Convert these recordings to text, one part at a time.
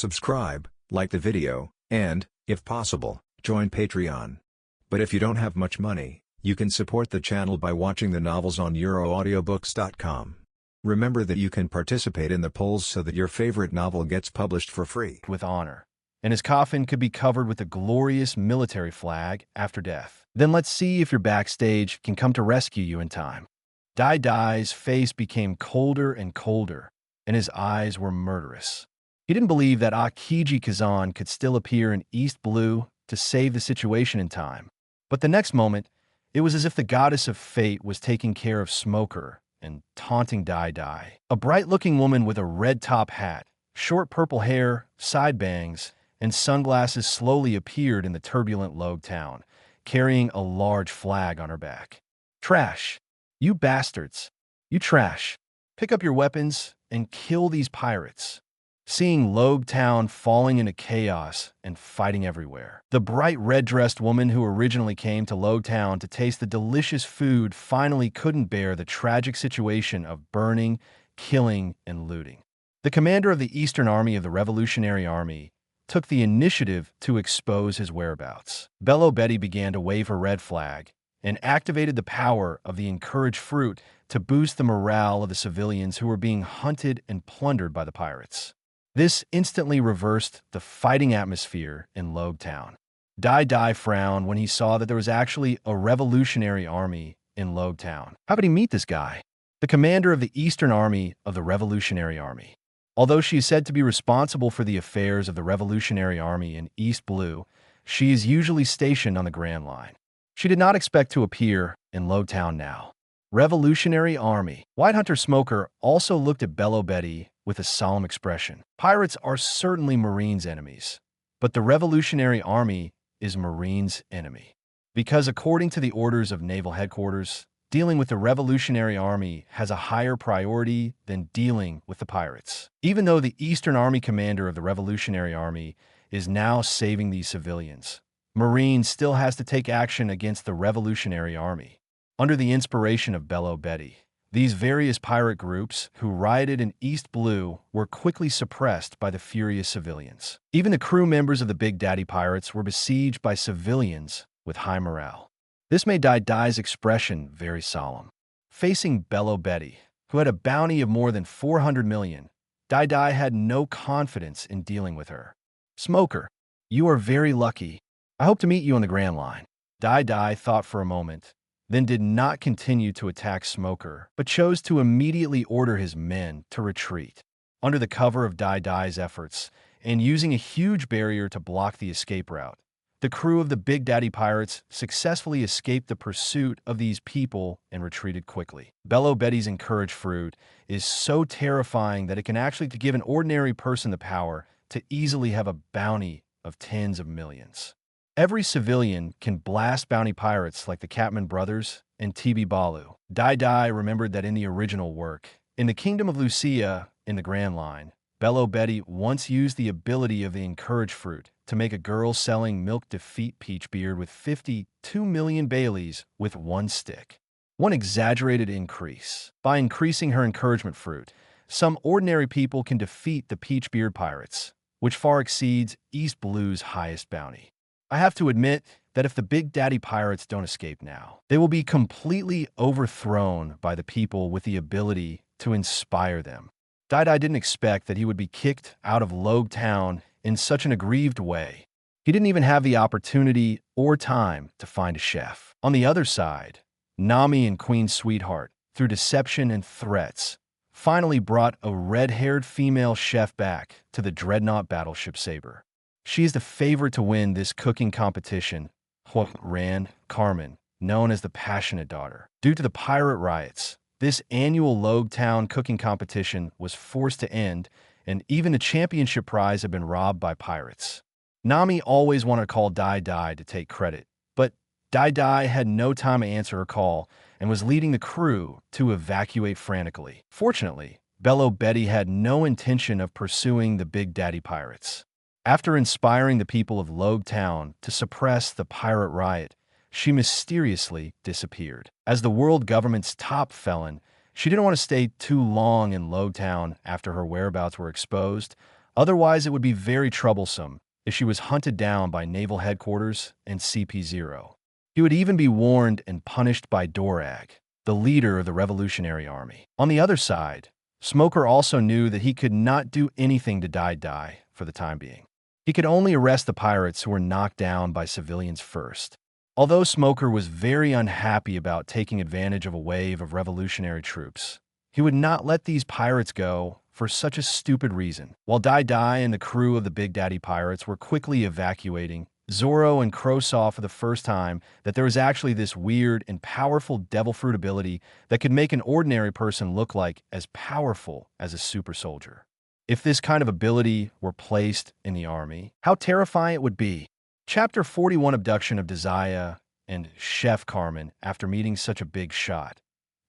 subscribe, like the video, and, if possible, join Patreon. But if you don't have much money, you can support the channel by watching the novels on euroaudiobooks.com. Remember that you can participate in the polls so that your favorite novel gets published for free. With honor, and his coffin could be covered with a glorious military flag after death. Then let's see if your backstage can come to rescue you in time. Dai Dai's face became colder and colder, and his eyes were murderous. He didn't believe that Akiji Kazan could still appear in East Blue to save the situation in time. But the next moment, it was as if the goddess of fate was taking care of Smoker and taunting Dai Dai. A bright-looking woman with a red top hat, short purple hair, side bangs, and sunglasses slowly appeared in the turbulent Logue town, carrying a large flag on her back. Trash! You bastards! You trash! Pick up your weapons and kill these pirates. Seeing Logue town falling into chaos and fighting everywhere. The bright red-dressed woman who originally came to Logue town to taste the delicious food finally couldn't bear the tragic situation of burning, killing, and looting. The commander of the Eastern Army of the Revolutionary Army took the initiative to expose his whereabouts. Bello Betty began to wave her red flag and activated the power of the Encourage Fruit to boost the morale of the civilians who were being hunted and plundered by the pirates. This instantly reversed the fighting atmosphere in Logue town. Dai Dai frowned when he saw that there was actually a revolutionary army in Logue town. How could he meet this guy? The commander of the Eastern Army of the Revolutionary Army. Although she is said to be responsible for the affairs of the Revolutionary Army in East Blue, she is usually stationed on the Grand Line. She did not expect to appear in Logue town now. Revolutionary Army. White Hunter Smoker also looked at Bello Betty with a solemn expression. Pirates are certainly Marines' enemies, but the Revolutionary Army is Marines' enemy. Because according to the orders of Naval Headquarters, dealing with the Revolutionary Army has a higher priority than dealing with the pirates. Even though the Eastern Army commander of the Revolutionary Army is now saving these civilians, Marines still has to take action against the Revolutionary Army. Under the inspiration of Bello Betty, these various pirate groups who rioted in East Blue were quickly suppressed by the furious civilians. Even the crew members of the Big Daddy Pirates were besieged by civilians with high morale. This made Dai Dai's expression very solemn. Facing Bello Betty, who had a bounty of more than 400 million, Dai Dai had no confidence in dealing with her. Smoker, you are very lucky. I hope to meet you on the Grand Line. Dai Dai thought for a moment, then did not continue to attack Smoker, but chose to immediately order his men to retreat. Under the cover of Dai Dai's efforts, and using a huge barrier to block the escape route, the crew of the Big Daddy Pirates successfully escaped the pursuit of these people and retreated quickly. Bello Betty's Encourage Fruit is so terrifying that it can actually give an ordinary person the power to easily have a bounty of tens of millions. Every civilian can blast bounty pirates like the Catman brothers and TB Balu. Dai Dai remembered that in the original work, in the Kingdom of Lucia, in the Grand Line, Bello Betty once used the ability of the Encourage Fruit to make a girl selling milk defeat Peachbeard with 52 million Baileys with one stick. One exaggerated increase. By increasing her encouragement fruit, some ordinary people can defeat the Peachbeard pirates, which far exceeds East Blue's highest bounty. I have to admit that if the Big Daddy Pirates don't escape now, they will be completely overthrown by the people with the ability to inspire them. Dai Dai didn't expect that he would be kicked out of Logue town in such an aggrieved way. He didn't even have the opportunity or time to find a chef. On the other side, Nami and Queen Sweetheart, through deception and threats, finally brought a red-haired female chef back to the dreadnought battleship Saber. She is the favorite to win this cooking competition, Ran Carmen, known as the Passionate Daughter. Due to the pirate riots, this annual Logue Town cooking competition was forced to end, and even the championship prize had been robbed by pirates. Nami always wanted to call Dai Dai to take credit, but Dai Dai had no time to answer her call and was leading the crew to evacuate frantically. Fortunately, Bello Betty had no intention of pursuing the Big Daddy Pirates. After inspiring the people of Logue Town to suppress the pirate riot, she mysteriously disappeared. As the world government's top felon, she didn't want to stay too long in Logue Town after her whereabouts were exposed, Otherwise, it would be very troublesome if she was hunted down by Naval Headquarters and CP0. He would even be warned and punished by Dorag, the leader of the Revolutionary Army. On the other side, Smoker also knew that he could not do anything to Die for the time being. He could only arrest the pirates who were knocked down by civilians first. Although Smoker was very unhappy about taking advantage of a wave of revolutionary troops, he would not let these pirates go for such a stupid reason. While Die and the crew of the Big Daddy Pirates were quickly evacuating, Zoro and Crow saw for the first time that there was actually this weird and powerful devil fruit ability that could make an ordinary person look like as powerful as a super soldier. If this kind of ability were placed in the army, how terrifying it would be. Chapter 41 Abduction of Desire and Chef Carmen. After meeting such a big shot,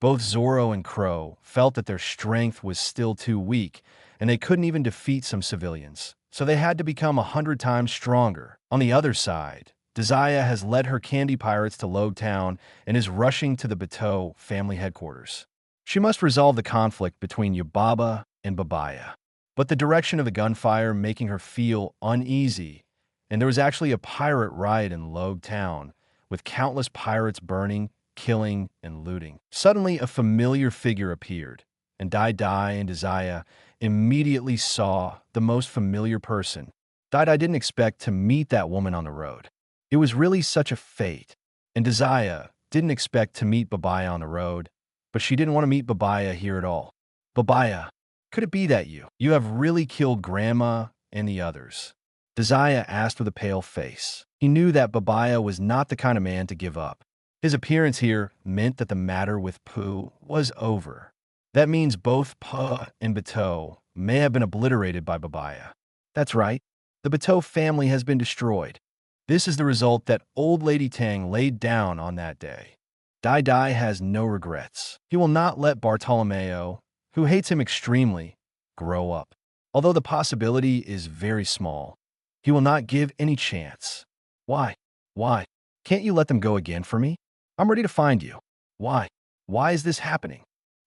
both Zoro and Crow felt that their strength was still too weak, and they couldn't even defeat some civilians, so they had to become 100 times stronger. On the other side, Desire has led her candy pirates to Logue Town and is rushing to the Bateau family headquarters. She must resolve the conflict between Yubaba and Babaya. But the direction of the gunfire making her feel uneasy, and there was actually a pirate riot in Logue Town, with countless pirates burning, killing, and looting. Suddenly, a familiar figure appeared, and Die and Desire immediately saw the most familiar person. Die didn't expect to meet that woman on the road. It was really such a fate. And Desire didn't expect to meet Babaya on the road, but she didn't want to meet Babaya here at all. Babaya, could it be that you have really killed Grandma and the others? Desire asked with a pale face. He knew that Babaya was not the kind of man to give up. His appearance here meant that the matter with Pooh was over. That means both Pooh and Bateau may have been obliterated by Babaya. That's right. The Bateau family has been destroyed. This is the result that Old Lady Tang laid down on that day. Die has no regrets. He will not let Bartolomeo, who hates him extremely, grow up. Although the possibility is very small, he will not give any chance. Why? Why? Can't you let them go again for me? I'm ready to find you. Why? Why is this happening?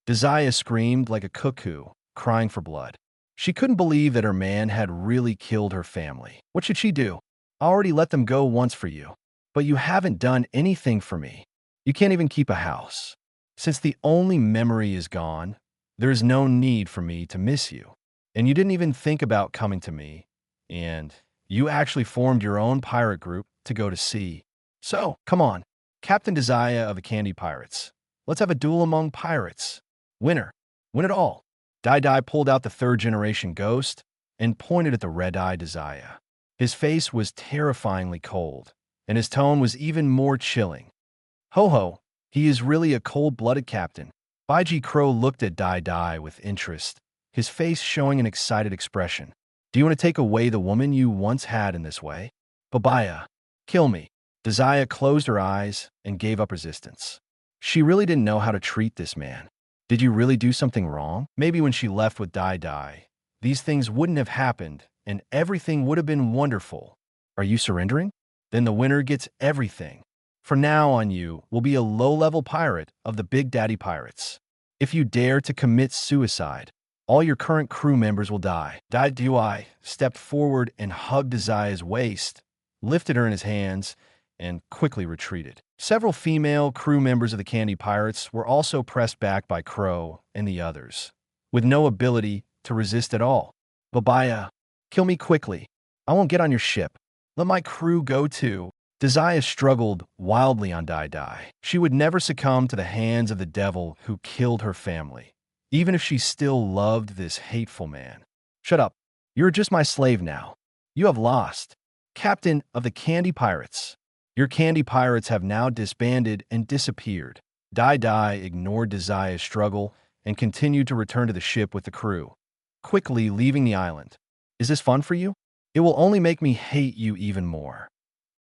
Desire screamed like a cuckoo, crying for blood. She couldn't believe that her man had really killed her family. What should she do? I already let them go once for you, but you haven't done anything for me. You can't even keep a house. Since the only memory is gone, there is no need for me to miss you. And you didn't even think about coming to me, and you actually formed your own pirate group to go to sea. So, come on, Captain Desire of the Candy Pirates. Let's have a duel among pirates. Winner. Win it all. Die pulled out the third-generation ghost and pointed at the red-eye Desire. His face was terrifyingly cold, and his tone was even more chilling. Ho-ho, he is really a cold-blooded captain. Baiji Crow looked at Die with interest, his face showing an excited expression. Do you want to take away the woman you once had in this way? Babaya, kill me. Desire closed her eyes and gave up resistance. She really didn't know how to treat this man. Did you really do something wrong? Maybe when she left with Die, these things wouldn't have happened and everything would have been wonderful. Are you surrendering? Then the winner gets everything. From now on, you will be a low-level pirate of the Big Daddy Pirates. If you dare to commit suicide, all your current crew members will die. Die stepped forward and hugged Desire's waist, lifted her in his hands, and quickly retreated. Several female crew members of the Candy Pirates were also pressed back by Crow and the others, with no ability to resist at all. Babaya, kill me quickly. I won't get on your ship. Let my crew go too. Desire struggled wildly on Die. She would never succumb to the hands of the devil who killed her family, even if she still loved this hateful man. Shut up. You're just my slave now. You have lost. Captain of the Candy Pirates. Your Candy Pirates have now disbanded and disappeared. Die ignored Desire's struggle and continued to return to the ship with the crew, quickly leaving the island. Is this fun for you? It will only make me hate you even more.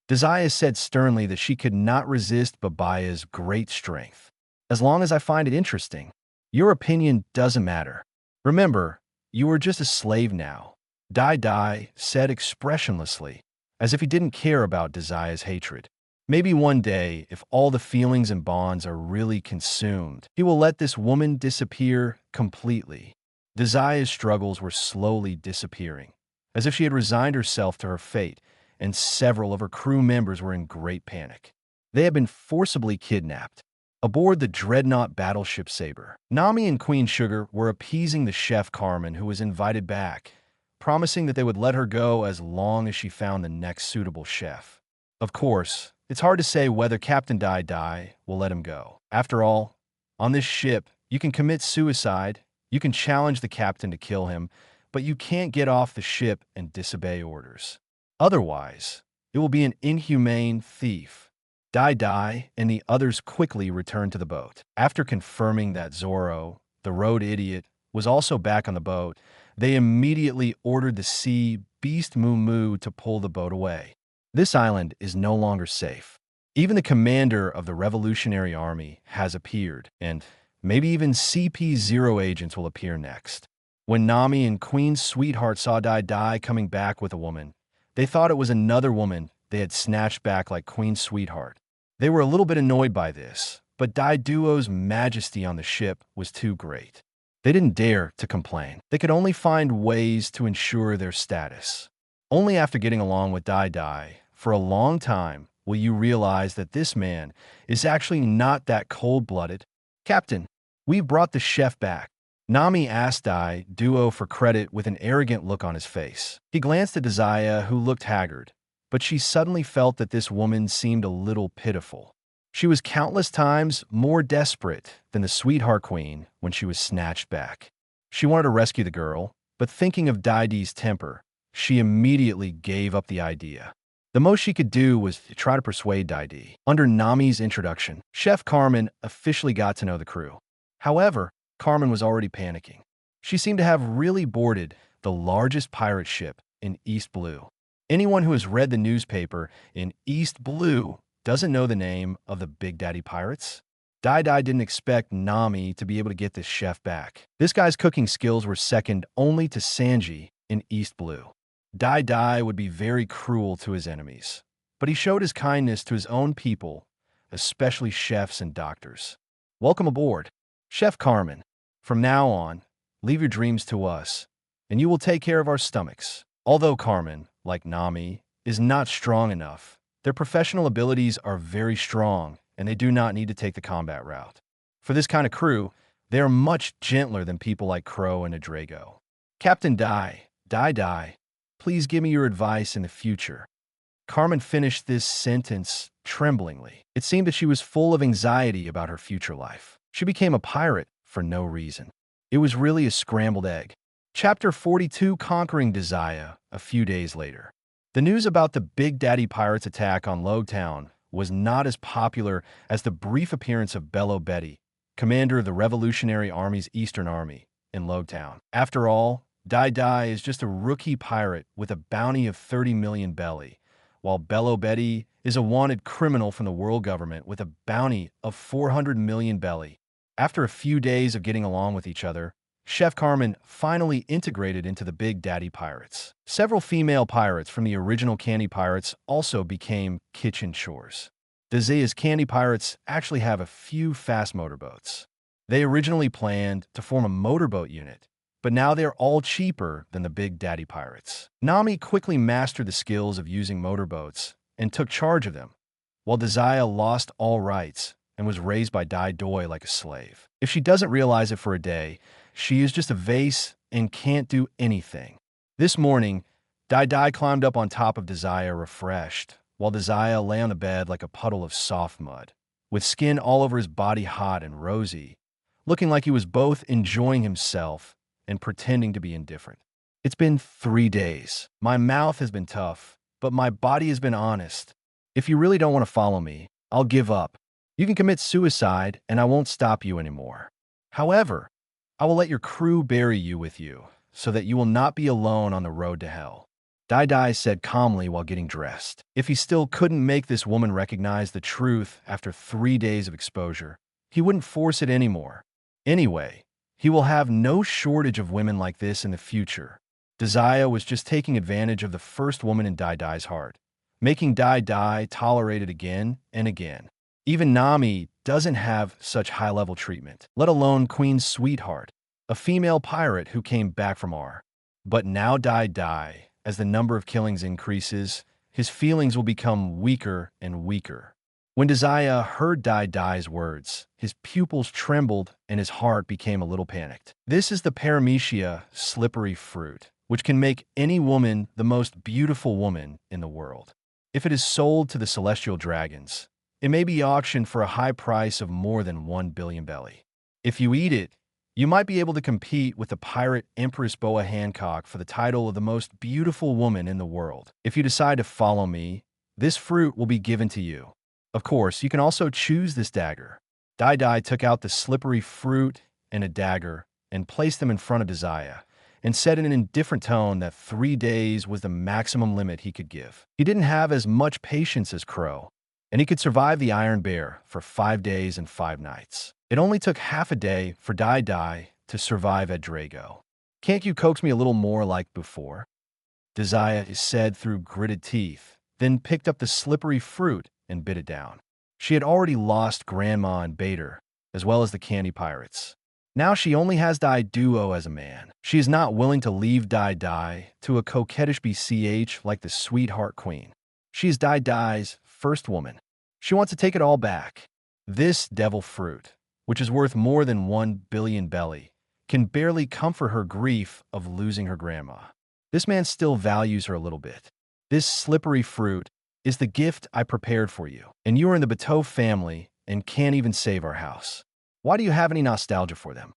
Desire said sternly that she could not resist Babaya's great strength. As long as I find it interesting, your opinion doesn't matter. Remember, you are just a slave now. Die said expressionlessly, as if he didn't care about Desire's hatred. Maybe one day, if all the feelings and bonds are really consumed, he will let this woman disappear completely. Desia's struggles were slowly disappearing, as if she had resigned herself to her fate, and several of her crew members were in great panic. They had been forcibly kidnapped. Aboard the dreadnought battleship Sabre, Nami and Queen Sugar were appeasing the chef Carmen, who was invited back, promising that they would let her go as long as she found the next suitable chef. Of course, it's hard to say whether Captain Dai Dai will let him go. After all, on this ship, you can commit suicide, you can challenge the captain to kill him, but you can't get off the ship and disobey orders. Otherwise, it will be an inhumane thief. Dai Dai and the others quickly returned to the boat. After confirming that Zoro, the road idiot, was also back on the boat, they immediately ordered the sea beast Moo Moo to pull the boat away. This island is no longer safe. Even the commander of the Revolutionary Army has appeared, and maybe even CP0 agents will appear next. When Nami and Queen Sweetheart saw Dai Dai coming back with a woman, they thought it was another woman they had snatched back like Queen Sweetheart. They were a little bit annoyed by this, but Dai Duo's majesty on the ship was too great. They didn't dare to complain. They could only find ways to ensure their status. Only after getting along with Dai Dai for a long time will you realize that this man is actually not that cold-blooded. Captain, we've brought the chef back. Nami asked Dai Duo for credit with an arrogant look on his face. He glanced at Desiah, who looked haggard, but she suddenly felt that this woman seemed a little pitiful. She was countless times more desperate than the Sweetheart Queen when she was snatched back. She wanted to rescue the girl, but thinking of Dai Dai's temper, she immediately gave up the idea. The most she could do was to try to persuade Dai Dai. Under Nami's introduction, Chef Carmen officially got to know the crew. However, Carmen was already panicking. She seemed to have really boarded the largest pirate ship in East Blue. Anyone who has read the newspaper in East Blue doesn't know the name of the Big Daddy Pirates. Dai Dai didn't expect Nami to be able to get this chef back. This guy's cooking skills were second only to Sanji in East Blue. Dai Dai would be very cruel to his enemies, but he showed his kindness to his own people, especially chefs and doctors. Welcome aboard, Chef Carmen. From now on, leave your dreams to us, and you will take care of our stomachs. Although Carmen, like Nami, is not strong enough, their professional abilities are very strong, and they do not need to take the combat route. For this kind of crew, they are much gentler than people like Crow and Adrago. Captain Dai Dai, please give me your advice in the future. Carmen finished this sentence tremblingly. It seemed that she was full of anxiety about her future life. She became a pirate for no reason. It was really a scrambled egg. Chapter 42, Conquering Desiah, a few days later. The news about the Big Daddy Pirates' attack on Logtown was not as popular as the brief appearance of Bello Betty, commander of the Revolutionary Army's Eastern Army, in Logtown. After all, Dai Dai is just a rookie pirate with a bounty of 30 million belly, while Bello Betty is a wanted criminal from the world government with a bounty of 400 million belly. After a few days of getting along with each other, Chef Carmen finally integrated into the Big Daddy Pirates. Several female pirates from the original Candy Pirates also became kitchen chores. Desia's Candy Pirates actually have a few fast motorboats. They originally planned to form a motorboat unit, but now they're all cheaper than the Big Daddy Pirates. Nami quickly mastered the skills of using motorboats and took charge of them, while Desiah lost all rights and was raised by Dai Doi like a slave. If she doesn't realize it for a day, she is just a vase and can't do anything. This morning, Dai Dai climbed up on top of Desiah refreshed, while Desiah lay on the bed like a puddle of soft mud, with skin all over his body hot and rosy, looking like he was both enjoying himself and pretending to be indifferent. It's been 3 days. My mouth has been tough, but my body has been honest. If you really don't want to follow me, I'll give up. You can commit suicide, and I won't stop you anymore. However, I will let your crew bury you with you, so that you will not be alone on the road to hell. Dai Dai said calmly while getting dressed. If he still couldn't make this woman recognize the truth after 3 days of exposure, he wouldn't force it anymore. Anyway, he will have no shortage of women like this in the future. Desiah was just taking advantage of the first woman in Dai Dai's heart, making Dai Dai tolerate it again and again. Even Nami doesn't have such high-level treatment, let alone Queen Sweetheart. a female pirate who came back from R. But now Dai, as the number of killings increases, his feelings will become weaker and weaker. When Desire heard Dai's words, his pupils trembled and his heart became a little panicked. This is the Paramecia slippery fruit, which can make any woman the most beautiful woman in the world. If it is sold to the celestial dragons, it may be auctioned for a high price of more than 1 billion belly. If you eat it, you might be able to compete with the pirate Empress Boa Hancock for the title of the most beautiful woman in the world. If you decide to follow me, this fruit will be given to you. Of course, you can also choose this dagger. Dai took out the slippery fruit and a dagger and placed them in front of Desire, and said in an indifferent tone that 3 days was the maximum limit he could give. He didn't have as much patience as Crow, and he could survive the Iron Bear for 5 days and 5 nights. It only took half a day for Dai to survive at Drago. Can't you coax me a little more like before? Desire said through gritted teeth, then picked up the slippery fruit and bit it down. She had already lost Grandma and Bader, as well as the Candy Pirates. Now she only has Duo as a man. She is not willing to leave Dai to a coquettish BCH like the Sweetheart Queen. She is Dai's first woman. She wants to take it all back. This devil fruit, which is worth more than 1 billion belly, can barely comfort her grief of losing her grandma. This man still values her a little bit. This slippery fruit is the gift I prepared for you, and you are in the Bateau family and can't even save our house. Why do you have any nostalgia for them?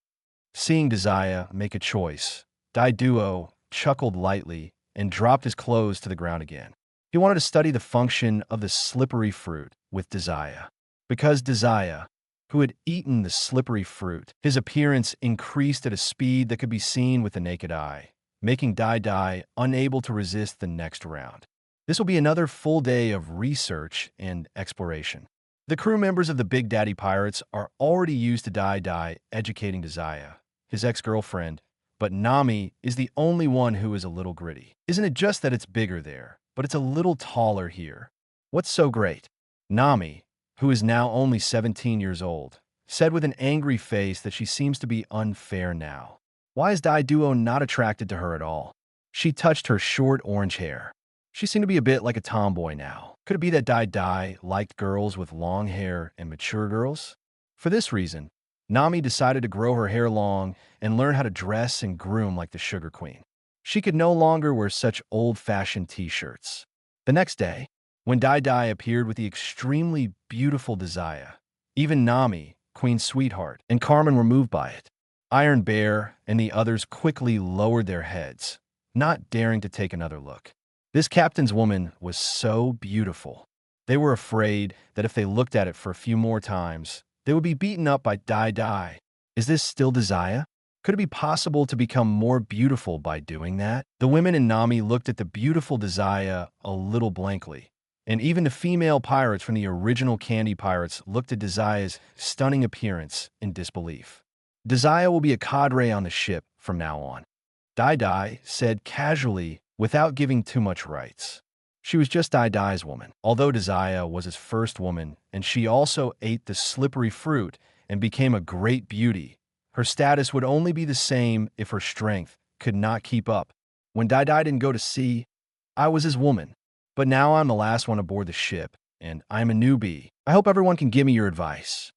Seeing Desire make a choice, Duo chuckled lightly and dropped his clothes to the ground again. He wanted to study the function of the slippery fruit with Desire. Because Desire, who had eaten the slippery fruit, his appearance increased at a speed that could be seen with the naked eye, making Dai unable to resist the next round. This will be another full day of research and exploration. The crew members of the Big Daddy Pirates are already used to Dai educating Desire, his ex-girlfriend, but Nami is the only one who is a little gritty. Isn't it just that it's bigger there, but it's a little taller here? What's so great? Nami, who is now only 17 years old, said with an angry face that she seems to be unfair now. Why is Duo not attracted to her at all? She touched her short orange hair. She seemed to be a bit like a tomboy now. Could it be that Dai liked girls with long hair and mature girls? For this reason, Nami decided to grow her hair long and learn how to dress and groom like the Sugar Queen. She could no longer wear such old-fashioned t-shirts. The next day, when Dai appeared with the extremely beautiful Desire, even Nami, Queen's sweetheart, and Carmen were moved by it. Iron Bear and the others quickly lowered their heads, not daring to take another look. This captain's woman was so beautiful. They were afraid that if they looked at it for a few more times, they would be beaten up by Dai. Is this still Desire? Could it be possible to become more beautiful by doing that? The women in Nami looked at the beautiful Desire a little blankly, and even the female pirates from the original Candy Pirates looked at Desire's stunning appearance in disbelief. Desire will be a cadre on the ship from now on, Dai said casually without giving too much rights. She was just Dai's woman. Although Desire was his first woman, and she also ate the slippery fruit and became a great beauty, her status would only be the same if her strength could not keep up. When Dai didn't go to sea, I was his woman. But now I'm the last one aboard the ship, and I'm a newbie. I hope everyone can give me your advice.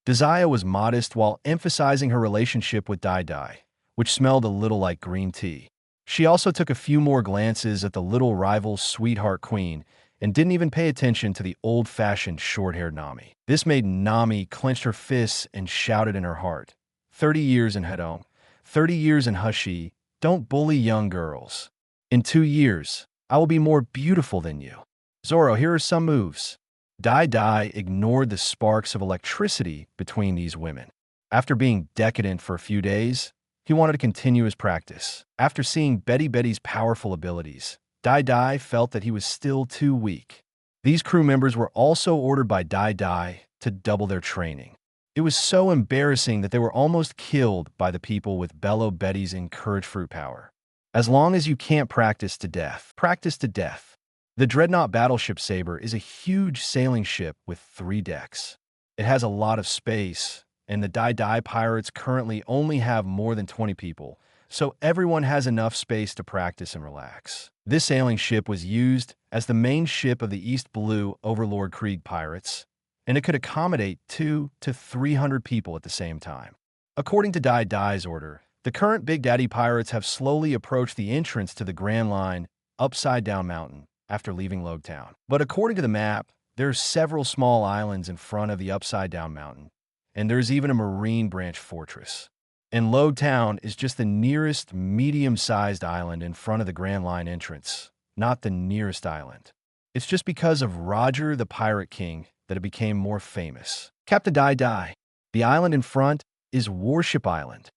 Desire was modest while emphasizing her relationship with Dai, which smelled a little like green tea. She also took a few more glances at the little rival Sweetheart Queen and didn't even pay attention to the old-fashioned short-haired Nami. This made Nami clench her fists and shouted in her heart, 30 years in Hedong, 30 years in Hushi, don't bully young girls. In 2 years, I will be more beautiful than you. Zoro, here are some moves. Dai ignored the sparks of electricity between these women. After being decadent for a few days, he wanted to continue his practice. After seeing Betty's powerful abilities, Dai felt that he was still too weak. These crew members were also ordered by Dai to double their training. It was so embarrassing that they were almost killed by the people with Bello Betty's encouraged fruit power. As long as you can't practice to death, practice to death. The Dreadnought Battleship Saber is a huge sailing ship with 3 decks. It has a lot of space, and the Dai pirates currently only have more than 20 people, so everyone has enough space to practice and relax. This sailing ship was used as the main ship of the East Blue Overlord Krieg pirates, and it could accommodate 200 to 300 people at the same time. According to Dai's order, the current Big Daddy pirates have slowly approached the entrance to the Grand Line Upside Down Mountain after leaving Logtown. But according to the map, there are several small islands in front of the Upside Down Mountain, and there's even a marine branch fortress. And Logtown is just the nearest medium-sized island in front of the Grand Line entrance, not the nearest island. It's just because of Roger the Pirate King that it became more famous. Captain Dai. The island in front is Warship Island.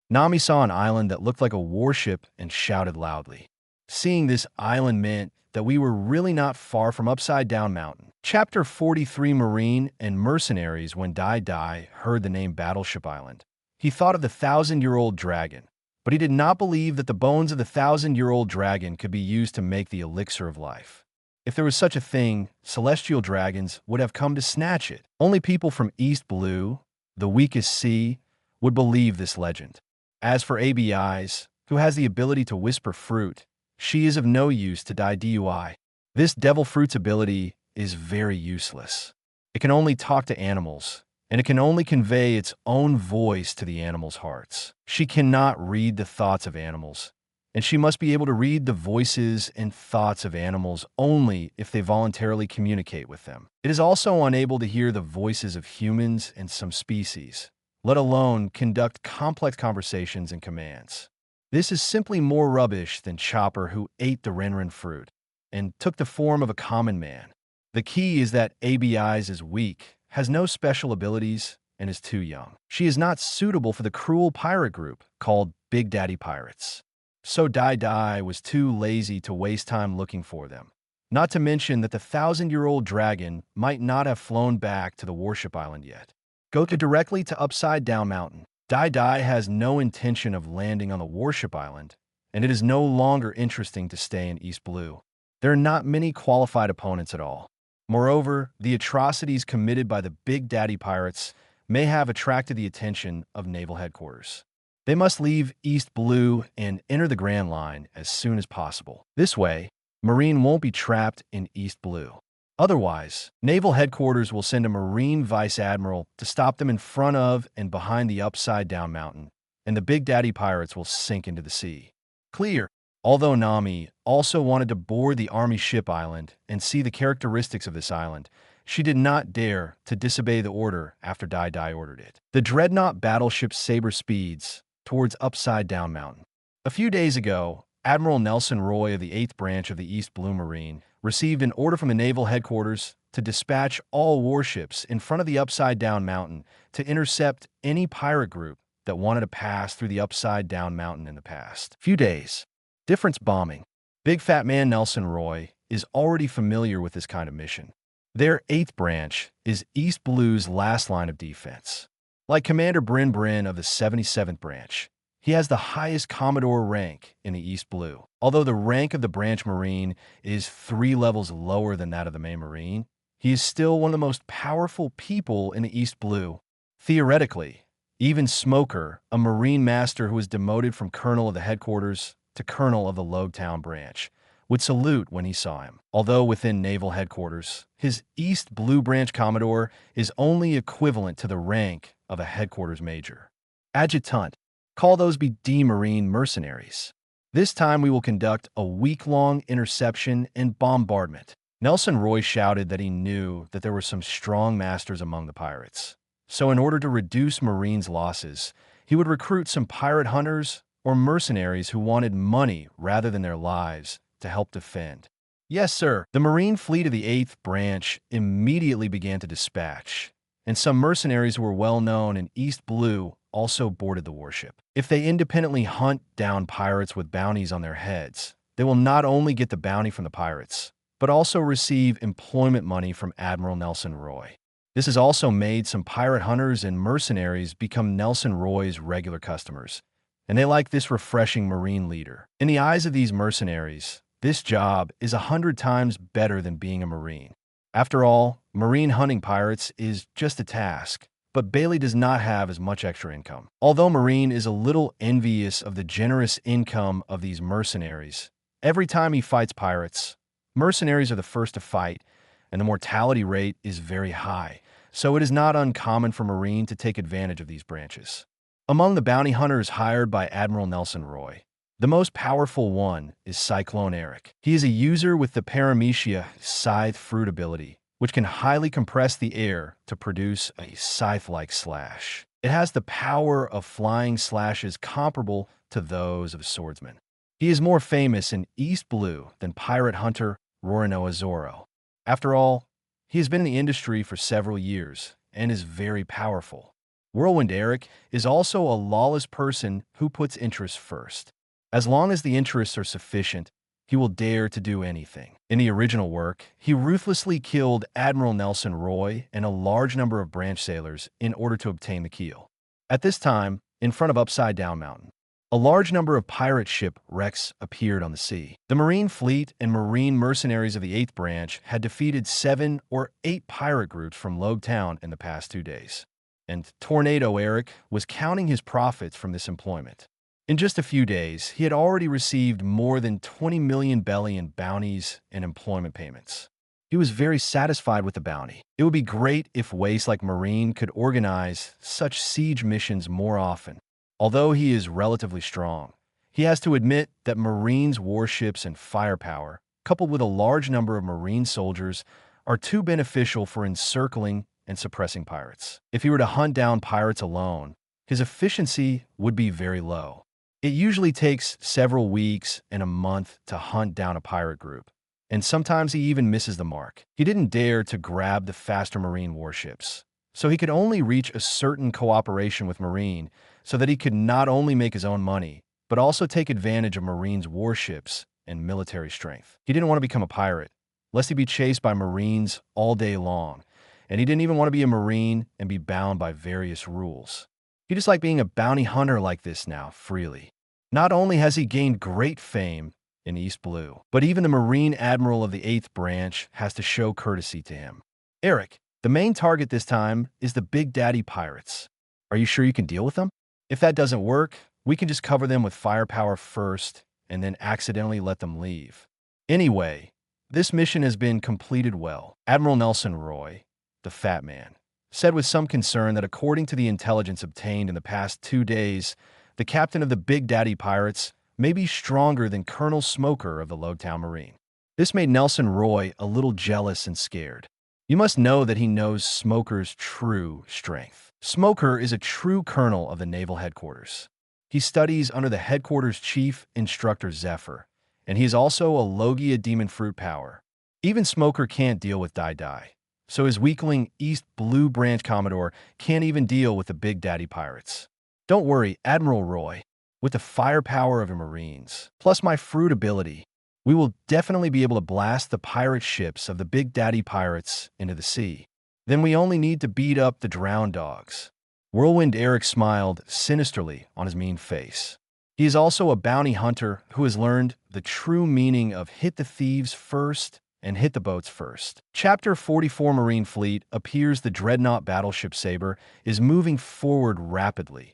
Nami saw an island that looked like a warship and shouted loudly. Seeing this island meant that we were really not far from Upside Down Mountain. Chapter 43 Marine and Mercenaries. When Dai heard the name Battleship Island, he thought of the 1,000-year-old dragon, but he did not believe that the bones of the 1,000-year-old dragon could be used to make the elixir of life. If there was such a thing, celestial dragons would have come to snatch it. Only people from East Blue, the weakest sea, would believe this legend. As for ABI's, who has the ability to whisper fruit, she is of no use to Dai. This devil fruit's ability is very useless. It can only talk to animals, and it can only convey its own voice to the animals' hearts. She cannot read the thoughts of animals, and she must be able to read the voices and thoughts of animals only if they voluntarily communicate with them. It is also unable to hear the voices of humans and some species, let alone conduct complex conversations and commands. This is simply more rubbish than Chopper, who ate the Renren fruit and took the form of a common man. The key is that ABI's is weak, has no special abilities, and is too young. She is not suitable for the cruel pirate group called Big Daddy Pirates. So Dai was too lazy to waste time looking for them. Not to mention that the 1,000-year-old dragon might not have flown back to the Warship Island yet. Go directly to Upside Down Mountain. Dai has no intention of landing on the Warship Island, and it is no longer interesting to stay in East Blue. There are not many qualified opponents at all. Moreover, the atrocities committed by the Big Daddy Pirates may have attracted the attention of Naval Headquarters. They must leave East Blue and enter the Grand Line as soon as possible. This way, Marine won't be trapped in East Blue. Otherwise, Naval Headquarters will send a Marine Vice Admiral to stop them in front of and behind the Upside Down Mountain, and the Big Daddy Pirates will sink into the sea. Clear. Although Nami also wanted to board the Army Ship Island and see the characteristics of this island, she did not dare to disobey the order after Dai ordered it. The dreadnought battleship Saber speeds towards Upside Down Mountain. A few days ago, Admiral Nelson Roy of the 8th Branch of the East Blue Marine received an order from the Naval Headquarters to dispatch all warships in front of the Upside Down Mountain to intercept any pirate group that wanted to pass through the Upside Down Mountain in the past few days. Difference bombing. Big Fat Man Nelson Roy is already familiar with this kind of mission. Their 8th Branch is East Blue's last line of defense. Like Commander Bryn of the 77th Branch, he has the highest Commodore rank in the East Blue. Although the rank of the Branch Marine is 3 levels lower than that of the main Marine, he is still one of the most powerful people in the East Blue. Theoretically, even Smoker, a Marine Master who was demoted from Colonel of the Headquarters to Colonel of the Logtown Branch, would salute when he saw him. Although within Naval Headquarters, his East Blue Branch Commodore is only equivalent to the rank of a Headquarters Major. Adjutant. Call those be D-Marine mercenaries. This time we will conduct a week-long interception and bombardment. Nelson Roy shouted that he knew that there were some strong masters among the pirates. So in order to reduce Marines' losses, he would recruit some pirate hunters or mercenaries who wanted money rather than their lives to help defend. Yes, sir. The Marine fleet of the 8th Branch immediately began to dispatch, and some mercenaries who were well known in East Blue also boarded the warship. If they independently hunt down pirates with bounties on their heads, they will not only get the bounty from the pirates, but also receive employment money from Admiral Nelson Roy. This has also made some pirate hunters and mercenaries become Nelson Roy's regular customers, and they like this refreshing Marine leader. In the eyes of these mercenaries, this job is 100 times better than being a Marine. After all, Marine hunting pirates is just a task, but Bailey does not have as much extra income. Although Marine is a little envious of the generous income of these mercenaries, every time he fights pirates, mercenaries are the first to fight, and the mortality rate is very high, so it is not uncommon for Marine to take advantage of these branches. Among the bounty hunters hired by Admiral Nelson Roy, the most powerful one is Cyclone Eric. He is a user with the Paramecia Scythe Fruit ability, which can highly compress the air to produce a scythe-like slash. It has the power of flying slashes comparable to those of a swordsman. He is more famous in East Blue than pirate hunter Roranoa Zorro. After all, he has been in the industry for several years and is very powerful. Whirlwind Eric is also a lawless person who puts interests first. As long as the interests are sufficient, he will dare to do anything. In the original work, he ruthlessly killed Admiral Nelson Roy and a large number of branch sailors in order to obtain the keel. At this time, in front of Upside Down Mountain, a large number of pirate ship wrecks appeared on the sea. The Marine fleet and Marine mercenaries of the 8th branch had defeated 7 or 8 pirate groups from Logue Town in the past 2 days, and Tornado Eric was counting his profits from this employment. In just a few days, he had already received more than 20 million belly in bounties and employment payments. He was very satisfied with the bounty. It would be great if Waste like Marine could organize such siege missions more often. Although he is relatively strong, he has to admit that Marine's warships and firepower, coupled with a large number of Marine soldiers, are too beneficial for encircling and suppressing pirates. If he were to hunt down pirates alone, his efficiency would be very low. It usually takes several weeks and a month to hunt down a pirate group, and sometimes he even misses the mark. He didn't dare to grab the faster Marine warships, so he could only reach a certain cooperation with Marine so that he could not only make his own money, but also take advantage of Marine's warships and military strength. He didn't want to become a pirate, lest he be chased by Marines all day long, and he didn't even want to be a Marine and be bound by various rules. He just liked being a bounty hunter like this now, freely. Not only has he gained great fame in East Blue, but even the Marine Admiral of the 8th branch has to show courtesy to him. Eric, the main target this time is the Big Daddy Pirates. Are you sure you can deal with them? If that doesn't work, we can just cover them with firepower first and then accidentally let them leave. Anyway, this mission has been completed well. Admiral Nelson Roy, the Fat Man, said with some concern that according to the intelligence obtained in the past 2 days, the captain of the Big Daddy Pirates may be stronger than Colonel Smoker of the Logue Town Marine. This made Nelson Roy a little jealous and scared. You must know that he knows Smoker's true strength. Smoker is a true colonel of the Naval Headquarters. He studies under the Headquarters Chief Instructor Zephyr, and he is also a Logia Demon Fruit Power. Even Smoker can't deal with Dai, so his weakling East Blue Branch Commodore can't even deal with the Big Daddy Pirates. Don't worry, Admiral Roy. With the firepower of your Marines, plus my fruit ability, we will definitely be able to blast the pirate ships of the Big Daddy Pirates into the sea. Then we only need to beat up the drowned dogs. Whirlwind Eric smiled sinisterly on his mean face. He is also a bounty hunter who has learned the true meaning of hit the thieves first and hit the boats first. Chapter 44 Marine Fleet appears the dreadnought battleship Sabre is moving forward rapidly,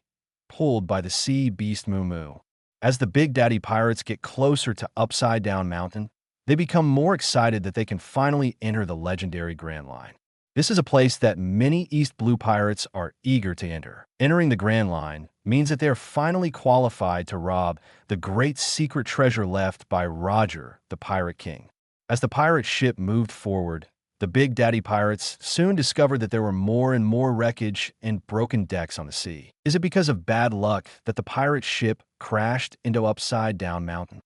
pulled by the sea beast Moo Moo. As the Big Daddy Pirates get closer to Upside Down Mountain, they become more excited that they can finally enter the legendary Grand Line. This is a place that many East Blue pirates are eager to enter. Entering the Grand Line means that they are finally qualified to rob the great secret treasure left by Roger, the Pirate King. As the pirate ship moved forward, the Big Daddy Pirates soon discovered that there were more and more wreckage and broken decks on the sea. Is it because of bad luck that the pirate ship crashed into Upside Down Mountain?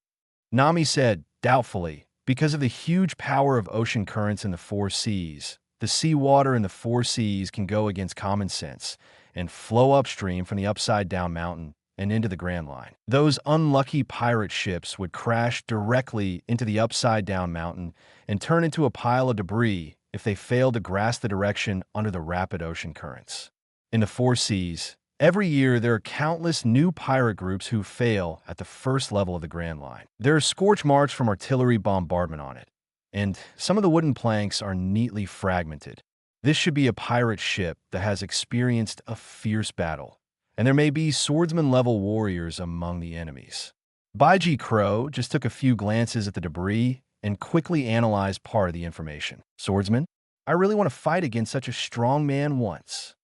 Nami said, doubtfully, because of the huge power of ocean currents in the 4 seas. The seawater in the 4 seas can go against common sense and flow upstream from the Upside Down Mountain and into the Grand Line. Those unlucky pirate ships would crash directly into the Upside Down Mountain and turn into a pile of debris if they failed to grasp the direction under the rapid ocean currents. In the 4 seas, every year there are countless new pirate groups who fail at the first level of the Grand Line. There are scorch marks from artillery bombardment on it, and some of the wooden planks are neatly fragmented. This should be a pirate ship that has experienced a fierce battle, and there may be swordsman-level warriors among the enemies. Baiji Crow just took a few glances at the debris and quickly analyzed part of the information. Swordsman, I really want to fight against such a strong man once.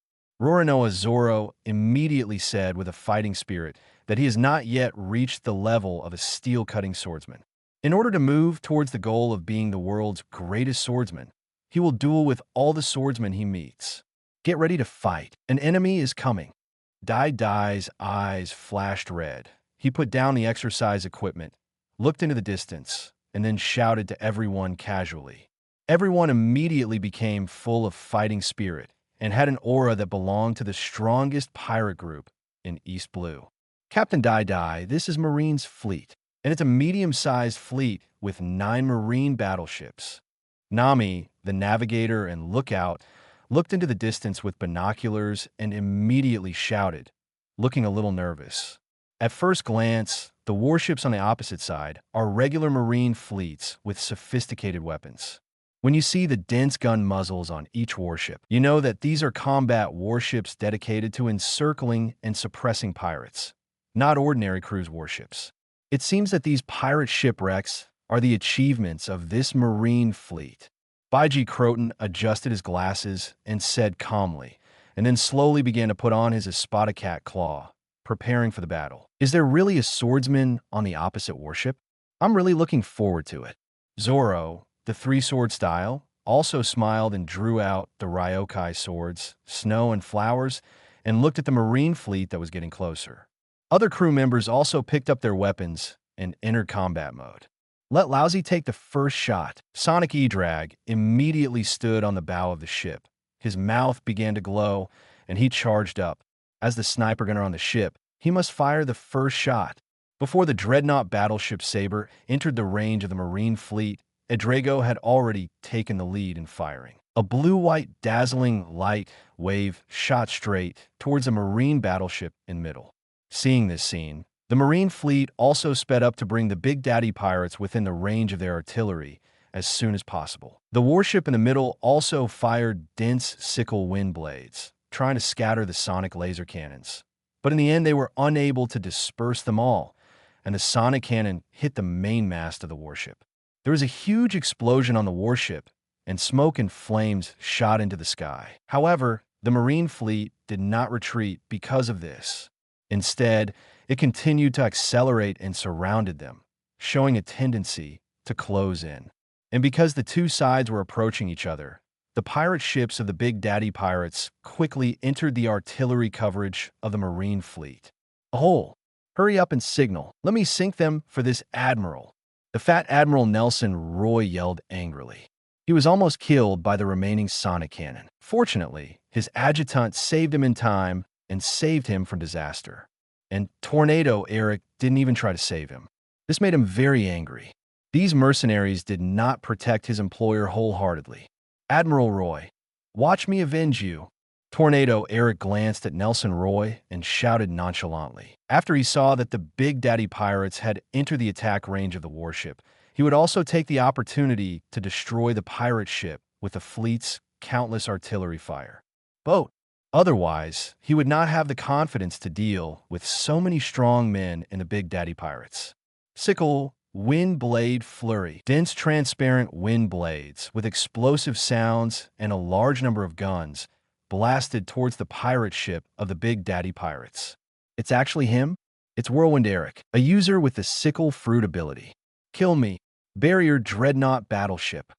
Roronoa Zoro immediately said with a fighting spirit that he has not yet reached the level of a steel-cutting swordsman. In order to move towards the goal of being the world's greatest swordsman, he will duel with all the swordsmen he meets. Get ready to fight. An enemy is coming. Dai Dai's eyes flashed red. He put down the exercise equipment, looked into the distance, and then shouted to everyone casually. Everyone immediately became full of fighting spirit and had an aura that belonged to the strongest pirate group in East Blue. Captain Dai Dai, this is Marine's fleet, and it's a medium-sized fleet with 9 marine battleships. Nami, the navigator and lookout, looked into the distance with binoculars and immediately shouted, looking a little nervous. At first glance, the warships on the opposite side are regular marine fleets with sophisticated weapons. When you see the dense gun muzzles on each warship, you know that these are combat warships dedicated to encircling and suppressing pirates, not ordinary cruise warships. It seems that these pirate shipwrecks are the achievements of this marine fleet. Baiji Croton adjusted his glasses and said calmly, and then slowly began to put on his Espada-Cat claw, preparing for the battle. Is there really a swordsman on the opposite warship? I'm really looking forward to it. Zoro, the three-sword style, also smiled and drew out the Ryokai swords, Snow and Flowers, and looked at the marine fleet that was getting closer. Other crew members also picked up their weapons and entered combat mode. Let Lousy take the first shot. Sonic E-Drag immediately stood on the bow of the ship. His mouth began to glow, and he charged up. As the sniper gunner on the ship, he must fire the first shot. Before the dreadnought battleship Saber entered the range of the marine fleet, Edrago had already taken the lead in firing. A blue-white dazzling light wave shot straight towards a marine battleship in middle. Seeing this scene, the marine fleet also sped up to bring the Big Daddy pirates within the range of their artillery as soon as possible. The warship in the middle also fired dense sickle wind blades, trying to scatter the sonic laser cannons. But in the end, they were unable to disperse them all, and the sonic cannon hit the mainmast of the warship. There was a huge explosion on the warship, and smoke and flames shot into the sky. However, the marine fleet did not retreat because of this. Instead, it continued to accelerate and surrounded them, showing a tendency to close in. And because the two sides were approaching each other, the pirate ships of the Big Daddy pirates quickly entered the artillery coverage of the marine fleet. Oh, hurry up and signal. Let me sink them for this admiral. The fat Admiral Nelson Roy yelled angrily. He was almost killed by the remaining sonic cannon. Fortunately, his adjutant saved him in time and saved him from disaster. And Tornado Eric didn't even try to save him. This made him very angry. These mercenaries did not protect his employer wholeheartedly. Admiral Roy, watch me avenge you. Tornado Eric glanced at Nelson Roy and shouted nonchalantly. After he saw that the Big Daddy pirates had entered the attack range of the warship, he would also take the opportunity to destroy the pirate ship with the fleet's countless artillery fire. But otherwise, he would not have the confidence to deal with so many strong men in the Big Daddy pirates. Sickle, wind blade flurry. Dense transparent wind blades with explosive sounds and a large number of guns blasted towards the pirate ship of the Big Daddy pirates. It's actually him? It's Whirlwind Eric, a user with the sickle fruit ability. Kill me. Barrier dreadnought battleship.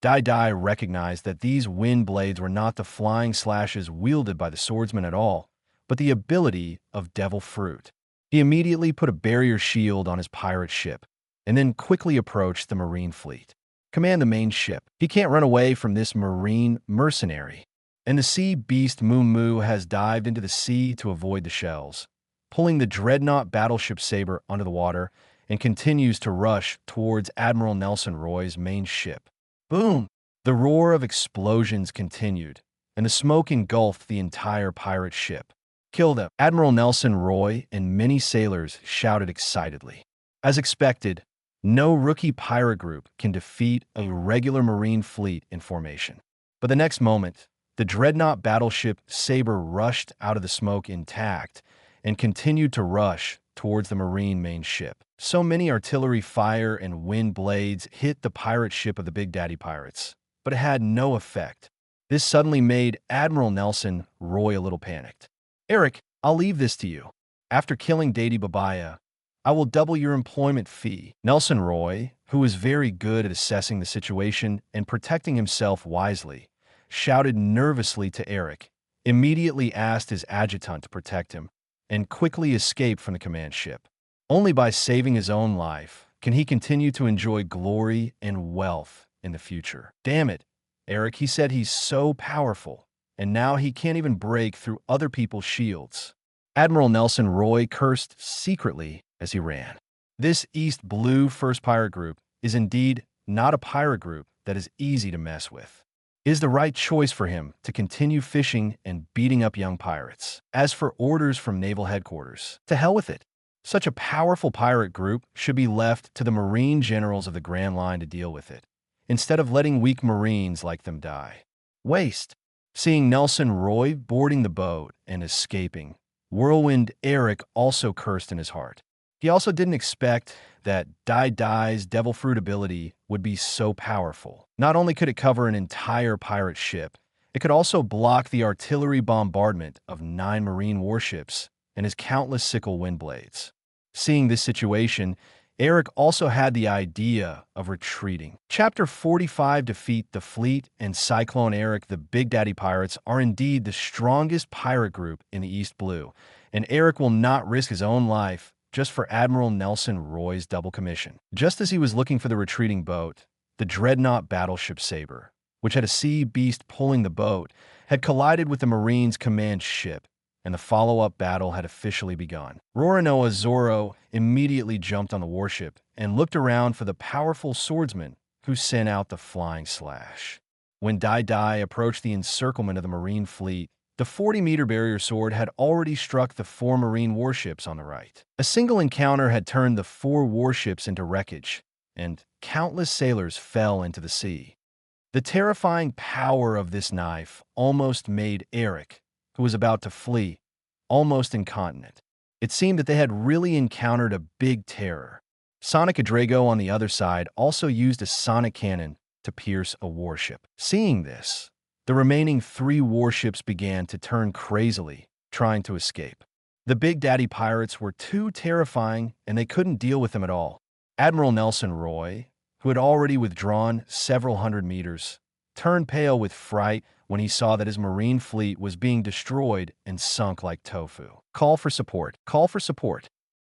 Dai Dai recognized that these wind blades were not the flying slashes wielded by the swordsman at all, but the ability of Devil Fruit. He immediately put a barrier shield on his pirate ship, and then quickly approached the marine fleet. Command the main ship. He can't run away from this marine mercenary. And the sea beast Moo Moo has dived into the sea to avoid the shells, pulling the dreadnought battleship Saber under the water, and continues to rush towards Admiral Nelson Roy's main ship. Boom! The roar of explosions continued, and the smoke engulfed the entire pirate ship. Kill them! Admiral Nelson Roy and many sailors shouted excitedly. As expected, no rookie pirate group can defeat a regular marine fleet in formation. But the next moment, The dreadnought battleship Sabre rushed out of the smoke intact and continued to rush towards the Marine main ship. So many artillery fire and wind blades hit the pirate ship of the Big Daddy Pirates, but it had no effect. This suddenly made Admiral Nelson Roy a little panicked. "Eric, I'll leave this to you. After killing Dadi Babaya, I will double your employment fee." Nelson Roy, who was very good at assessing the situation and protecting himself wisely, shouted nervously to Eric, immediately asked his adjutant to protect him, and quickly escaped from the command ship. Only by saving his own life can he continue to enjoy glory and wealth in the future. "Damn it, Eric," he said, "he's so powerful, and now he can't even break through other people's shields." Admiral Nelson Roy cursed secretly as he ran. This East Blue First Pirate Group is indeed not a pirate group that is easy to mess with. It is the right choice for him to continue fishing and beating up young pirates. As for orders from naval headquarters, to hell with it. Such a powerful pirate group should be left to the Marine generals of the Grand Line to deal with it, instead of letting weak Marines like them die. Waste. Seeing Nelson Roy boarding the boat and escaping, Whirlwind Eric also cursed in his heart. He also didn't expect that Dai's Devil Fruit ability would be so powerful. Not only could it cover an entire pirate ship, it could also block the artillery bombardment of 9 Marine warships and his countless sickle wind blades. Seeing this situation, Eric also had the idea of retreating. Chapter 45 Defeat the Fleet and Cyclone Eric, the Big Daddy Pirates, are indeed the strongest pirate group in the East Blue, and Eric will not risk his own life just for Admiral Nelson Roy's double commission. Just as he was looking for the retreating boat, the dreadnought battleship Sabre, which had a sea beast pulling the boat, had collided with the Marines' command ship, and the follow-up battle had officially begun. Roronoa Zoro immediately jumped on the warship and looked around for the powerful swordsman who sent out the flying slash. When Dai approached the encirclement of the Marine fleet, the 40-meter barrier sword had already struck the 4 Marine warships on the right. A single encounter had turned the 4 warships into wreckage, and countless sailors fell into the sea. The terrifying power of this knife almost made Eric, who was about to flee, almost incontinent. It seemed that they had really encountered a big terror. Sonic Adrago on the other side also used a sonic cannon to pierce a warship. Seeing this, the remaining 3 warships began to turn crazily, trying to escape. The Big Daddy Pirates were too terrifying, and they couldn't deal with them at all. Admiral Nelson Roy, who had already withdrawn several hundred meters, turned pale with fright when he saw that his Marine fleet was being destroyed and sunk like tofu. Call for support. Call for support.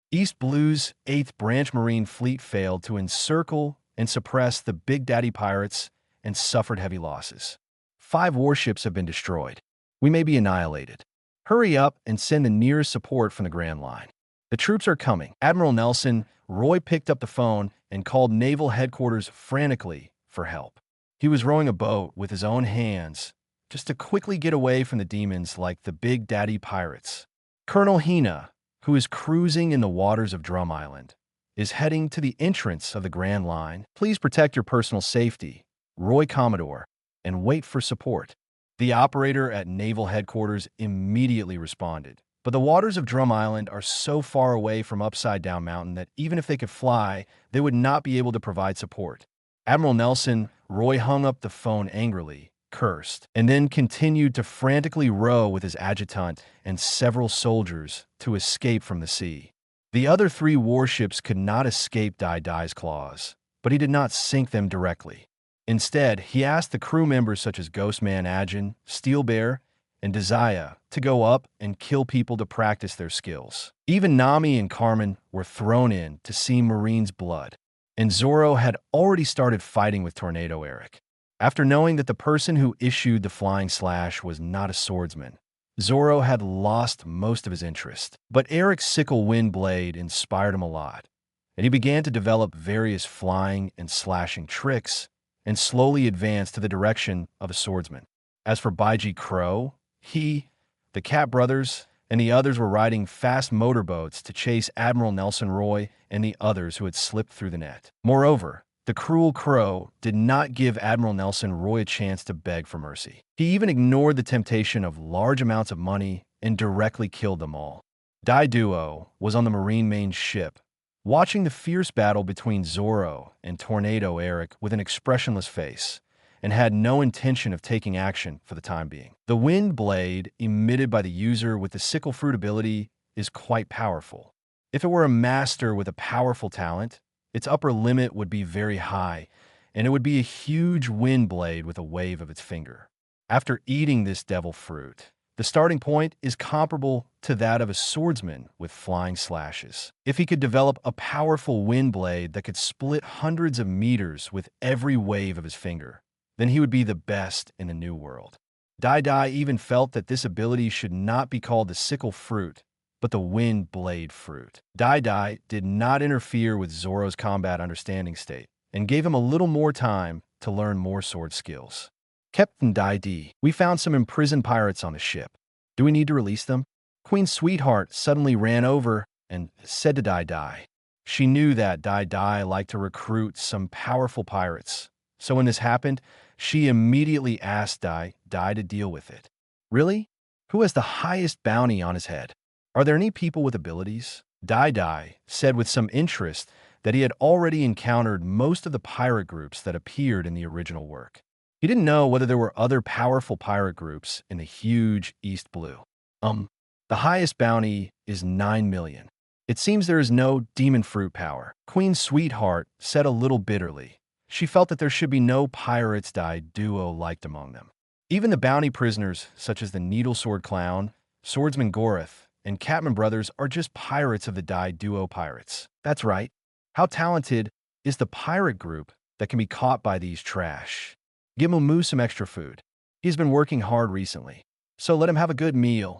East Blue's 8th Branch Marine Fleet failed to encircle and suppress the Big Daddy Pirates and suffered heavy losses. 5 warships have been destroyed. We may be annihilated. Hurry up and send the nearest support from the Grand Line. The troops are coming. Admiral Nelson Roy picked up the phone and called Naval Headquarters frantically for help. He was rowing a boat with his own hands just to quickly get away from the demons like the Big Daddy Pirates. Colonel Hina, who is cruising in the waters of Drum Island, is heading to the entrance of the Grand Line. Please protect your personal safety, Roy Commodore, and wait for support. The operator at Naval Headquarters immediately responded. But the waters of Drum Island are so far away from Upside Down Mountain that even if they could fly, they would not be able to provide support. Admiral Nelson Roy hung up the phone angrily, cursed, and then continued to frantically row with his adjutant and several soldiers to escape from the sea. The other 3 warships could not escape Dai's claws, but he did not sink them directly. Instead, he asked the crew members such as Ghostman Ajin, Steel Bear, and Desire to go up and kill people to practice their skills. Even Nami and Carmen were thrown in to see Marine's blood, and Zoro had already started fighting with Tornado Eric. After knowing that the person who issued the flying slash was not a swordsman, Zoro had lost most of his interest. But Eric's sickle wind blade inspired him a lot, and he began to develop various flying and slashing tricks and slowly advanced to the direction of a swordsman. As for Baiji Crow, he, the Cat brothers, and the others were riding fast motorboats to chase Admiral Nelson Roy and the others who had slipped through the net. Moreover, The cruel crow did not give Admiral Nelson Roy a chance to beg for mercy. He even ignored the temptation of large amounts of money and directly killed them all. Dai Duo was on the Marine main ship, watching the fierce battle between Zoro and Tornado Eric with an expressionless face, and had no intention of taking action for the time being. The wind blade emitted by the user with the sickle fruit ability is quite powerful. If it were a master with a powerful talent, its upper limit would be very high, and it would be a huge wind blade with a wave of its finger. After eating this devil fruit, the starting point is comparable to that of a swordsman with flying slashes. If he could develop a powerful wind blade that could split hundreds of meters with every wave of his finger, then he would be the best in the New World. Dai even felt that this ability should not be called the sickle fruit, but the wind blade fruit. Dai did not interfere with Zoro's combat understanding state, and gave him a little more time to learn more sword skills. Captain Dai, we found some imprisoned pirates on the ship. Do we need to release them? Queen Sweetheart suddenly ran over and said to Dai. She knew that Dai liked to recruit some powerful pirates, so when this happened, she immediately asked Dai to deal with it. Really? Who has the highest bounty on his head? Are there any people with abilities? Dai said with some interest that he had already encountered most of the pirate groups that appeared in the original work. He didn't know whether there were other powerful pirate groups in the huge East Blue. The highest bounty is 9 million. It seems there is no demon fruit power. Queen Sweetheart said a little bitterly. She felt that there should be no pirates Dai Duo liked among them. Even the bounty prisoners, such as the Needle Sword Clown, Swordsman Gorath, and Catman Brothers are just pirates of the Dai Duo pirates. That's right. How talented is the pirate group that can be caught by these trash? Give Mumu some extra food. He's been working hard recently, so let him have a good meal.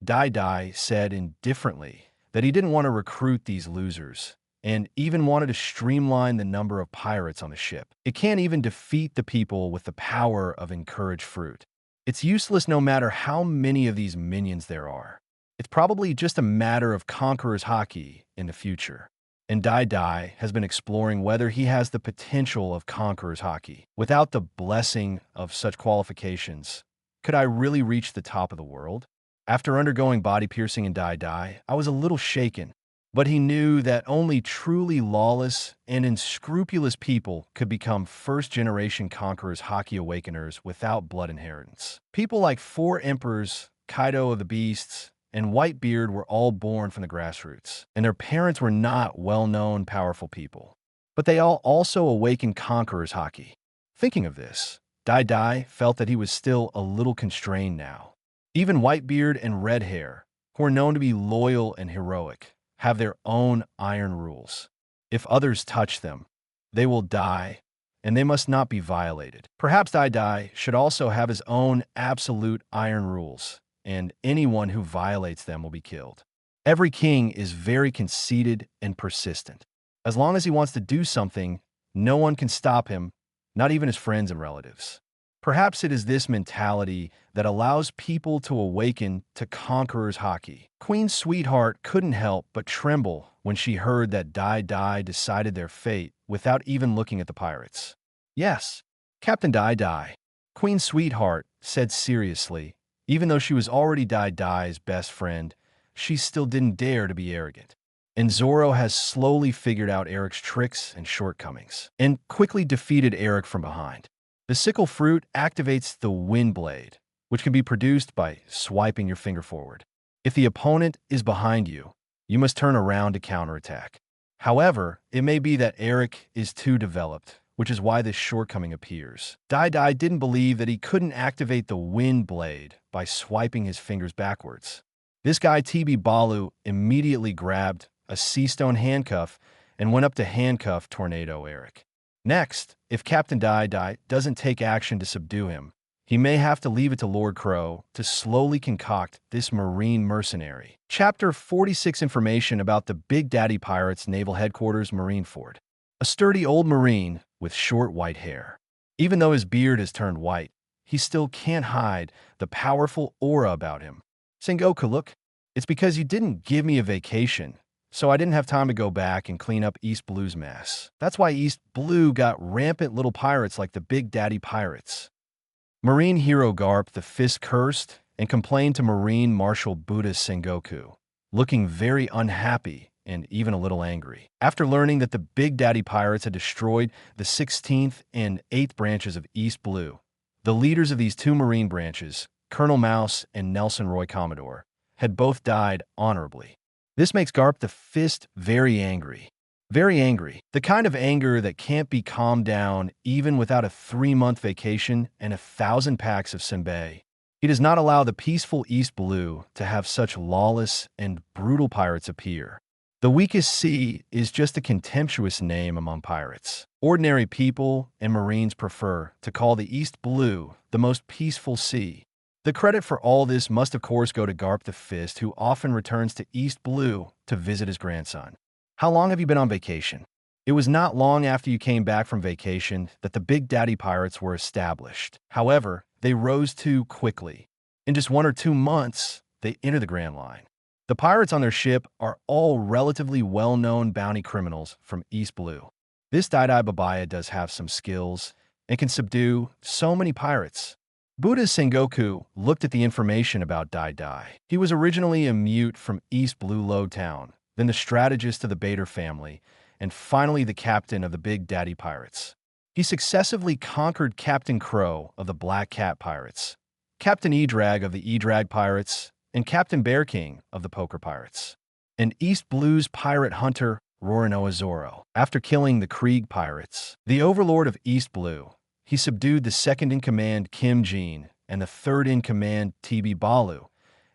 Dai said indifferently that he didn't want to recruit these losers, and even wanted to streamline the number of pirates on the ship. It can't even defeat the people with the power of encouraged fruit. It's useless no matter how many of these minions there are. It's probably just a matter of Conqueror's Haki in the future. And Dai has been exploring whether he has the potential of Conqueror's Haki. Without the blessing of such qualifications, could I really reach the top of the world? After undergoing body piercing in Dai, I was a little shaken, but he knew that only truly lawless and unscrupulous people could become first-generation Conqueror's Haki Awakeners without blood inheritance. People like 4 Emperors, Kaido of the Beasts, and Whitebeard were all born from the grassroots, and their parents were not well-known, powerful people. But they all also awakened Conqueror's Haki. Thinking of this, Dai felt that he was still a little constrained now. Even Whitebeard and Redhair, who are known to be loyal and heroic, have their own iron rules. If others touch them, they will die, and they must not be violated. Perhaps Dai should also have his own absolute iron rules, and anyone who violates them will be killed. Every king is very conceited and persistent. As long as he wants to do something, no one can stop him, not even his friends and relatives. Perhaps it is this mentality that allows people to awaken to Conqueror's Haki. Queen Sweetheart couldn't help but tremble when she heard that Dai decided their fate without even looking at the pirates. Yes, Captain Dai, Queen Sweetheart said seriously. Even though she was already Dai's best friend, she still didn't dare to be arrogant. And Zoro has slowly figured out Eric's tricks and shortcomings, and quickly defeated Eric from behind. The sickle fruit activates the wind blade, which can be produced by swiping your finger forward. If the opponent is behind you, you must turn around to counterattack. However, it may be that Eric is too developed, which is why this shortcoming appears. Dai didn't believe that he couldn't activate the wind blade by swiping his fingers backwards. This guy TB Balu immediately grabbed a sea stone handcuff and went up to handcuff Tornado Eric. Next, if Captain Dai doesn't take action to subdue him, he may have to leave it to Lord Crow to slowly concoct this marine mercenary. Chapter 46 information about the Big Daddy Pirates Naval Headquarters Marineford. A sturdy old marine with short white hair. Even though his beard has turned white, he still can't hide the powerful aura about him. Sengoku, look, it's because you didn't give me a vacation so I didn't have time to go back and clean up East Blue's mess. That's why East Blue got rampant little pirates like the Big Daddy Pirates. Marine hero Garp the Fist cursed and complained to Marine Marshal Buddha Sengoku, looking very unhappy and even a little angry. After learning that the Big Daddy Pirates had destroyed the 16th and 8th branches of East Blue, the leaders of these two Marine branches, Colonel Mouse and Nelson Roy Commodore, had both died honorably. This makes Garp the Fist very angry. Very angry. The kind of anger that can't be calmed down even without a 3-month vacation and 1,000 packs of senbei. He does not allow the peaceful East Blue to have such lawless and brutal pirates appear. The weakest sea is just a contemptuous name among pirates. Ordinary people and Marines prefer to call the East Blue the most peaceful sea. The credit for all this must of course go to Garp the Fist, who often returns to East Blue to visit his grandson. How long have you been on vacation? It was not long after you came back from vacation that the Big Daddy Pirates were established. However, they rose too quickly. In just 1 or 2 months, they enter the Grand Line. The pirates on their ship are all relatively well-known bounty criminals from East Blue. This Dai Babaya does have some skills and can subdue so many pirates. Buddha Sengoku looked at the information about Dai. He was originally a mute from East Blue Low Town, then the strategist of the Bader family, and finally the captain of the Big Daddy Pirates. He successively conquered Captain Crow of the Black Cat Pirates, Captain E-Drag of the E-Drag Pirates, and Captain Bear King of the Poker Pirates. And East Blue's pirate hunter, Rorinoa Zoro. After killing the Krieg Pirates, the overlord of East Blue, he subdued the second-in-command Kim Jin and the third-in-command TB Balu,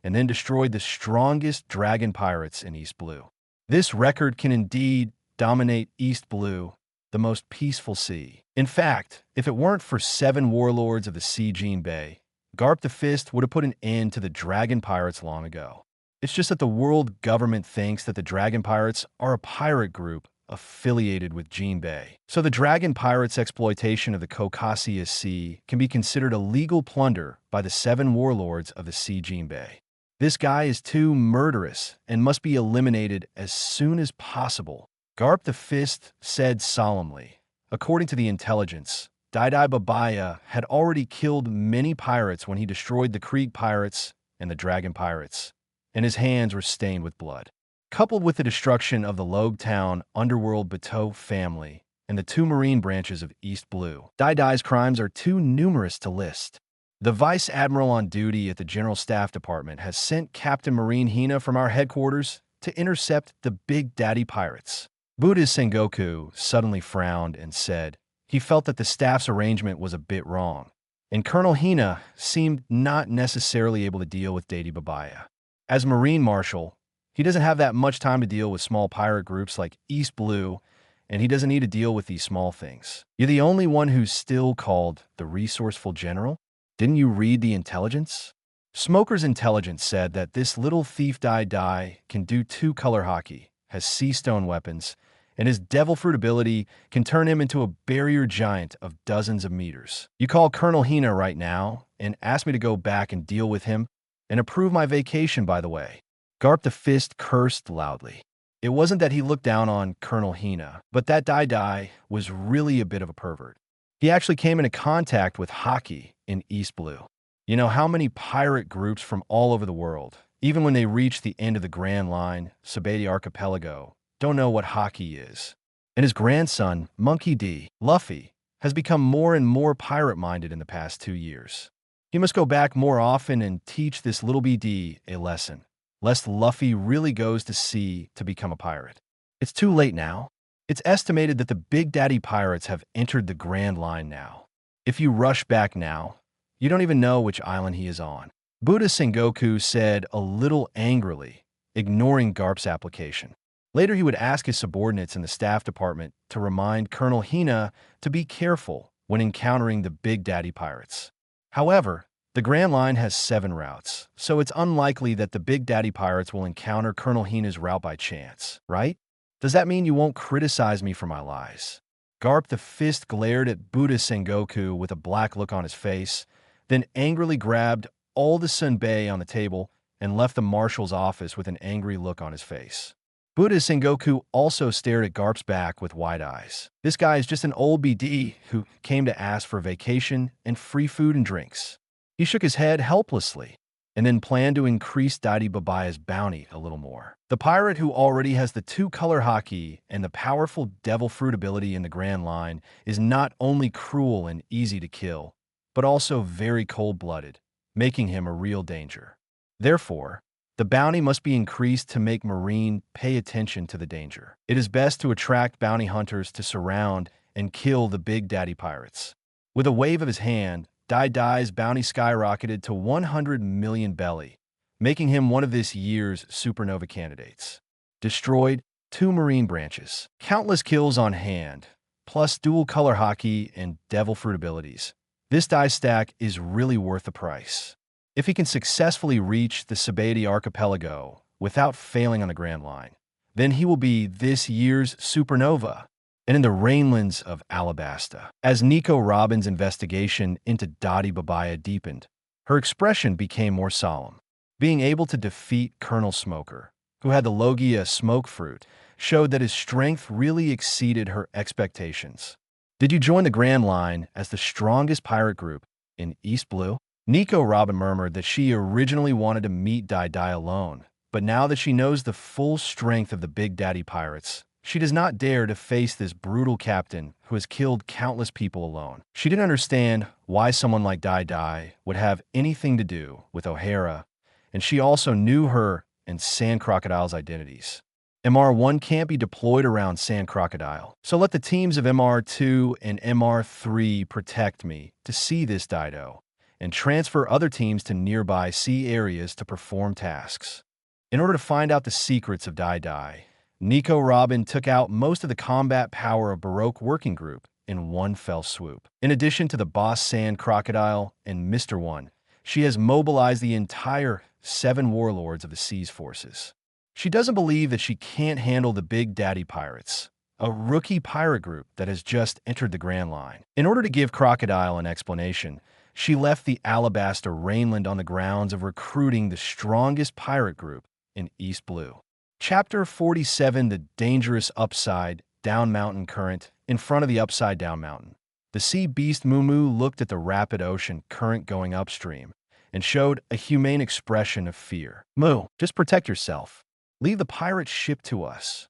and then destroyed the strongest dragon pirates in East Blue. This record can indeed dominate East Blue, the most peaceful sea. In fact, if it weren't for 7 warlords of the Sea Bay, Garp the Fist would have put an end to the dragon pirates long ago. It's just that the world government thinks that the dragon pirates are a pirate group affiliated with Jinbei. So the dragon pirates' exploitation of the Caucasus Sea can be considered a legal plunder by the 7 warlords of the Sea Jinbei. This guy is too murderous and must be eliminated as soon as possible. Garp the Fist said solemnly. According to the intelligence, Dai Babaya had already killed many pirates when he destroyed the Krieg pirates and the Dragon pirates, and his hands were stained with blood. Coupled with the destruction of the Logue Town underworld Bateau family and the 2 marine branches of East Blue, Dai's crimes are too numerous to list. The Vice Admiral on duty at the General Staff Department has sent Captain Marine Hina from our headquarters to intercept the Big Daddy Pirates. Buddha Sengoku suddenly frowned and said he felt that the staff's arrangement was a bit wrong, and Colonel Hina seemed not necessarily able to deal with Dadi Babaya. As Marine Marshal, he doesn't have that much time to deal with small pirate groups like East Blue, and he doesn't need to deal with these small things. You're the only one who's still called the resourceful general? Didn't you read the intelligence? Smoker's intelligence said that this little thief Dai can do 2-color hockey, has sea stone weapons, and his devil fruit ability can turn him into a barrier giant of dozens of meters. You call Colonel Hina right now and ask me to go back and deal with him and approve my vacation, by the way. Garp the Fist cursed loudly. It wasn't that he looked down on Colonel Hina, but that Dai was really a bit of a pervert. He actually came into contact with hockey in East Blue. You know how many pirate groups from all over the world, even when they reach the end of the Grand Line, Sabati Archipelago, don't know what hockey is. And his grandson, Monkey D. Luffy, has become more and more pirate-minded in the past 2 years. He must go back more often and teach this little BD a lesson, lest Luffy really goes to sea to become a pirate. It's too late now. It's estimated that the Big Daddy Pirates have entered the Grand Line now. If you rush back now, you don't even know which island he is on. Buddha Sengoku said a little angrily, ignoring Garp's application. Later he would ask his subordinates in the staff department to remind Colonel Hina to be careful when encountering the Big Daddy Pirates. However, the Grand Line has 7 routes, so it's unlikely that the Big Daddy Pirates will encounter Colonel Hina's route by chance, right? Does that mean you won't criticize me for my lies? Garp the Fist glared at Buddha Sengoku with a black look on his face, then angrily grabbed all the senbei on the table and left the marshal's office with an angry look on his face. Buddha Sengoku also stared at Garp's back with wide eyes. This guy is just an old BD who came to ask for vacation and free food and drinks. He shook his head helplessly and then planned to increase Dadi Babaya's bounty a little more. The pirate who already has the two-color haki and the powerful devil fruit ability in the Grand Line is not only cruel and easy to kill, but also very cold-blooded, making him a real danger. Therefore, the bounty must be increased to make Marine pay attention to the danger. It is best to attract bounty hunters to surround and kill the Big Daddy pirates. With a wave of his hand, Dai Dai's bounty skyrocketed to 100 million belly, making him one of this year's supernova candidates. Destroyed 2 Marine branches, countless kills on hand, plus dual-color haki and devil fruit abilities. This die stack is really worth the price. If he can successfully reach the Sabaody archipelago without failing on the Grand Line, then he will be this year's supernova and in the Rainlands of Alabasta. As Nico Robin's investigation into Dadi Babaya deepened, her expression became more solemn. Being able to defeat Colonel Smoker, who had the Logia smoke fruit, showed that his strength really exceeded her expectations. Did you join the Grand Line as the strongest pirate group in East Blue? Nico Robin murmured that she originally wanted to meet Dai Dai alone, but now that she knows the full strength of the Big Daddy pirates, she does not dare to face this brutal captain who has killed countless people alone. She didn't understand why someone like Dai Dai would have anything to do with O'Hara, and she also knew her and Sand Crocodile's identities. MR1 can't be deployed around Sand Crocodile, so let the teams of MR2 and MR3 protect me to see this Dido, and transfer other teams to nearby sea areas to perform tasks. In order to find out the secrets of Dai Dai, Nico Robin took out most of the combat power of Baroque Working Group in one fell swoop. In addition to the Boss Sand Crocodile and Mr. One, she has mobilized the entire 7 warlords of the Seas forces. She doesn't believe that she can't handle the Big Daddy pirates, a rookie pirate group that has just entered the Grand Line. In order to give Crocodile an explanation, she left the Alabasta Rainland on the grounds of recruiting the strongest pirate group in East Blue. Chapter 47, The Dangerous Upside Down Mountain Current. In front of the Upside Down Mountain, the sea beast Moo looked at the rapid ocean current going upstream and showed a humane expression of fear. Moo, just protect yourself. Leave the pirate ship to us.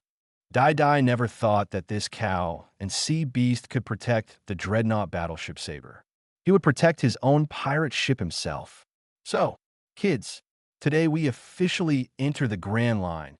Dai Dai never thought that this cow and sea beast could protect the dreadnought battleship Saber. He would protect his own pirate ship himself. So, kids, today we officially enter the Grand Line,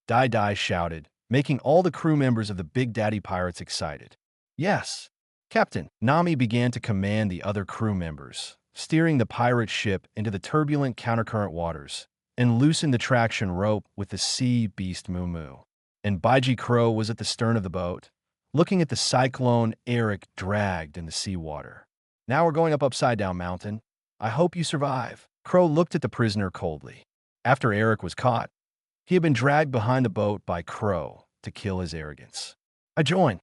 Dai Dai shouted, making all the crew members of the Big Daddy pirates excited. Yes, Captain. Nami began to command the other crew members, steering the pirate ship into the turbulent countercurrent waters, and loosened the traction rope with the sea beast Moo. And Baiji Crow was at the stern of the boat, looking at the cyclone Eric dragged in the seawater. Now we're going up Upside Down Mountain. I hope you survive. Crow looked at the prisoner coldly. After Eric was caught, he had been dragged behind the boat by Crow to kill his arrogance. I join.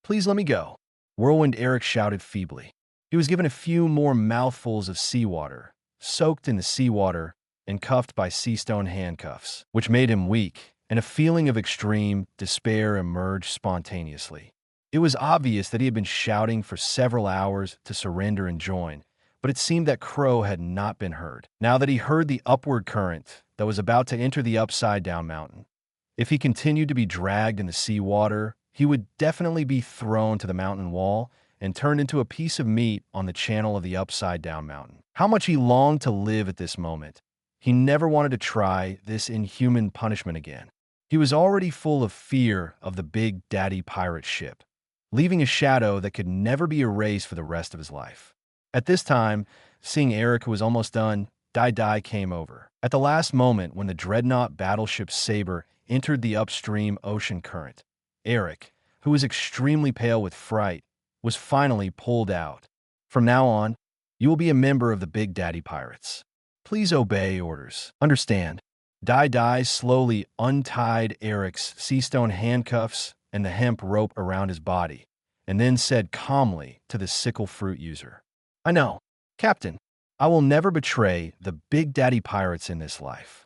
Please let me go. Whirlwind Eric shouted feebly. He was given a few more mouthfuls of seawater, soaked in the seawater and cuffed by sea stone handcuffs, which made him weak, and a feeling of extreme despair emerged spontaneously. It was obvious that he had been shouting for several hours to surrender and join, but it seemed that Crow had not been heard. Now that he heard the upward current that was about to enter the Upside Down Mountain, if he continued to be dragged in the seawater, he would definitely be thrown to the mountain wall and turned into a piece of meat on the channel of the Upside Down Mountain. How much he longed to live at this moment. He never wanted to try this inhuman punishment again. He was already full of fear of the Big Daddy pirate ship, leaving a shadow that could never be erased for the rest of his life. At this time, seeing Eric, who was almost done, Dai Dai came over. At the last moment when the dreadnought battleship Saber entered the upstream ocean current, Eric, who was extremely pale with fright, was finally pulled out. From now on, you will be a member of the Big Daddy pirates. Please obey orders. Understand? Dai Dai slowly untied Eric's sea stone handcuffs and the hemp rope around his body, and then said calmly to the sickle fruit user, I know, Captain, I will never betray the Big Daddy pirates in this life.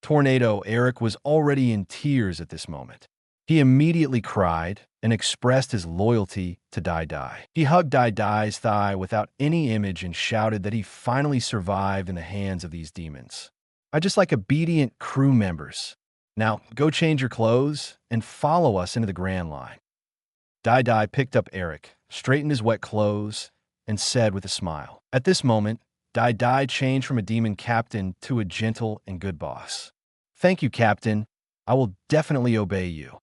Tornado Eric was already in tears at this moment. He immediately cried and expressed his loyalty to Dai Dai. He hugged Dai Dai's thigh without any image and shouted that he finally survived in the hands of these demons. I just like obedient crew members. Now, go change your clothes and follow us into the Grand Line. Dai Dai picked up Eric, straightened his wet clothes, and said with a smile. At this moment, Dai Dai changed from a demon captain to a gentle and good boss. Thank you, Captain. I will definitely obey you.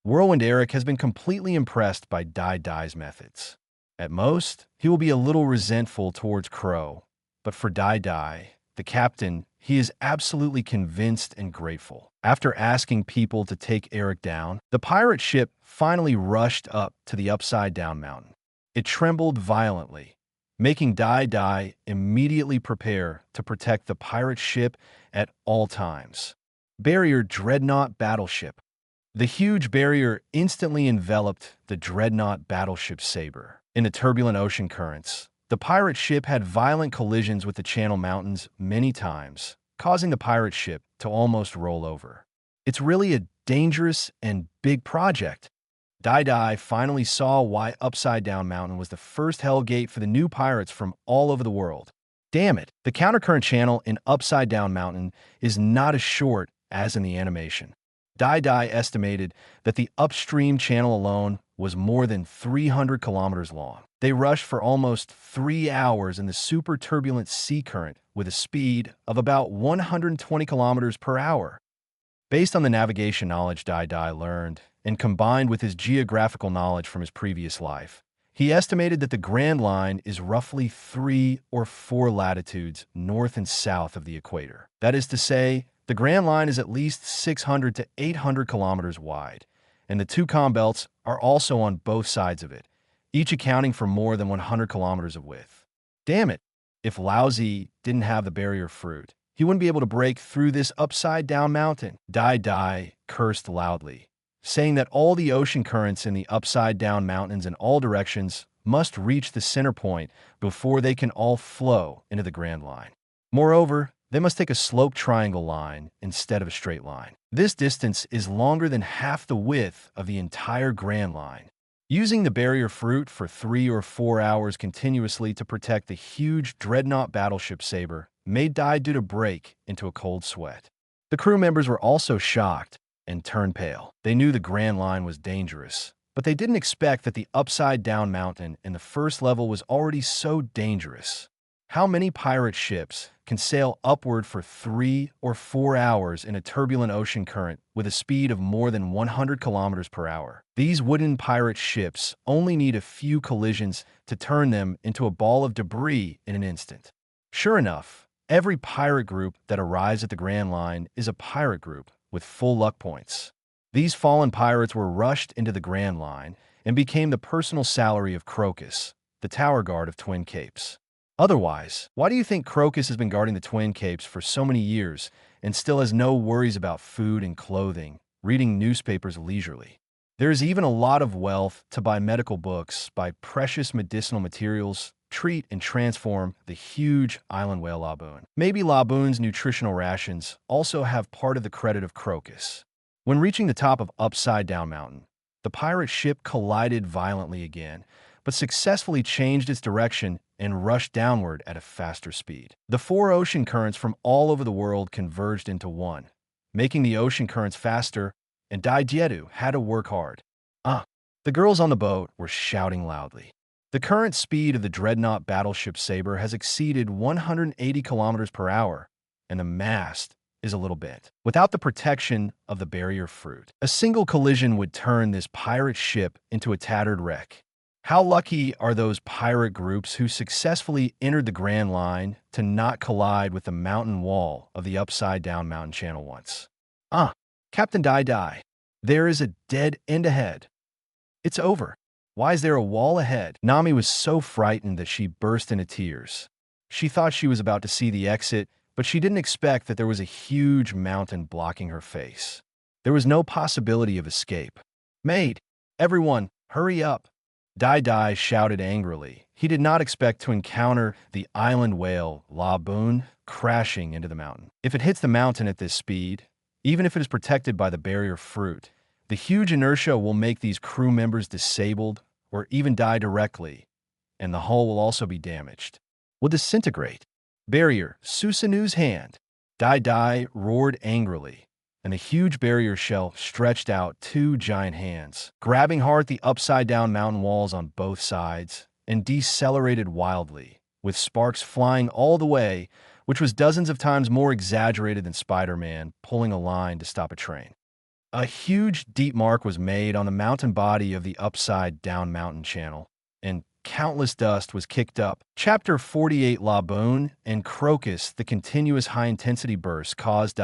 Whirlwind Eric has been completely impressed by Dai Dai's methods. At most, he will be a little resentful towards Crow, but for Dai Dai, the captain, he is absolutely convinced and grateful. After asking people to take Eric down, the pirate ship finally rushed up to the upside-down mountain. It trembled violently, making Dai Dai immediately prepare to protect the pirate ship at all times. Barrier Dreadnought Battleship. The huge barrier instantly enveloped the dreadnought battleship Saber. In the turbulent ocean currents, the pirate ship had violent collisions with the Channel Mountains many times, causing the pirate ship to almost roll over. It's really a dangerous and big project. Dai Dai finally saw why Upside Down Mountain was the first hell gate for the new pirates from all over the world. Damn it, the countercurrent channel in Upside Down Mountain is not as short as in the animation. Dai Dai estimated that the upstream channel alone was more than 300 kilometers long. They rushed for almost 3 hours in the super turbulent sea current with a speed of about 120 kilometers per hour. Based on the navigation knowledge Dai Dai learned, and combined with his geographical knowledge from his previous life, he estimated that the Grand Line is roughly 3 or 4 latitudes north and south of the equator. That is to say, the Grand Line is at least 600 to 800 kilometers wide, and the two calm belts are also on both sides of it, each accounting for more than 100 kilometers of width. Damn it! If Lousy didn't have the barrier fruit, he wouldn't be able to break through this upside-down mountain. Dai Dai cursed loudly, saying that all the ocean currents in the upside-down mountains in all directions must reach the center point before they can all flow into the Grand Line. Moreover, they must take a sloped triangle line instead of a straight line. This distance is longer than half the width of the entire Grand Line. Using the barrier fruit for 3 or 4 hours continuously to protect the huge dreadnought battleship Saber made Dai Dai break into a cold sweat. The crew members were also shocked and turned pale. They knew the Grand Line was dangerous, but they didn't expect that the upside-down mountain in the first level was already so dangerous. How many pirate ships can sail upward for 3 or 4 hours in a turbulent ocean current with a speed of more than 100 kilometers per hour? These wooden pirate ships only need a few collisions to turn them into a ball of debris in an instant. Sure enough, every pirate group that arrives at the Grand Line is a pirate group with full luck points. These fallen pirates were rushed into the Grand Line and became the personal salary of Crocus, the tower guard of Twin Capes. Otherwise, why do you think Crocus has been guarding the Twin Capes for so many years and still has no worries about food and clothing, reading newspapers leisurely? There is even a lot of wealth to buy medical books, buy precious medicinal materials, treat and transform the huge island whale Laboon. Maybe Laboon's nutritional rations also have part of the credit of Crocus. When reaching the top of Upside Down Mountain, the pirate ship collided violently again, but successfully changed its direction and rushed downward at a faster speed. The 4 ocean currents from all over the world converged into one, making the ocean currents faster, and Dai Dai had to work hard. The girls on the boat were shouting loudly. The current speed of the dreadnought battleship Saber has exceeded 180 kilometers per hour, and the mast is a little bent. Without the protection of the barrier fruit, a single collision would turn this pirate ship into a tattered wreck. How lucky are those pirate groups who successfully entered the Grand Line to not collide with the mountain wall of the upside-down mountain channel once? Captain Dai Dai, there is a dead end ahead. It's over. Why is there a wall ahead? Nami was so frightened that she burst into tears. She thought she was about to see the exit, but she didn't expect that there was a huge mountain blocking her face. There was no possibility of escape. Maid, everyone, hurry up. Dai shouted angrily. He did not expect to encounter the island whale, Laboon, crashing into the mountain. If it hits the mountain at this speed, even if it is protected by the barrier fruit, the huge inertia will make these crew members disabled or even die directly, and the hull will also be damaged. Will disintegrate. Barrier, Susanoo's hand. Dai roared angrily, and a huge barrier shell stretched out two giant hands, grabbing hard at the upside-down mountain walls on both sides, and decelerated wildly, with sparks flying all the way, which was dozens of times more exaggerated than Spider-Man pulling a line to stop a train. A huge deep mark was made on the mountain body of the upside-down mountain channel, and countless dust was kicked up. Chapter 48 Laboon and Crocus, the continuous high-intensity burst caused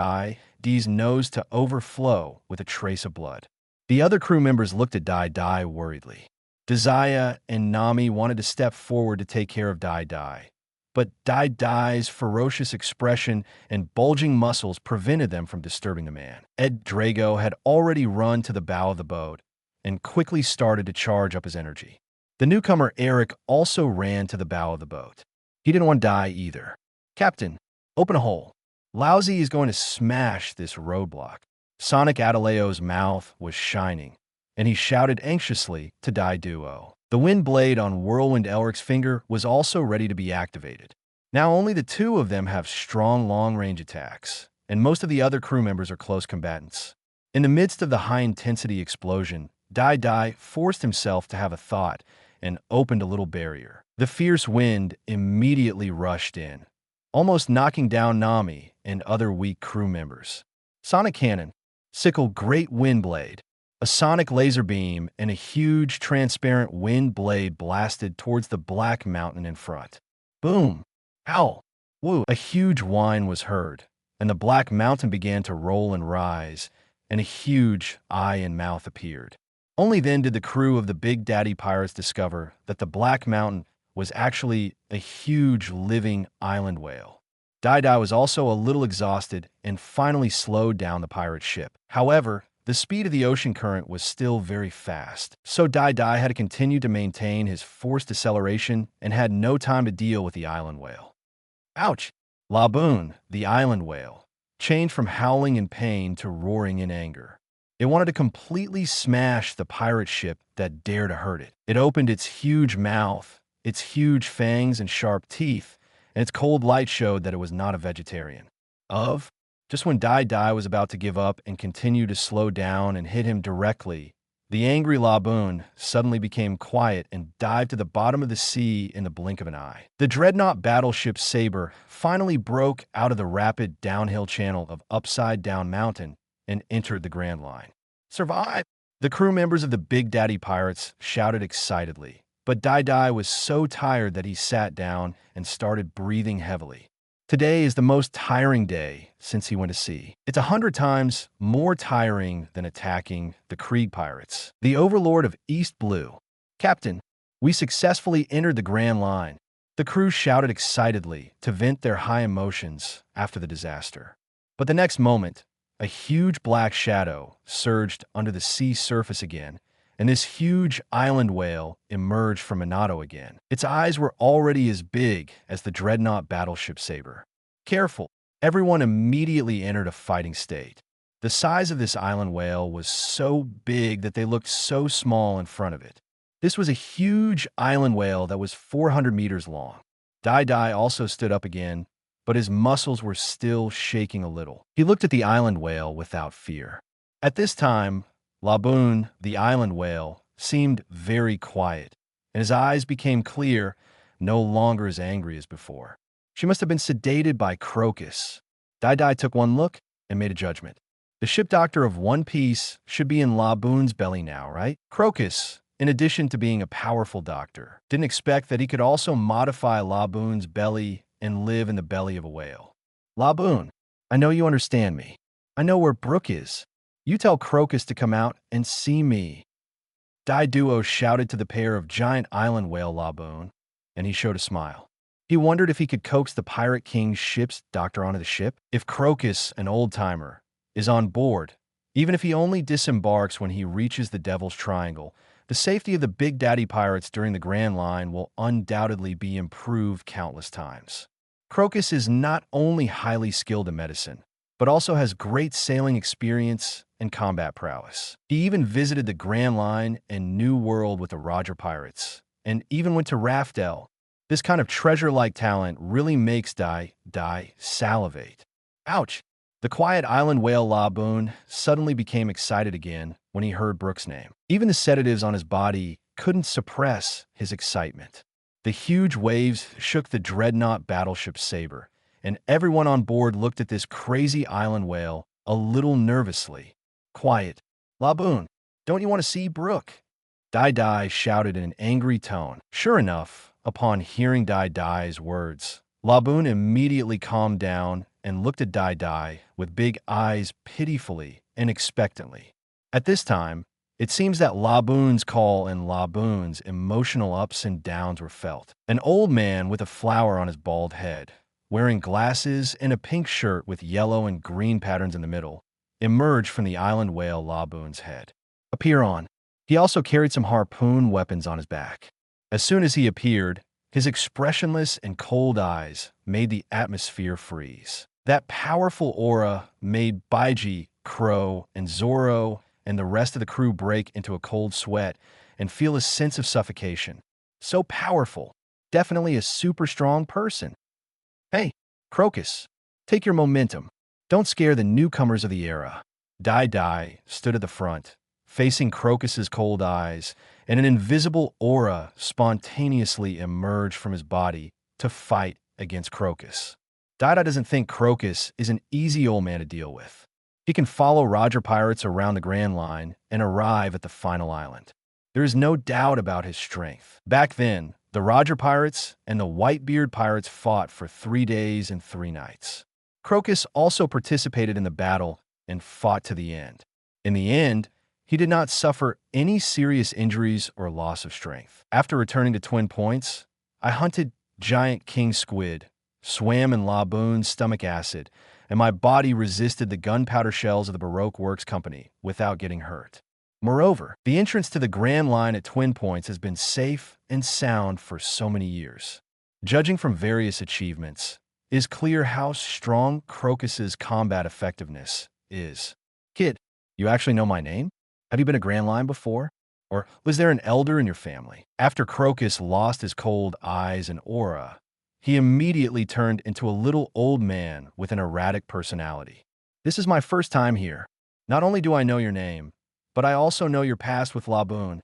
D's nose to overflow with a trace of blood. The other crew members looked at Dai worriedly. Desire and Nami wanted to step forward to take care of Dai, but Dai's ferocious expression and bulging muscles prevented them from disturbing the man. Ed Drago had already run to the bow of the boat and quickly started to charge up his energy. The newcomer Eric also ran to the bow of the boat. He didn't want Dai either. "Captain, open a hole. Lousy is going to smash this roadblock." Sonic Adaleo's mouth was shining, and he shouted anxiously to Dai Duo. The wind blade on Whirlwind Elric's finger was also ready to be activated. Now only the two of them have strong long-range attacks, and most of the other crew members are close combatants. In the midst of the high-intensity explosion, Dai forced himself to have a thought and opened a little barrier. The fierce wind immediately rushed in, almost knocking down Nami and other weak crew members. Sonic Cannon, Sickle Great Wind Blade. A sonic laser beam and a huge transparent wind blade blasted towards the black mountain in front. Boom! Ow! Woo! A huge whine was heard, and the black mountain began to roll and rise, and a huge eye and mouth appeared. Only then did the crew of the Big Daddy Pirates discover that the Black Mountain was actually a huge living island whale. Dai was also a little exhausted and finally slowed down the pirate ship. However, the speed of the ocean current was still very fast, so Dai had to continue to maintain his forced deceleration and had no time to deal with the island whale. Ouch! Laboon, the island whale, changed from howling in pain to roaring in anger. It wanted to completely smash the pirate ship that dared to hurt it. It opened its huge mouth, its huge fangs and sharp teeth, and its cold light showed that it was not a vegetarian. Just when Dai was about to give up and continue to slow down and hit him directly, the angry Laboon suddenly became quiet and dived to the bottom of the sea in the blink of an eye. The dreadnought battleship Saber finally broke out of the rapid downhill channel of Upside Down Mountain and entered the Grand Line. Survive! The crew members of the Big Daddy Pirates shouted excitedly, but Dai was so tired that he sat down and started breathing heavily. Today is the most tiring day since he went to sea. It's 100 times more tiring than attacking the Krieg Pirates. The overlord of East Blue. "Captain, we successfully entered the Grand Line." The crew shouted excitedly to vent their high emotions after the disaster. But the next moment, a huge black shadow surged under the sea surface again, and this huge island whale emerged from Minato again. Its eyes were already as big as the dreadnought battleship Saber. Careful! Everyone immediately entered a fighting state. The size of this island whale was so big that they looked so small in front of it. This was a huge island whale that was 400 meters long. Dai also stood up again, but his muscles were still shaking a little. He looked at the island whale without fear. At this time, Laboon, the island whale, seemed very quiet, and his eyes became clear, no longer as angry as before. She must have been sedated by Crocus. Dai took one look and made a judgment. The ship doctor of One Piece should be in Laboon's belly now, right? Crocus, in addition to being a powerful doctor, didn't expect that he could also modify Laboon's belly and live in the belly of a whale. "Laboon, I know you understand me. I know where Brook is. You tell Crocus to come out and see me." Dai Duo shouted to the pair of giant island whale Laboon, and he showed a smile. He wondered if he could coax the Pirate King's ship's doctor onto the ship. If Crocus, an old-timer, is on board, even if he only disembarks when he reaches the Devil's Triangle, The safety of the Big Daddy pirates during the Grand Line will undoubtedly be improved countless times. Crocus is not only highly skilled in medicine, but also has great sailing experience and combat prowess. He even visited the Grand Line and New World with the Roger Pirates, and even went to Raftel. This kind of treasure-like talent really makes Die salivate. Ouch! The quiet island whale Laboon suddenly became excited again when he heard Brooke's name. Even the sedatives on his body couldn't suppress his excitement. The huge waves shook the dreadnought battleship Sabre, and everyone on board looked at this crazy island whale a little nervously. Quiet. Laboon, don't you want to see Brooke? Die shouted in an angry tone. Sure enough, upon hearing Die's words, Laboon immediately calmed down and looked at Die with big eyes pitifully and expectantly. At this time, it seems that Laboon's call and Laboon's emotional ups and downs were felt. An old man with a flower on his bald head, wearing glasses and a pink shirt with yellow and green patterns in the middle, emerged from the island whale Laboon's head. Appear on. He also carried some harpoon weapons on his back. As soon as he appeared, his expressionless and cold eyes made the atmosphere freeze. That powerful aura made Baiji, Crow, and Zoro and the rest of the crew break into a cold sweat and feel a sense of suffocation. So powerful. Definitely a super strong person. Hey, Crocus, take your momentum. Don't scare the newcomers of the era. Die stood at the front, facing Crocus's cold eyes, and an invisible aura spontaneously emerged from his body to fight against Crocus. Die doesn't think Crocus is an easy old man to deal with. He can follow Roger Pirates around the Grand Line and arrive at the final island. There is no doubt about his strength. Back then, the Roger Pirates and the Whitebeard Pirates fought for 3 days and 3 nights. Crocus also participated in the battle and fought to the end. In the end, he did not suffer any serious injuries or loss of strength. After returning to Twin Points, I hunted giant king squid, swam in Laboon's stomach acid, and my body resisted the gunpowder shells of the Baroque Works Company without getting hurt. Moreover, the entrance to the Grand Line at Twin Points has been safe and sound for so many years. Judging from various achievements, it is clear how strong Crocus's combat effectiveness is. Kid, you actually know my name? Have you been to Grand Line before? Or was there an elder in your family? After Crocus lost his cold eyes and aura, he immediately turned into a little old man with an erratic personality. This is my first time here. Not only do I know your name, but I also know your past with Laboon,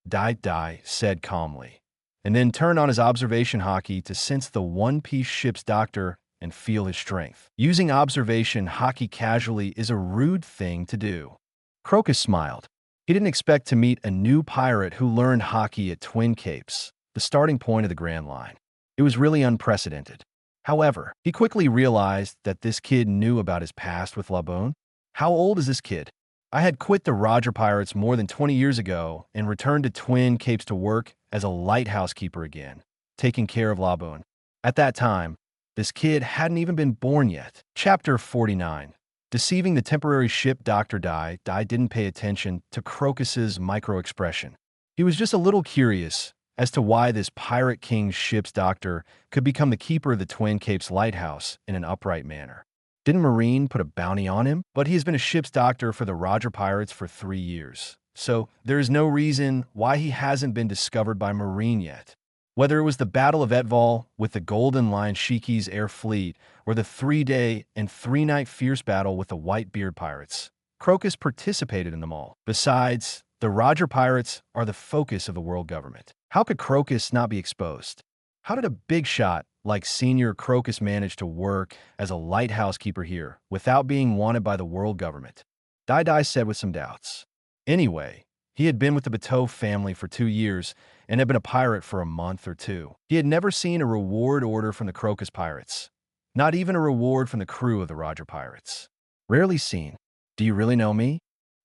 Die said calmly, and then turned on his observation hockey to sense the one-piece ship's doctor and feel his strength. Using observation hockey casually is a rude thing to do. Crocus smiled. He didn't expect to meet a new pirate who learned hockey at Twin Capes, the starting point of the Grand Line. It was really unprecedented. However, he quickly realized that this kid knew about his past with Laboon. How old is this kid? I had quit the Roger Pirates more than 20 years ago and returned to Twin Capes to work as a lighthouse keeper again, taking care of Laboon. At that time, this kid hadn't even been born yet. Chapter 49. Deceiving the temporary ship Dr. Die didn't pay attention to Crocus's micro-expression. He was just a little curious as to why this Pirate King's ship's doctor could become the keeper of the Twin Capes lighthouse in an upright manner. Didn't Marine put a bounty on him? But he has been a ship's doctor for the Roger Pirates for 3 years. So there is no reason why he hasn't been discovered by Marine yet. Whether it was the Battle of Etval with the Golden Line Shiki's air fleet or the 3-day and 3-night fierce battle with the Whitebeard Pirates, Crocus participated in them all. Besides, the Roger Pirates are the focus of the world government. How could Crocus not be exposed? How did a big shot like Senior Crocus manage to work as a lighthouse keeper here without being wanted by the world government? Die said with some doubts. Anyway, he had been with the Bateau family for 2 years and had been a pirate for a month or 2. He had never seen a reward order from the Crocus Pirates, not even a reward from the crew of the Roger Pirates. Rarely seen. Do you really know me?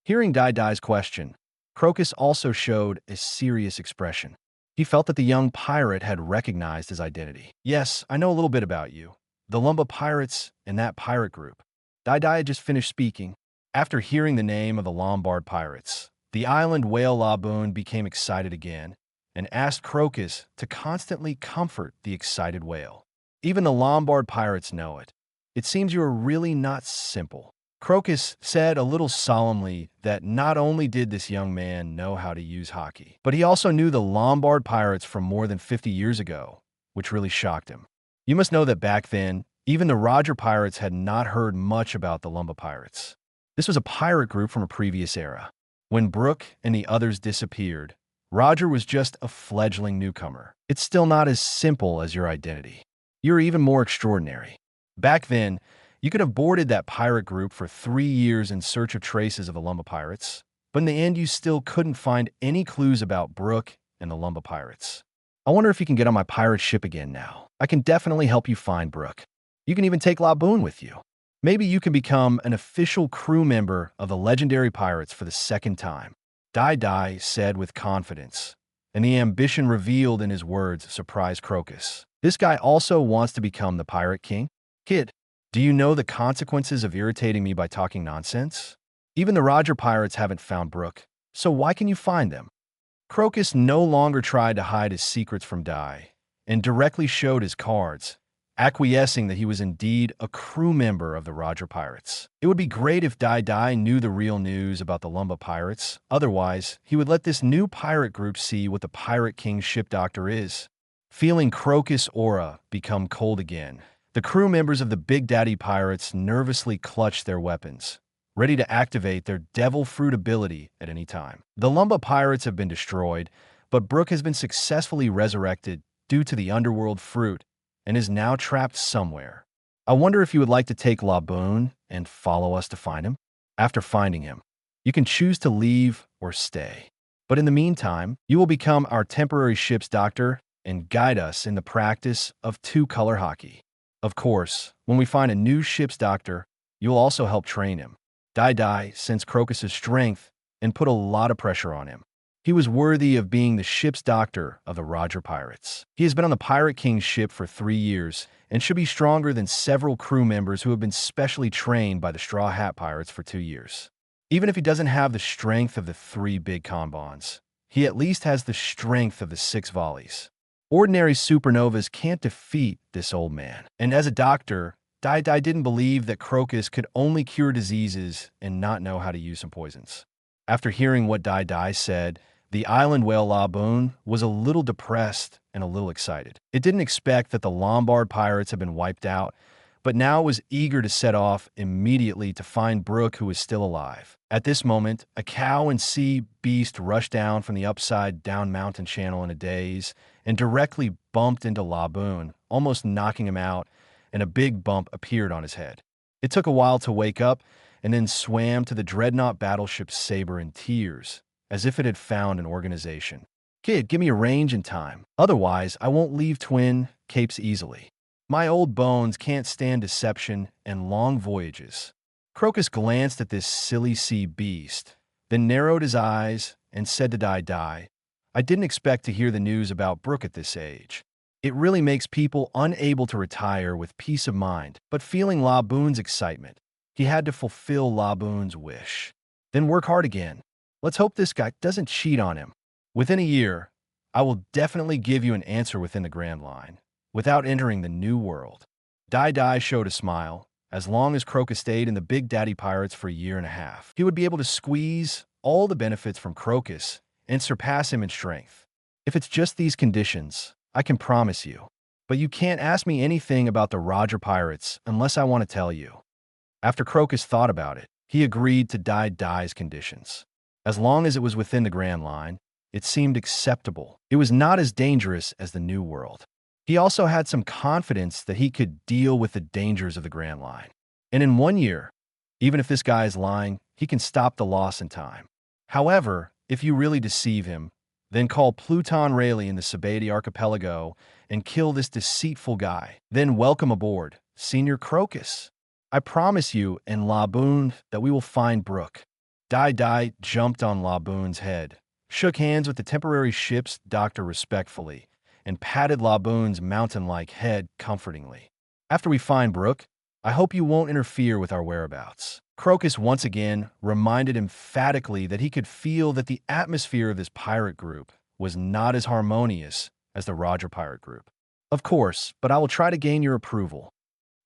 Hearing Die's question, Crocus also showed a serious expression. He felt that the young pirate had recognized his identity. Yes, I know a little bit about you. The Lumba Pirates and that pirate group. Die had just finished speaking. After hearing the name of the Lombard Pirates, The island whale Laboon became excited again and asked Crocus to constantly comfort the excited whale. Even the Lombard pirates know it. It seems you are really not simple. Crocus said a little solemnly that not only did this young man know how to use hockey, but he also knew the Lombard pirates from more than 50 years ago, which really shocked him. You must know that back then, even the Roger pirates had not heard much about the Lumba pirates. This was a pirate group from a previous era. When Brooke and the others disappeared, Roger was just a fledgling newcomer. It's still not as simple as your identity. You're even more extraordinary. Back then, you could have boarded that pirate group for 3 years in search of traces of the Lumba pirates, but in the end you still couldn't find any clues about Brooke and the Lumba pirates. I wonder if you can get on my pirate ship again now. I can definitely help you find Brooke. You can even take Laboon with you. Maybe you can become an official crew member of the legendary pirates for the second time. Dai said with confidence, and the ambition revealed in his words surprised Crocus. This guy also wants to become the Pirate King? Kid, do you know the consequences of irritating me by talking nonsense? Even the Roger pirates haven't found Brooke, so why can you find them? Crocus no longer tried to hide his secrets from Dai, and directly showed his cards, acquiescing that he was indeed a crew member of the Roger pirates. It would be great if Dai knew the real news about the Lumba pirates. Otherwise, he would let this new pirate group see what the Pirate King's ship doctor is. Feeling Crocus' aura become cold again, the crew members of the Big Daddy pirates nervously clutched their weapons, ready to activate their devil fruit ability at any time. The Lumba pirates have been destroyed, but Brooke has been successfully resurrected due to the underworld fruit and is now trapped somewhere. I wonder if you would like to take Laboon and follow us to find him? After finding him, you can choose to leave or stay. But in the meantime, you will become our temporary ship's doctor and guide us in the practice of two-color hockey. Of course, when we find a new ship's doctor, you'll also help train him. Dai sensed Crocus's strength and put a lot of pressure on him. He was worthy of being the ship's doctor of the Roger pirates. He has been on the Pirate King's ship for 3 years and should be stronger than several crew members who have been specially trained by the Straw Hat Pirates for 2 years. Even if he doesn't have the strength of the 3 big kanbans, he at least has the strength of the 6 volleys. Ordinary supernovas can't defeat this old man. And as a doctor, Dai didn't believe that Crocus could only cure diseases and not know how to use some poisons. After hearing what Dai said, the island whale Laboon was a little depressed and a little excited. It didn't expect that the Lombard pirates had been wiped out, but now was eager to set off immediately to find Brooke, who was still alive. At this moment, a cow and sea beast rushed down from the upside-down mountain channel in a daze and directly bumped into Laboon, almost knocking him out, and a big bump appeared on his head. It took a while to wake up and then swam to the dreadnought battleship Saber in tears, as if it had found an organization. Kid, give me a range and time. Otherwise, I won't leave Twin Capes easily. My old bones can't stand deception and long voyages. Crocus glanced at this silly sea beast, then narrowed his eyes and said to Dai, I didn't expect to hear the news about Brooke at this age. It really makes people unable to retire with peace of mind, but feeling Laboon's excitement, he had to fulfill Laboon's wish. Then work hard again. Let's hope this guy doesn't cheat on him. Within a year, I will definitely give you an answer within the Grand Line, without entering the new world. Dai showed a smile. As long as Crocus stayed in the Big Daddy Pirates for 1.5 years, he would be able to squeeze all the benefits from Crocus and surpass him in strength. If it's just these conditions, I can promise you. But you can't ask me anything about the Roger Pirates unless I want to tell you. After Crocus thought about it, he agreed to Dai's conditions. As long as it was within the Grand Line, it seemed acceptable. It was not as dangerous as the New World. He also had some confidence that he could deal with the dangers of the Grand Line. And in 1 year, even if this guy is lying, he can stop the loss in time. However, if you really deceive him, then call Pluton Rayleigh in the Sabati Archipelago and kill this deceitful guy. Then welcome aboard, Senior Crocus. I promise you and Laboon that we will find Brooke. Dai jumped on Laboon's head, shook hands with the temporary ship's doctor respectfully, and patted Laboon's mountain-like head comfortingly. After we find Brooke, I hope you won't interfere with our whereabouts. Crocus once again reminded emphatically that he could feel that the atmosphere of his pirate group was not as harmonious as the Roger pirate group. Of course, but I will try to gain your approval.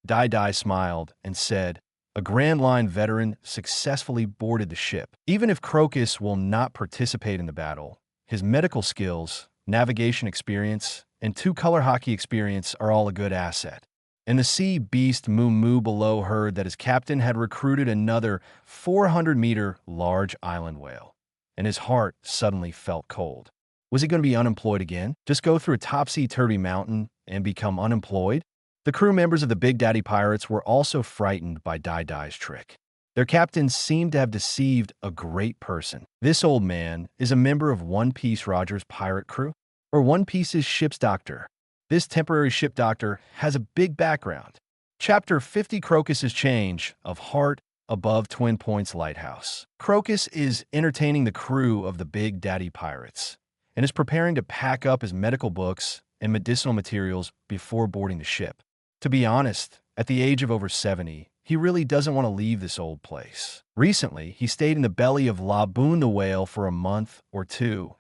Dai smiled and said, a Grand Line veteran successfully boarded the ship. Even if Crocus will not participate in the battle, his medical skills, navigation experience, and two-color hockey experience are all a good asset. And the sea beast Moo below heard that his captain had recruited another 400-meter large island whale, and his heart suddenly felt cold. Was he going to be unemployed again? Just go through a topsy-turvy mountain and become unemployed? The crew members of the Big Daddy Pirates were also frightened by Dai's trick. Their captain seemed to have deceived a great person. This old man is a member of One Piece Roger's pirate crew, or One Piece's ship's doctor. This temporary ship doctor has a big background. Chapter 50, Crocus's Change of Heart above Twin Points Lighthouse. Crocus is entertaining the crew of the Big Daddy Pirates and is preparing to pack up his medical books and medicinal materials before boarding the ship. To be honest, at the age of over 70, he really doesn't want to leave this old place. Recently, he stayed in the belly of Laboon the whale for a month or two,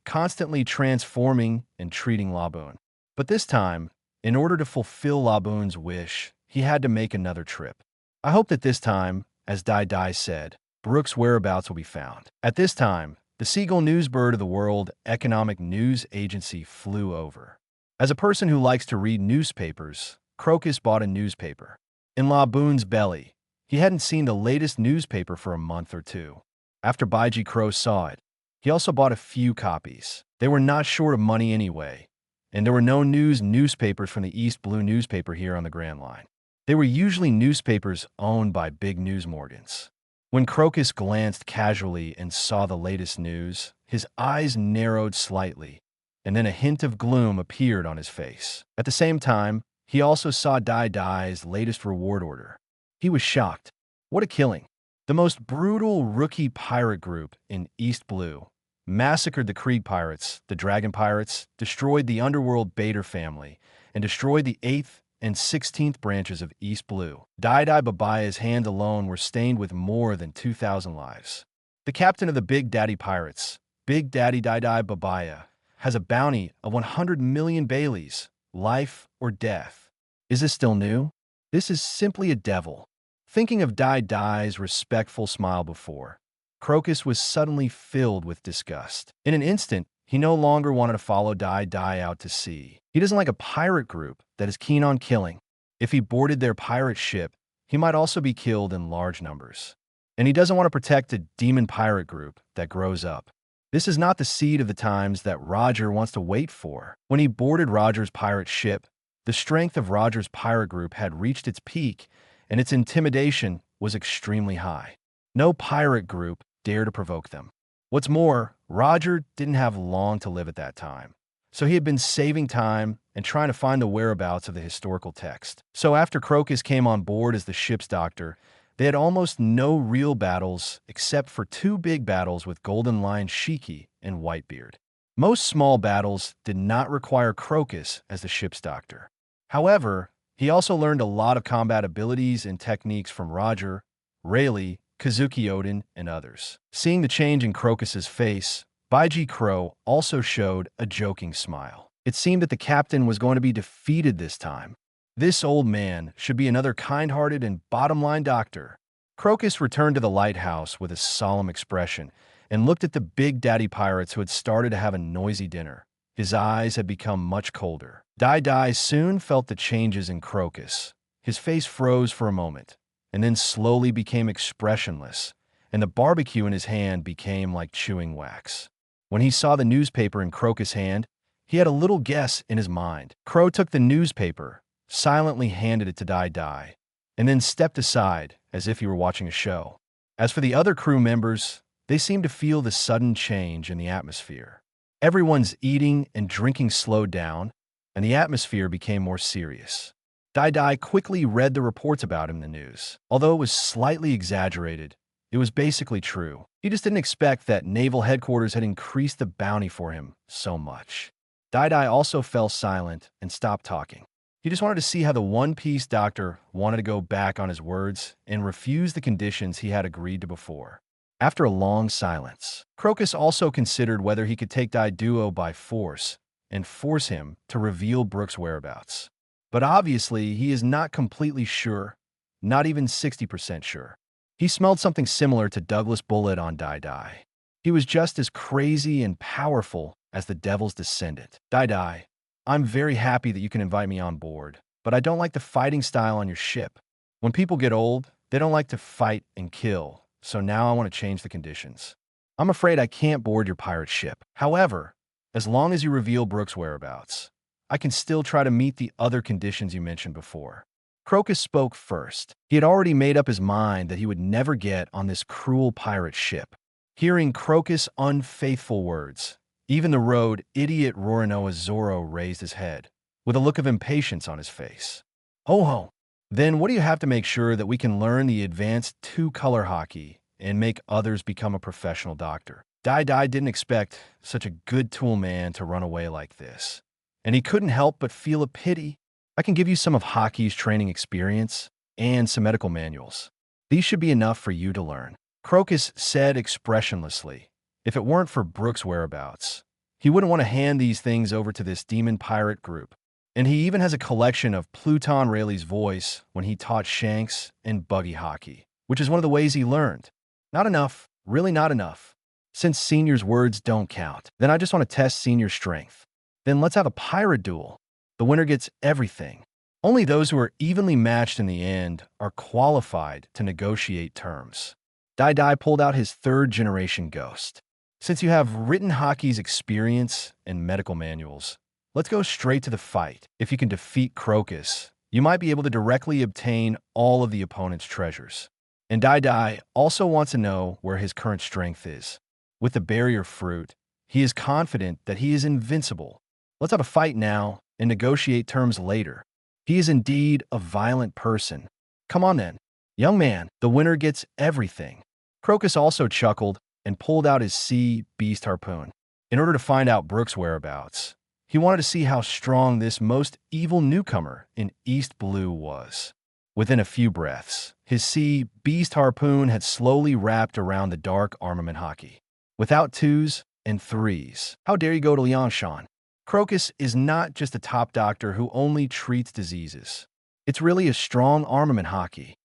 constantly transforming and treating Laboon. But this time, in order to fulfill Laboon's wish, he had to make another trip. I hope that this time, as Dai said, Brooks' whereabouts will be found. At this time, the Seagull Newsbird of the World Economic News Agency flew over. As a person who likes to read newspapers, Crocus bought a newspaper. In Laboon's belly, he hadn't seen the latest newspaper for a month or two. After Baiji Crow saw it, he also bought a few copies. They were not short of money anyway, and there were no newspapers from the East Blue newspaper here on the Grand Line. They were usually newspapers owned by big newsmorgans. When Crocus glanced casually and saw the latest news, his eyes narrowed slightly, and then a hint of gloom appeared on his face. At the same time, he also saw Dai's latest reward order. He was shocked. What a killing. The most brutal rookie pirate group in East Blue massacred the Krieg Pirates, the Dragon Pirates, destroyed the Underworld Bader family, and destroyed the 8th and 16th branches of East Blue. Dai Babaya's hand alone were stained with more than 2,000 lives. The captain of the Big Daddy Pirates, Big Daddy Dai Babaya, has a bounty of 100 million Baileys, life or death. Is this still new? This is simply a devil. Thinking of Dai's respectful smile before, Crocus was suddenly filled with disgust. In an instant, he no longer wanted to follow Dai out to sea. He doesn't like a pirate group that is keen on killing. If he boarded their pirate ship, he might also be killed in large numbers. And he doesn't want to protect a demon pirate group that grows up. This is not the seed of the times that Roger wants to wait for. When he boarded Roger's pirate ship, the strength of Roger's pirate group had reached its peak, and its intimidation was extremely high. No pirate group dared to provoke them. What's more, Roger didn't have long to live at that time, so he had been saving time and trying to find the whereabouts of the historical text. So after Crocus came on board as the ship's doctor, they had almost no real battles except for 2 big battles with Golden Lion Shiki and Whitebeard. Most small battles did not require Crocus as the ship's doctor. However, he also learned a lot of combat abilities and techniques from Roger, Rayleigh, Kazuki Odin, and others. Seeing the change in Crocus's face, Baiji Crow also showed a joking smile. It seemed that the captain was going to be defeated this time. This old man should be another kind-hearted and bottom-line doctor. Crocus returned to the lighthouse with a solemn expression and looked at the Big Daddy Pirates who had started to have a noisy dinner. His eyes had become much colder. Dai soon felt the changes in Crocus. His face froze for a moment, and then slowly became expressionless, and the barbecue in his hand became like chewing wax. When he saw the newspaper in Crocus' hand, he had a little guess in his mind. Crow took the newspaper, silently handed it to Dai, and then stepped aside as if he were watching a show. As for the other crew members, they seemed to feel the sudden change in the atmosphere. Everyone's eating and drinking slowed down, and the atmosphere became more serious. Dai quickly read the reports about him in the news. Although it was slightly exaggerated, it was basically true. He just didn't expect that Naval Headquarters had increased the bounty for him so much. Dai also fell silent and stopped talking. He just wanted to see how the One Piece doctor wanted to go back on his words and refuse the conditions he had agreed to before. After a long silence, Crocus also considered whether he could take Duo by force and force him to reveal Brooks' whereabouts. But obviously, he is not completely sure, not even 60% sure. He smelled something similar to Douglas Bullet on Dai. He was just as crazy and powerful as the devil's descendant. Dai, I'm very happy that you can invite me on board, but I don't like the fighting style on your ship. When people get old, they don't like to fight and kill, so now I want to change the conditions. I'm afraid I can't board your pirate ship. However, as long as you reveal Brooks' whereabouts, I can still try to meet the other conditions you mentioned before. Crocus spoke first. He had already made up his mind that he would never get on this cruel pirate ship. Hearing Crocus' unfaithful words, even the road idiot Roronoa Zoro raised his head, with a look of impatience on his face. Ho! Then what do you have to make sure that we can learn the advanced two-color hockey and make others become a professional doctor? Dai didn't expect such a good tool man to run away like this, and he couldn't help but feel a pity. I can give you some of hockey's training experience and some medical manuals. These should be enough for you to learn. Crocus said expressionlessly. If it weren't for Brooks' whereabouts, he wouldn't want to hand these things over to this demon pirate group. And he even has a collection of Pluton Rayleigh's voice when he taught Shanks and Buggy hockey, which is one of the ways he learned. Not enough, really not enough. Since Senior's words don't count, then I just want to test Senior's strength. Then let's have a pirate duel. The winner gets everything. Only those who are evenly matched in the end are qualified to negotiate terms. Dai pulled out his third-generation ghost. Since you have written hockey's experience and medical manuals, let's go straight to the fight. If you can defeat Crocus, you might be able to directly obtain all of the opponent's treasures. And Dai also wants to know where his current strength is. With the Barrier Fruit, he is confident that he is invincible. Let's have a fight now and negotiate terms later. He is indeed a violent person. Come on then. Young man, the winner gets everything. Crocus also chuckled and pulled out his sea beast harpoon. In order to find out Brooks' whereabouts, he wanted to see how strong this most evil newcomer in East Blue was. Within a few breaths, his sea beast harpoon had slowly wrapped around the dark armament hockey. Without twos and threes, how dare you go to Liangshan? Crocus is not just a top doctor who only treats diseases. It's really a strong armament hockey.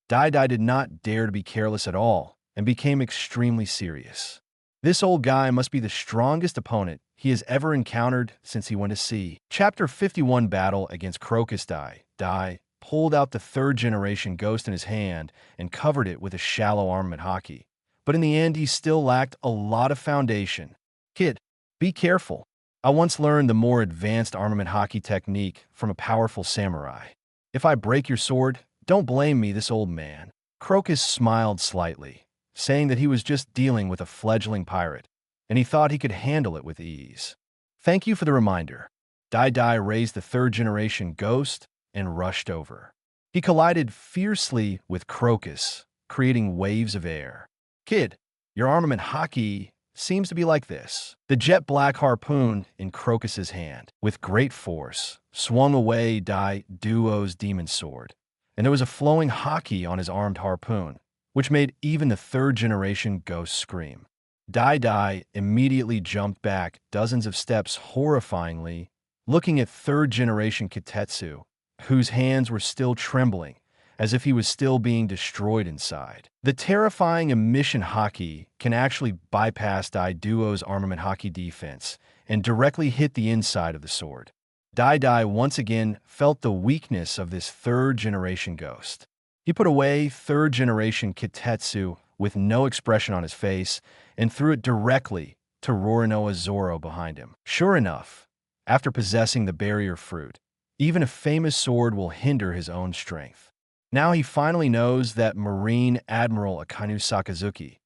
Dai did not dare to be careless at all and became extremely serious. This old guy must be the strongest opponent he has ever encountered since he went to sea. Chapter 51 Battle against Crocus. Dai pulled out the third-generation ghost in his hand and covered it with a shallow armament hockey. But in the end, he still lacked a lot of foundation. Kid, be careful. I once learned the more advanced armament hockey technique from a powerful samurai. If I break your sword, don't blame me, this old man. Crocus smiled slightly, saying that he was just dealing with a fledgling pirate, and he thought he could handle it with ease. Thank you for the reminder. Dai raised the third-generation ghost and rushed over. He collided fiercely with Crocus, creating waves of air. Kid, your armament hockey seems to be like this. The jet black harpoon in Crocus's hand, with great force, swung away Duo's demon sword, and there was a flowing hockey on his armed harpoon, which made even the third-generation ghost scream. Dai immediately jumped back dozens of steps horrifyingly, looking at third-generation Kitetsu, whose hands were still trembling, as if he was still being destroyed inside. The terrifying emission hockey can actually bypass Duo's armament hockey defense and directly hit the inside of the sword. Dai once again felt the weakness of this third-generation ghost. He put away third-generation Kitetsu with no expression on his face and threw it directly to Roronoa Zoro behind him. Sure enough, after possessing the Barrier Fruit, even a famous sword will hinder his own strength. Now he finally knows that Marine Admiral Akainu Sakazuki,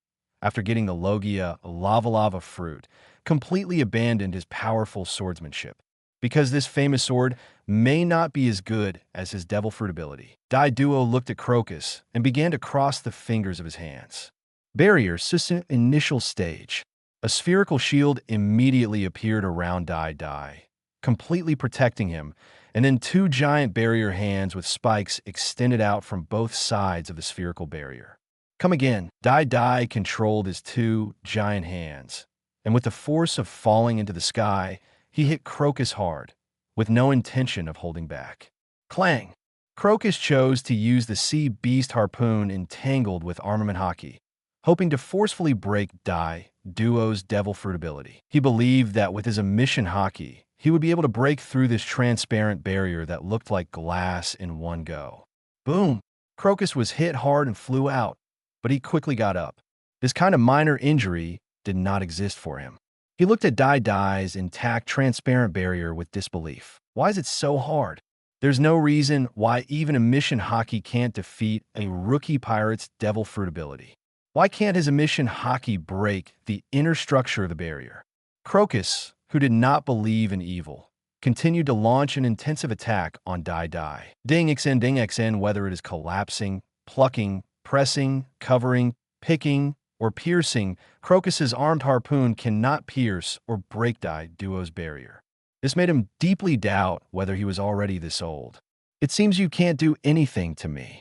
after getting the Logia Lava Fruit, completely abandoned his powerful swordsmanship, because this famous sword may not be as good as his Devil Fruit ability. Duo looked at Crocus and began to cross the fingers of his hands. Barrier Susanoo initial stage. A spherical shield immediately appeared around Dai, completely protecting him, and then two giant barrier hands with spikes extended out from both sides of the spherical barrier. Come again. Dai controlled his two giant hands, and with the force of falling into the sky, he hit Crocus hard, with no intention of holding back. Clang! Crocus chose to use the sea beast harpoon entangled with armament hockey, hoping to forcefully break Duo's devil fruit ability. He believed that with his emission hockey, he would be able to break through this transparent barrier that looked like glass in one go. Boom! Crocus was hit hard and flew out, but he quickly got up. This kind of minor injury did not exist for him. He looked at Dai's intact transparent barrier with disbelief. Why is it so hard? There's no reason why even emission hockey can't defeat a rookie pirate's devil fruit ability. Why can't his emission hockey break the inner structure of the barrier? Crocus, who did not believe in evil, continued to launch an intensive attack on Dai. Ding xn, whether it is collapsing, plucking, pressing, covering, picking, or piercing, Crocus's armed harpoon cannot pierce or break Duo's barrier. This made him deeply doubt whether he was already this old. It seems you can't do anything to me.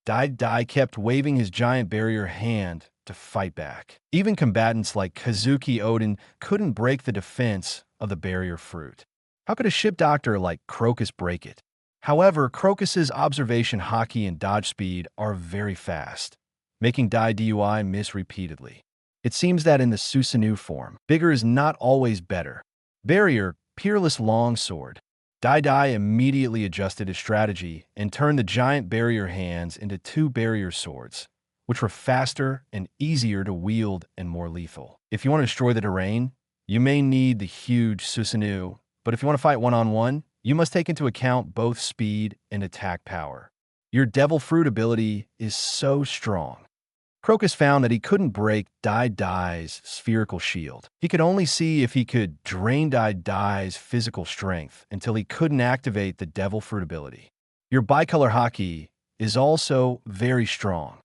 Dai kept waving his giant barrier hand to fight back. Even combatants like Kazuki Odin couldn't break the defense of the barrier fruit. How could a ship doctor like Crocus break it? However, Crocus's observation hockey and dodge speed are very fast, making Dui miss repeatedly. It seems that in the Susanoo form, bigger is not always better. Barrier, peerless longsword. Dai immediately adjusted his strategy and turned the giant barrier hands into two barrier swords, which were faster and easier to wield and more lethal. If you want to destroy the terrain, you may need the huge Susanoo, but if you want to fight one-on-one, you must take into account both speed and attack power. Your devil fruit ability is so strong. Crocus found that he couldn't break Dai's spherical shield. He could only see if he could drain Dai's physical strength until he couldn't activate the devil fruit ability. Your bicolor hockey is also very strong.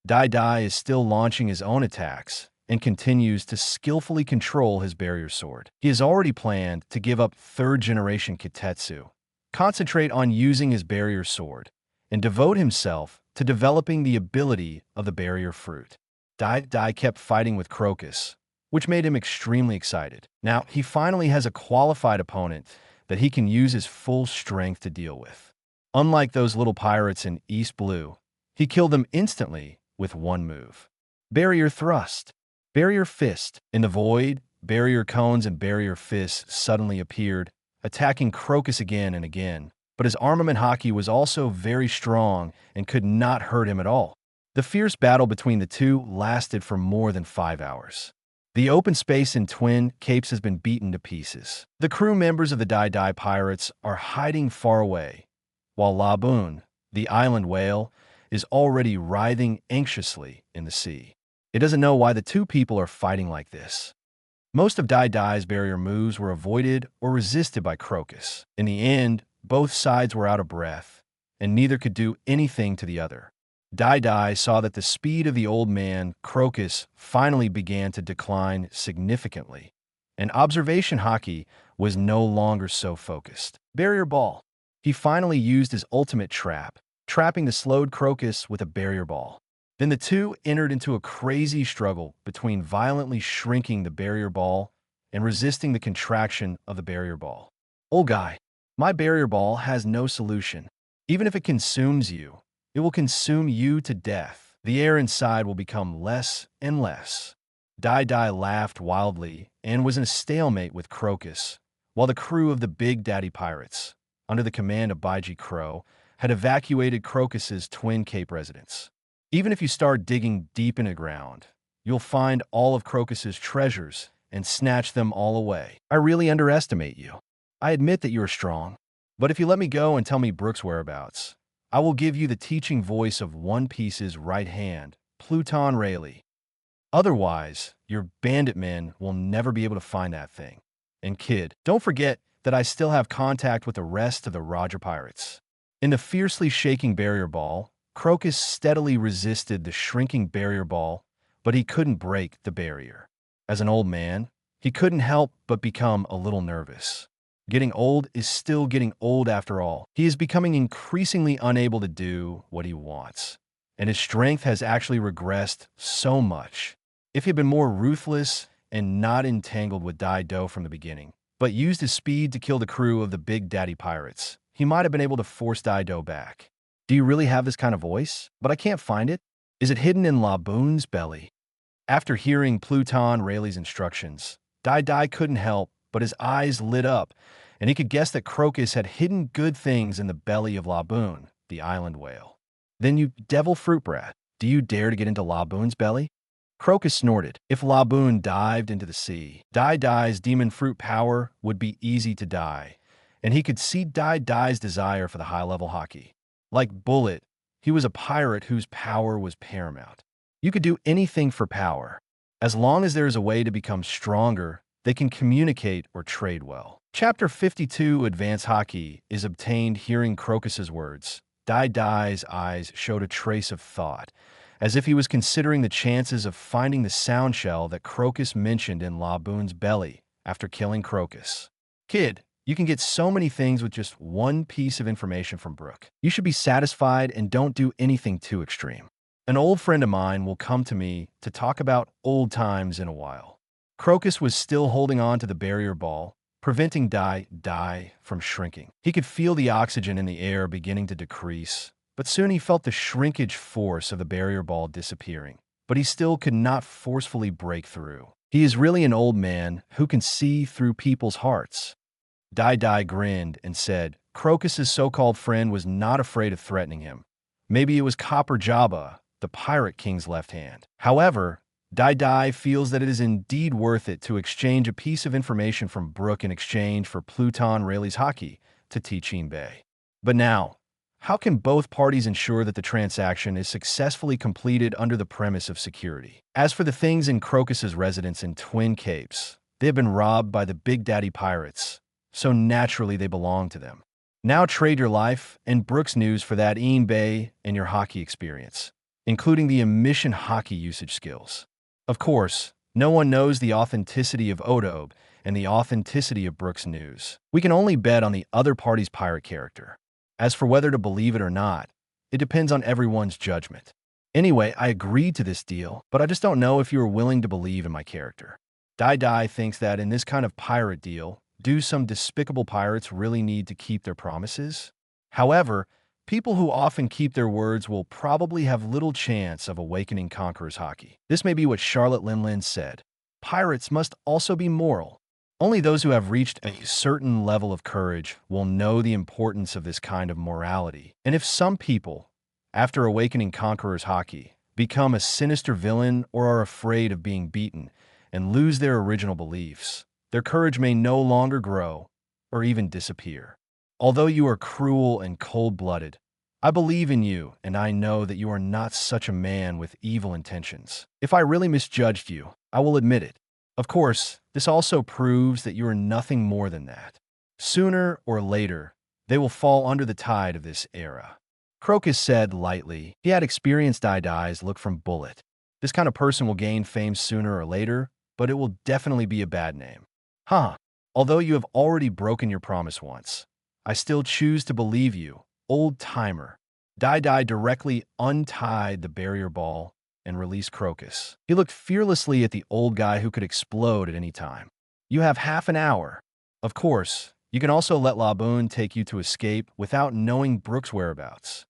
Dai is still launching his own attacks and continues to skillfully control his barrier sword. He has already planned to give up third-generation Kitetsu, concentrate on using his barrier sword, and devote himself to developing the ability of the barrier fruit. Dai kept fighting with Crocus, which made him extremely excited. Now, he finally has a qualified opponent that he can use his full strength to deal with. Unlike those little pirates in East Blue, he killed them instantly with one move. Barrier Thrust. Barrier Fist. In the void, barrier cones and barrier fists suddenly appeared, attacking Crocus again and again. But his armament hockey was also very strong and could not hurt him at all. The fierce battle between the two lasted for more than 5 hours. The open space in Twin Capes has been beaten to pieces. The crew members of the Dai pirates are hiding far away, while Laboon, the island whale, is already writhing anxiously in the sea. It doesn't know why the two people are fighting like this. Most of Dai's barrier moves were avoided or resisted by Crocus. In the end, both sides were out of breath, and neither could do anything to the other. Dai saw that the speed of the old man, Crocus, finally began to decline significantly, and observation hockey was no longer so focused. Barrier Ball. He finally used his ultimate trap, trapping the slowed Crocus with a barrier ball. Then the two entered into a crazy struggle between violently shrinking the barrier ball and resisting the contraction of the barrier ball. Old guy. My barrier ball has no solution. Even if it consumes you, it will consume you to death. The air inside will become less and less. Dai laughed wildly and was in a stalemate with Crocus, while the crew of the Big Daddy Pirates, under the command of Baiji Crow, had evacuated Crocus's Twin Cape residence. Even if you start digging deep into the ground, you'll find all of Crocus's treasures and snatch them all away. I really underestimate you. I admit that you are strong, but if you let me go and tell me Brooke's whereabouts, I will give you the teaching voice of One Piece's right hand, Pluton Rayleigh. Otherwise, your bandit men will never be able to find that thing. And kid, don't forget that I still have contact with the rest of the Roger Pirates. In the fiercely shaking barrier ball, Crocus steadily resisted the shrinking barrier ball, but he couldn't break the barrier. As an old man, he couldn't help but become a little nervous. Getting old is still getting old after all. He is becoming increasingly unable to do what he wants, and his strength has actually regressed so much. If he had been more ruthless and not entangled with Dido from the beginning, but used his speed to kill the crew of the Big Daddy Pirates, he might have been able to force Dido back. Do you really have this kind of voice? But I can't find it. Is it hidden in Laboon's belly? After hearing Pluton Rayleigh's instructions, Dai couldn't help, but his eyes lit up, and he could guess that Crocus had hidden good things in the belly of Laboon, the island whale. Then you devil fruit brat, do you dare to get into Laboon's belly? Crocus snorted. If Laboon dived into the sea, Dai's demon fruit power would be easy to die, and he could see Dai's desire for the high-level hockey. Like Bullet, he was a pirate whose power was paramount. You could do anything for power. As long as there is a way to become stronger, they can communicate or trade well. Chapter 52, Advanced Hockey, is obtained hearing Crocus's words. Dai's eyes showed a trace of thought, as if he was considering the chances of finding the sound shell that Crocus mentioned in Laboon's belly after killing Crocus. Kid, you can get so many things with just one piece of information from Brooke. You should be satisfied and don't do anything too extreme. An old friend of mine will come to me to talk about old times in a while. Crocus was still holding on to the barrier ball, preventing Dai from shrinking. He could feel the oxygen in the air beginning to decrease, but soon he felt the shrinkage force of the barrier ball disappearing. But he still could not forcefully break through. He is really an old man who can see through people's hearts. Dai grinned and said, Crocus's so-called friend was not afraid of threatening him. Maybe it was Copper Jabba, the Pirate King's left hand. However, Dai feels that it is indeed worth it to exchange a piece of information from Brooke in exchange for Pluton Rayleigh's hockey to Tichin Bay. But now, how can both parties ensure that the transaction is successfully completed under the premise of security? As for the things in Crocus's residence in Twin Capes, they have been robbed by the Big Daddy Pirates, so naturally they belong to them. Now trade your life and Brooke's news for that Bay and your hockey experience, including the emission hockey usage skills. Of course, no one knows the authenticity of Odobe and the authenticity of Brooke's news. We can only bet on the other party's pirate character. As for whether to believe it or not, it depends on everyone's judgment. Anyway, I agreed to this deal, but I just don't know if you are willing to believe in my character. Dai thinks that in this kind of pirate deal, do some despicable pirates really need to keep their promises? However, people who often keep their words will probably have little chance of awakening Conqueror's hockey. This may be what Charlotte Linlin said. Pirates must also be moral. Only those who have reached a certain level of courage will know the importance of this kind of morality. And if some people, after awakening Conqueror's hockey, become a sinister villain or are afraid of being beaten and lose their original beliefs, their courage may no longer grow or even disappear. Although you are cruel and cold-blooded, I believe in you and I know that you are not such a man with evil intentions. If I really misjudged you, I will admit it. Of course, this also proves that you are nothing more than that. Sooner or later, they will fall under the tide of this era. Crocus said lightly. He had experienced Dai's look from Bullet. This kind of person will gain fame sooner or later, but it will definitely be a bad name. Although you have already broken your promise once, I still choose to believe you, old-timer. Dai directly untied the barrier ball and released Crocus. He looked fearlessly at the old guy who could explode at any time. You have half an hour. Of course, you can also let Laboon take you to escape without knowing Brooke's whereabouts.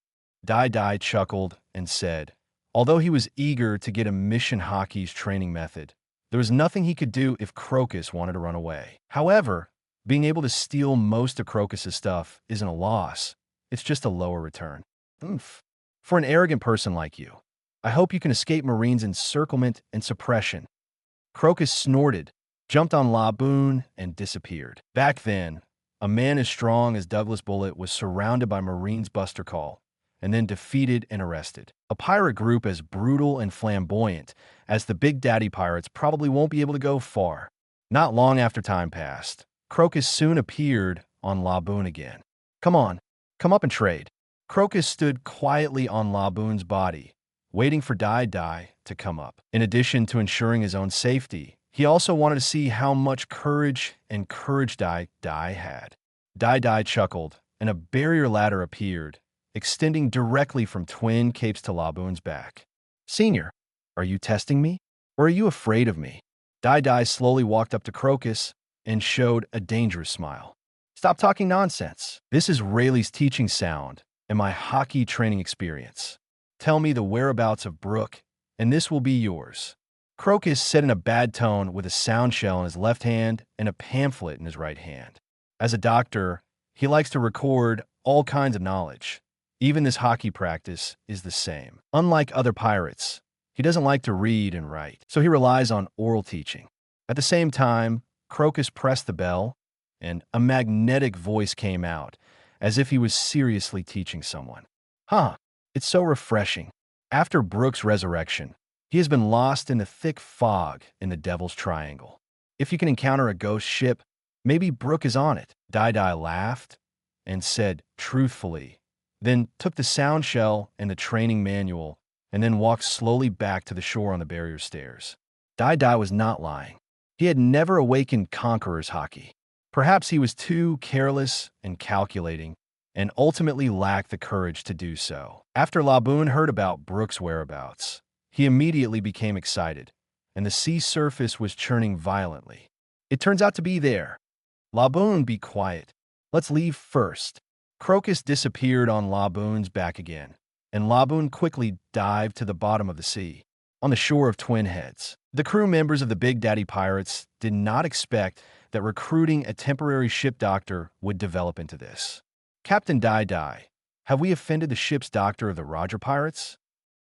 Dai chuckled and said, although he was eager to get a mission hockey's training method, there was nothing he could do if Crocus wanted to run away. However, being able to steal most of Crocus's stuff isn't a loss. It's just a lower return. For an arrogant person like you, I hope you can escape Marine's encirclement and suppression. Crocus snorted, jumped on Laboon, and disappeared. Back then, a man as strong as Douglas Bullet was surrounded by Marine's buster call, and then defeated and arrested. A pirate group as brutal and flamboyant as the Big Daddy Pirates probably won't be able to go far. Not long after time passed, Crocus soon appeared on Laboon again. Come on, come up and trade. Crocus stood quietly on Laboon's body, waiting for Dai to come up. In addition to ensuring his own safety, He also wanted to see how much courage and courage Dai had. Dai chuckled, and a barrier ladder appeared, extending directly from Twin Capes to Laboon's back. Senior, are you testing me? Or are you afraid of me? Dai slowly walked up to Crocus and showed a dangerous smile. Stop talking nonsense. This is Rayleigh's teaching sound and my hockey training experience. Tell me the whereabouts of Brooke, and this will be yours. Crocus said in a bad tone with a sound shell in his left hand and a pamphlet in his right hand. As a doctor, he likes to record all kinds of knowledge. Even this hockey practice is the same. Unlike other pirates, he doesn't like to read and write, so he relies on oral teaching. At the same time, Crocus pressed the bell, and a magnetic voice came out, as if he was seriously teaching someone. It's so refreshing. After Brooke's resurrection, he has been lost in the thick fog in the Devil's Triangle. If you can encounter a ghost ship, maybe Brooke is on it. Dai laughed and said truthfully, then took the sound shell and the training manual, and then walked slowly back to the shore on the barrier stairs. Dai was not lying. He had never awakened Conqueror's hockey. Perhaps he was too careless and calculating, and ultimately lacked the courage to do so. After Laboon heard about Brooke's whereabouts, he immediately became excited, and the sea surface was churning violently. It turns out to be there. Laboon, be quiet. Let's leave first. Crocus disappeared on Laboon's back again, and Laboon quickly dived to the bottom of the sea, on the shore of Twin Heads. The crew members of the Big Daddy Pirates did not expect that recruiting a temporary ship doctor would develop into this. Captain Dai, have we offended the ship's doctor of the Roger Pirates?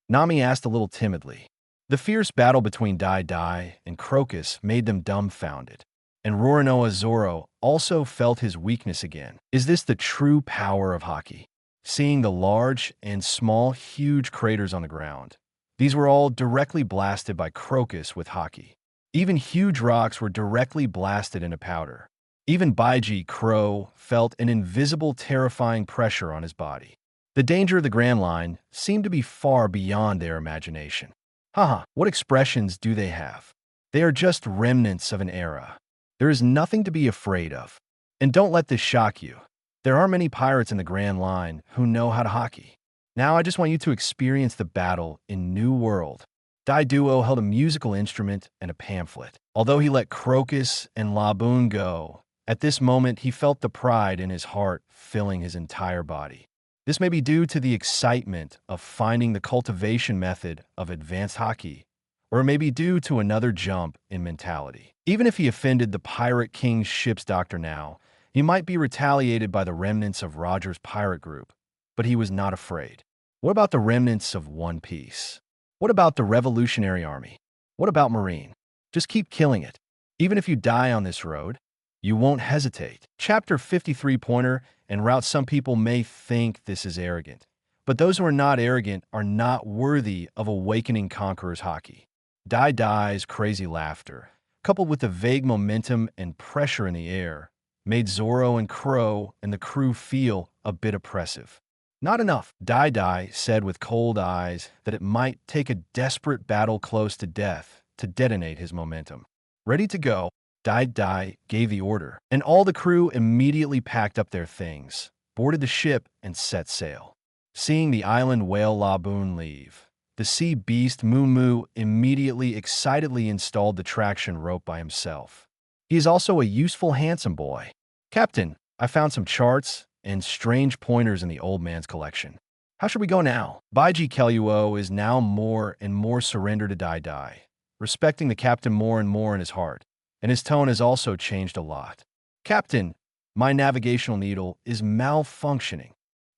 Nami asked a little timidly. The fierce battle between Dai and Crocus made them dumbfounded, and Roronoa Zoro also felt his weakness again. Is this the true power of hockey? Seeing the large and small huge craters on the ground, these were all directly blasted by Crocus with hockey. Even huge rocks were directly blasted into powder. Even Baiji Crow felt an invisible, terrifying pressure on his body. The danger of the Grand Line seemed to be far beyond their imagination. What expressions do they have? They are just remnants of an era. There is nothing to be afraid of. And don't let this shock you. There are many pirates in the Grand Line who know how to hockey. Now I just want you to experience the battle in New World. Dai Duo held a musical instrument and a pamphlet. Although he let Crocus and Laboon go, at this moment he felt the pride in his heart filling his entire body. This may be due to the excitement of finding the cultivation method of advanced hockey, or it may be due to another jump in mentality. Even if he offended the Pirate King's ship's doctor now, he might be retaliated by the remnants of Roger's pirate group, but he was not afraid. What about the remnants of One Piece? What about the Revolutionary Army? What about Marine? Just keep killing it. Even if you die on this road, you won't hesitate. Chapter 53 Pointer and Route. Some people may think this is arrogant, but those who are not arrogant are not worthy of awakening Conqueror's hockey. Dai's crazy laughter, coupled with the vague momentum and pressure in the air, made Zoro and Crow and the crew feel a bit oppressive. Not enough. Dai said with cold eyes that it might take a desperate battle close to death to detonate his momentum. Ready to go, Dai gave the order, and all the crew immediately packed up their things, boarded the ship, and set sail. Seeing the island whale Laboon leave, the sea beast Moo immediately excitedly installed the traction rope by himself. He is also a useful, handsome boy. Captain, I found some charts and strange pointers in the old man's collection. How should we go now? Baiji Kelluo is now more and more surrendered to Dai, respecting the captain more and more in his heart, and his tone has also changed a lot. Captain, my navigational needle is malfunctioning,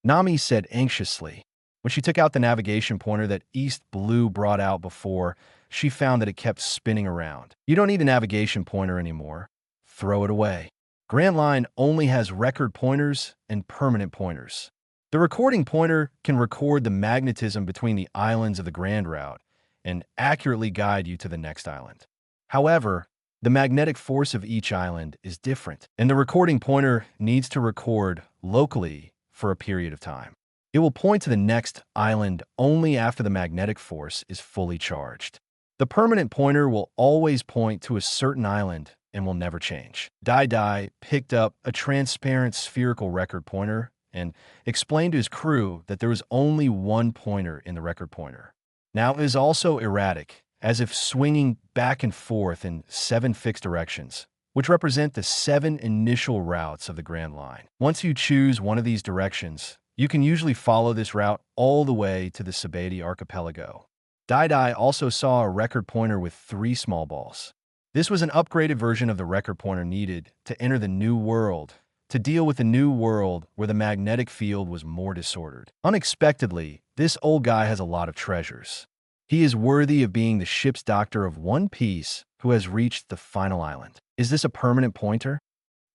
Nami said anxiously. When she took out the navigation pointer that East Blue brought out before, she found that it kept spinning around. You don't need the navigation pointer anymore. Throw it away. Grand Line only has record pointers and permanent pointers. The recording pointer can record the magnetism between the islands of the Grand Route and accurately guide you to the next island. However, the magnetic force of each island is different, and the recording pointer needs to record locally for a period of time. It will point to the next island only after the magnetic force is fully charged. The permanent pointer will always point to a certain island and will never change. Dai picked up a transparent spherical record pointer and explained to his crew that there was only one pointer in the record pointer. Now it is also erratic, as if swinging back and forth in 7 fixed directions, which represent the 7 initial routes of the Grand Line. Once you choose one of these directions, you can usually follow this route all the way to the Sabati archipelago. Dai also saw a record pointer with 3 small balls. This was an upgraded version of the record pointer needed to enter the New World, to deal with the New World where the magnetic field was more disordered. Unexpectedly, this old guy has a lot of treasures. He is worthy of being the ship's doctor of One Piece who has reached the final island. Is this a permanent pointer?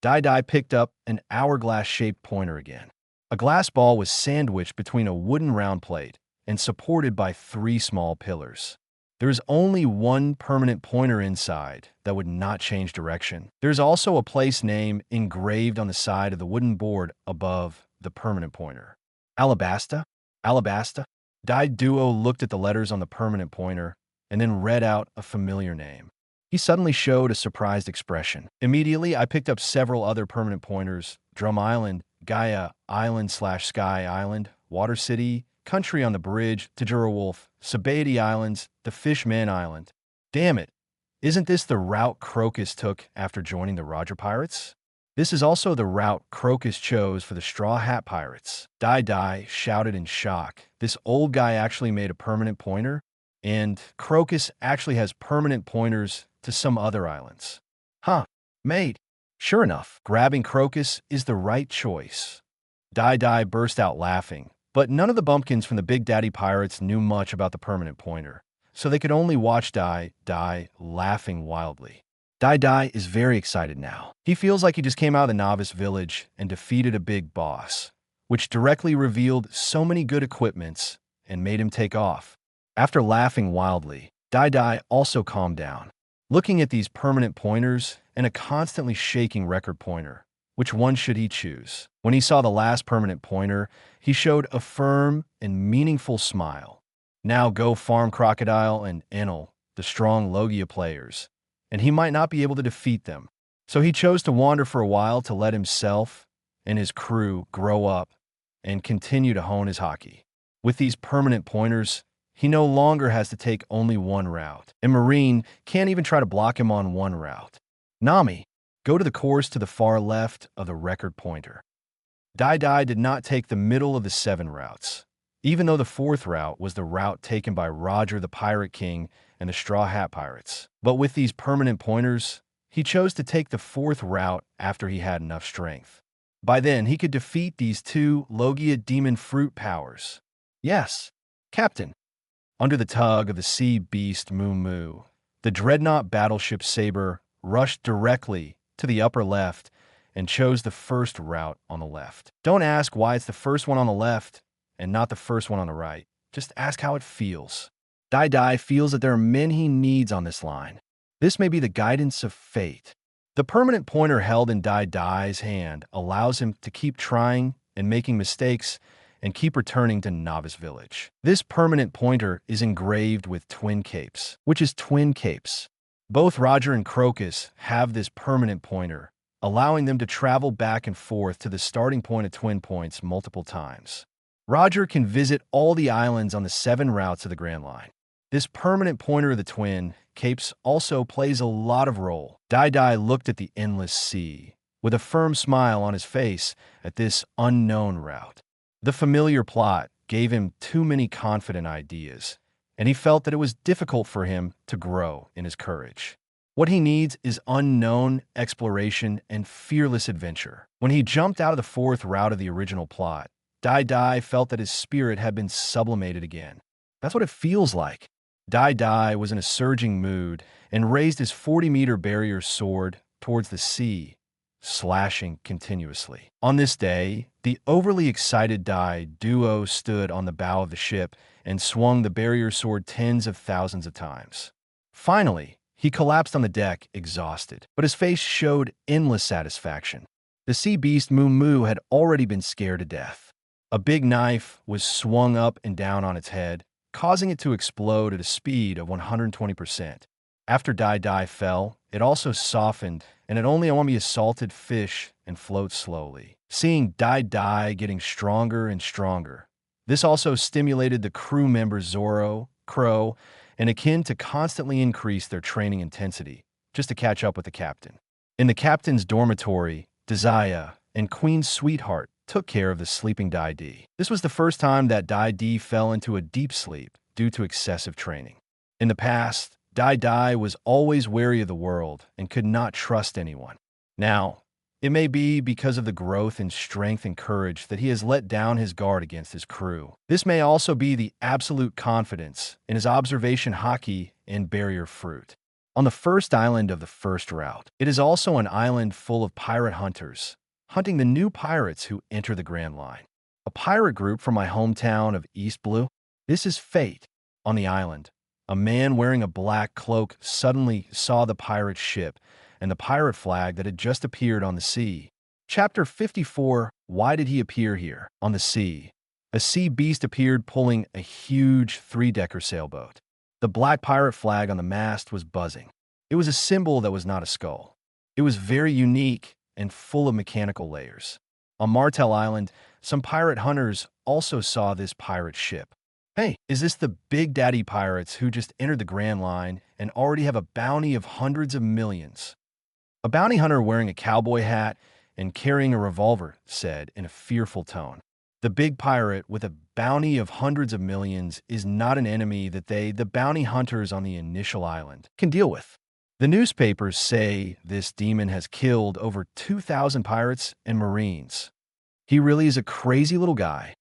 Dai picked up an hourglass-shaped pointer again. A glass ball was sandwiched between a wooden round plate and supported by 3 small pillars. There is only one permanent pointer inside that would not change direction. There's also a place name engraved on the side of the wooden board above the permanent pointer. Alabasta? Alabasta? Duo looked at the letters on the permanent pointer and then read out a familiar name. He suddenly showed a surprised expression. Immediately, I picked up several other permanent pointers: Drum Island, Gaia Island/Sky Island, Water City, Country on the Bridge, Tajura Wolf, Sabati Islands, the Fishman Island. Damn it, isn't this the route Crocus took after joining the Roger Pirates? This is also the route Crocus chose for the Straw Hat Pirates. Dai shouted in shock. This old guy actually made a permanent pointer, and Crocus actually has permanent pointers to some other islands. Huh, mate. Sure enough, grabbing Crocus is the right choice. Dai burst out laughing, but none of the bumpkins from the Big Daddy Pirates knew much about the permanent pointer, so they could only watch Dai laughing wildly. Dai is very excited now. He feels like he just came out of the novice village and defeated a big boss, which directly revealed so many good equipments and made him take off. After laughing wildly, Dai also calmed down. Looking at these permanent pointers and a constantly shaking record pointer, which one should he choose? When he saw the last permanent pointer, he showed a firm and meaningful smile. Now go farm Crocodile and Enel, the strong Logia players, and he might not be able to defeat them. So he chose to wander for a while to let himself and his crew grow up and continue to hone his hockey. With these permanent pointers, he no longer has to take only one route, and Marine can't even try to block him on one route. Nami, go to the course to the far left of the record pointer. Dai did not take the middle of the 7 routes, even though the 4th route was the route taken by Roger the Pirate King and the Straw Hat Pirates. But with these permanent pointers, he chose to take the 4th route after he had enough strength. By then, he could defeat these 2 Logia demon fruit powers. Yes, Captain. Under the tug of the sea beast Moo, the dreadnought battleship Saber rushed directly to the upper left and chose the first route on the left. Don't ask why it's the first one on the left and not the first one on the right. Just ask how it feels. Dai feels that there are men he needs on this line. This may be the guidance of fate. The permanent pointer held in Dai's hand allows him to keep trying and making mistakes and keep returning to Novice Village. This permanent pointer is engraved with twin capes, which is twin capes. Both Roger and Crocus have this permanent pointer, allowing them to travel back and forth to the starting point of twin points multiple times. Roger can visit all the islands on the 7 routes of the Grand Line. This permanent pointer of the twin capes also plays a lot of role. Dai looked at the endless sea with a firm smile on his face at this unknown route. The familiar plot gave him too many confident ideas, and he felt that it was difficult for him to grow in his courage. What he needs is unknown exploration and fearless adventure. When he jumped out of the 4th route of the original plot, Dai felt that his spirit had been sublimated again. That's what it feels like. Dai was in a surging mood and raised his 40-meter barrier sword towards the sea, slashing continuously. On this day, the overly excited duo stood on the bow of the ship and swung the barrier sword tens of thousands of times. Finally, he collapsed on the deck, exhausted, but his face showed endless satisfaction. The sea beast Moo had already been scared to death. A big knife was swung up and down on its head, causing it to explode at a speed of 120%. After Dai fell, it also softened, and it only be a salted fish and float slowly. Seeing Dai getting stronger and stronger, this also stimulated the crew members Zoro, Crow, and Akin to constantly increase their training intensity, just to catch up with the captain. In the captain's dormitory, Desire and Queen's sweetheart took care of the sleeping Dai. This was the first time that Dai fell into a deep sleep due to excessive training. In the past, Dai was always wary of the world and could not trust anyone. Now, it may be because of the growth in strength and courage that he has let down his guard against his crew. This may also be the absolute confidence in his observation haki and barrier fruit. On the first island of the first route, it is also an island full of pirate hunters, hunting the new pirates who enter the Grand Line. A pirate group from my hometown of East Blue. This is Fate. On the island, a man wearing a black cloak suddenly saw the pirate ship and the pirate flag that had just appeared on the sea. Chapter 54, Why did he appear here? On the sea, a sea beast appeared pulling a huge three-decker sailboat. The black pirate flag on the mast was buzzing. It was a symbol that was not a skull. It was very unique and full of mechanical layers. On Martel Island, some pirate hunters also saw this pirate ship. Hey, is this the Big Daddy pirates who just entered the Grand Line and already have a bounty of hundreds of millions? A bounty hunter wearing a cowboy hat and carrying a revolver said in a fearful tone, "The big pirate with a bounty of hundreds of millions is not an enemy that the bounty hunters on the initial island, can deal with." The newspapers say this demon has killed over 2,000 pirates and Marines. He really is a crazy little guy.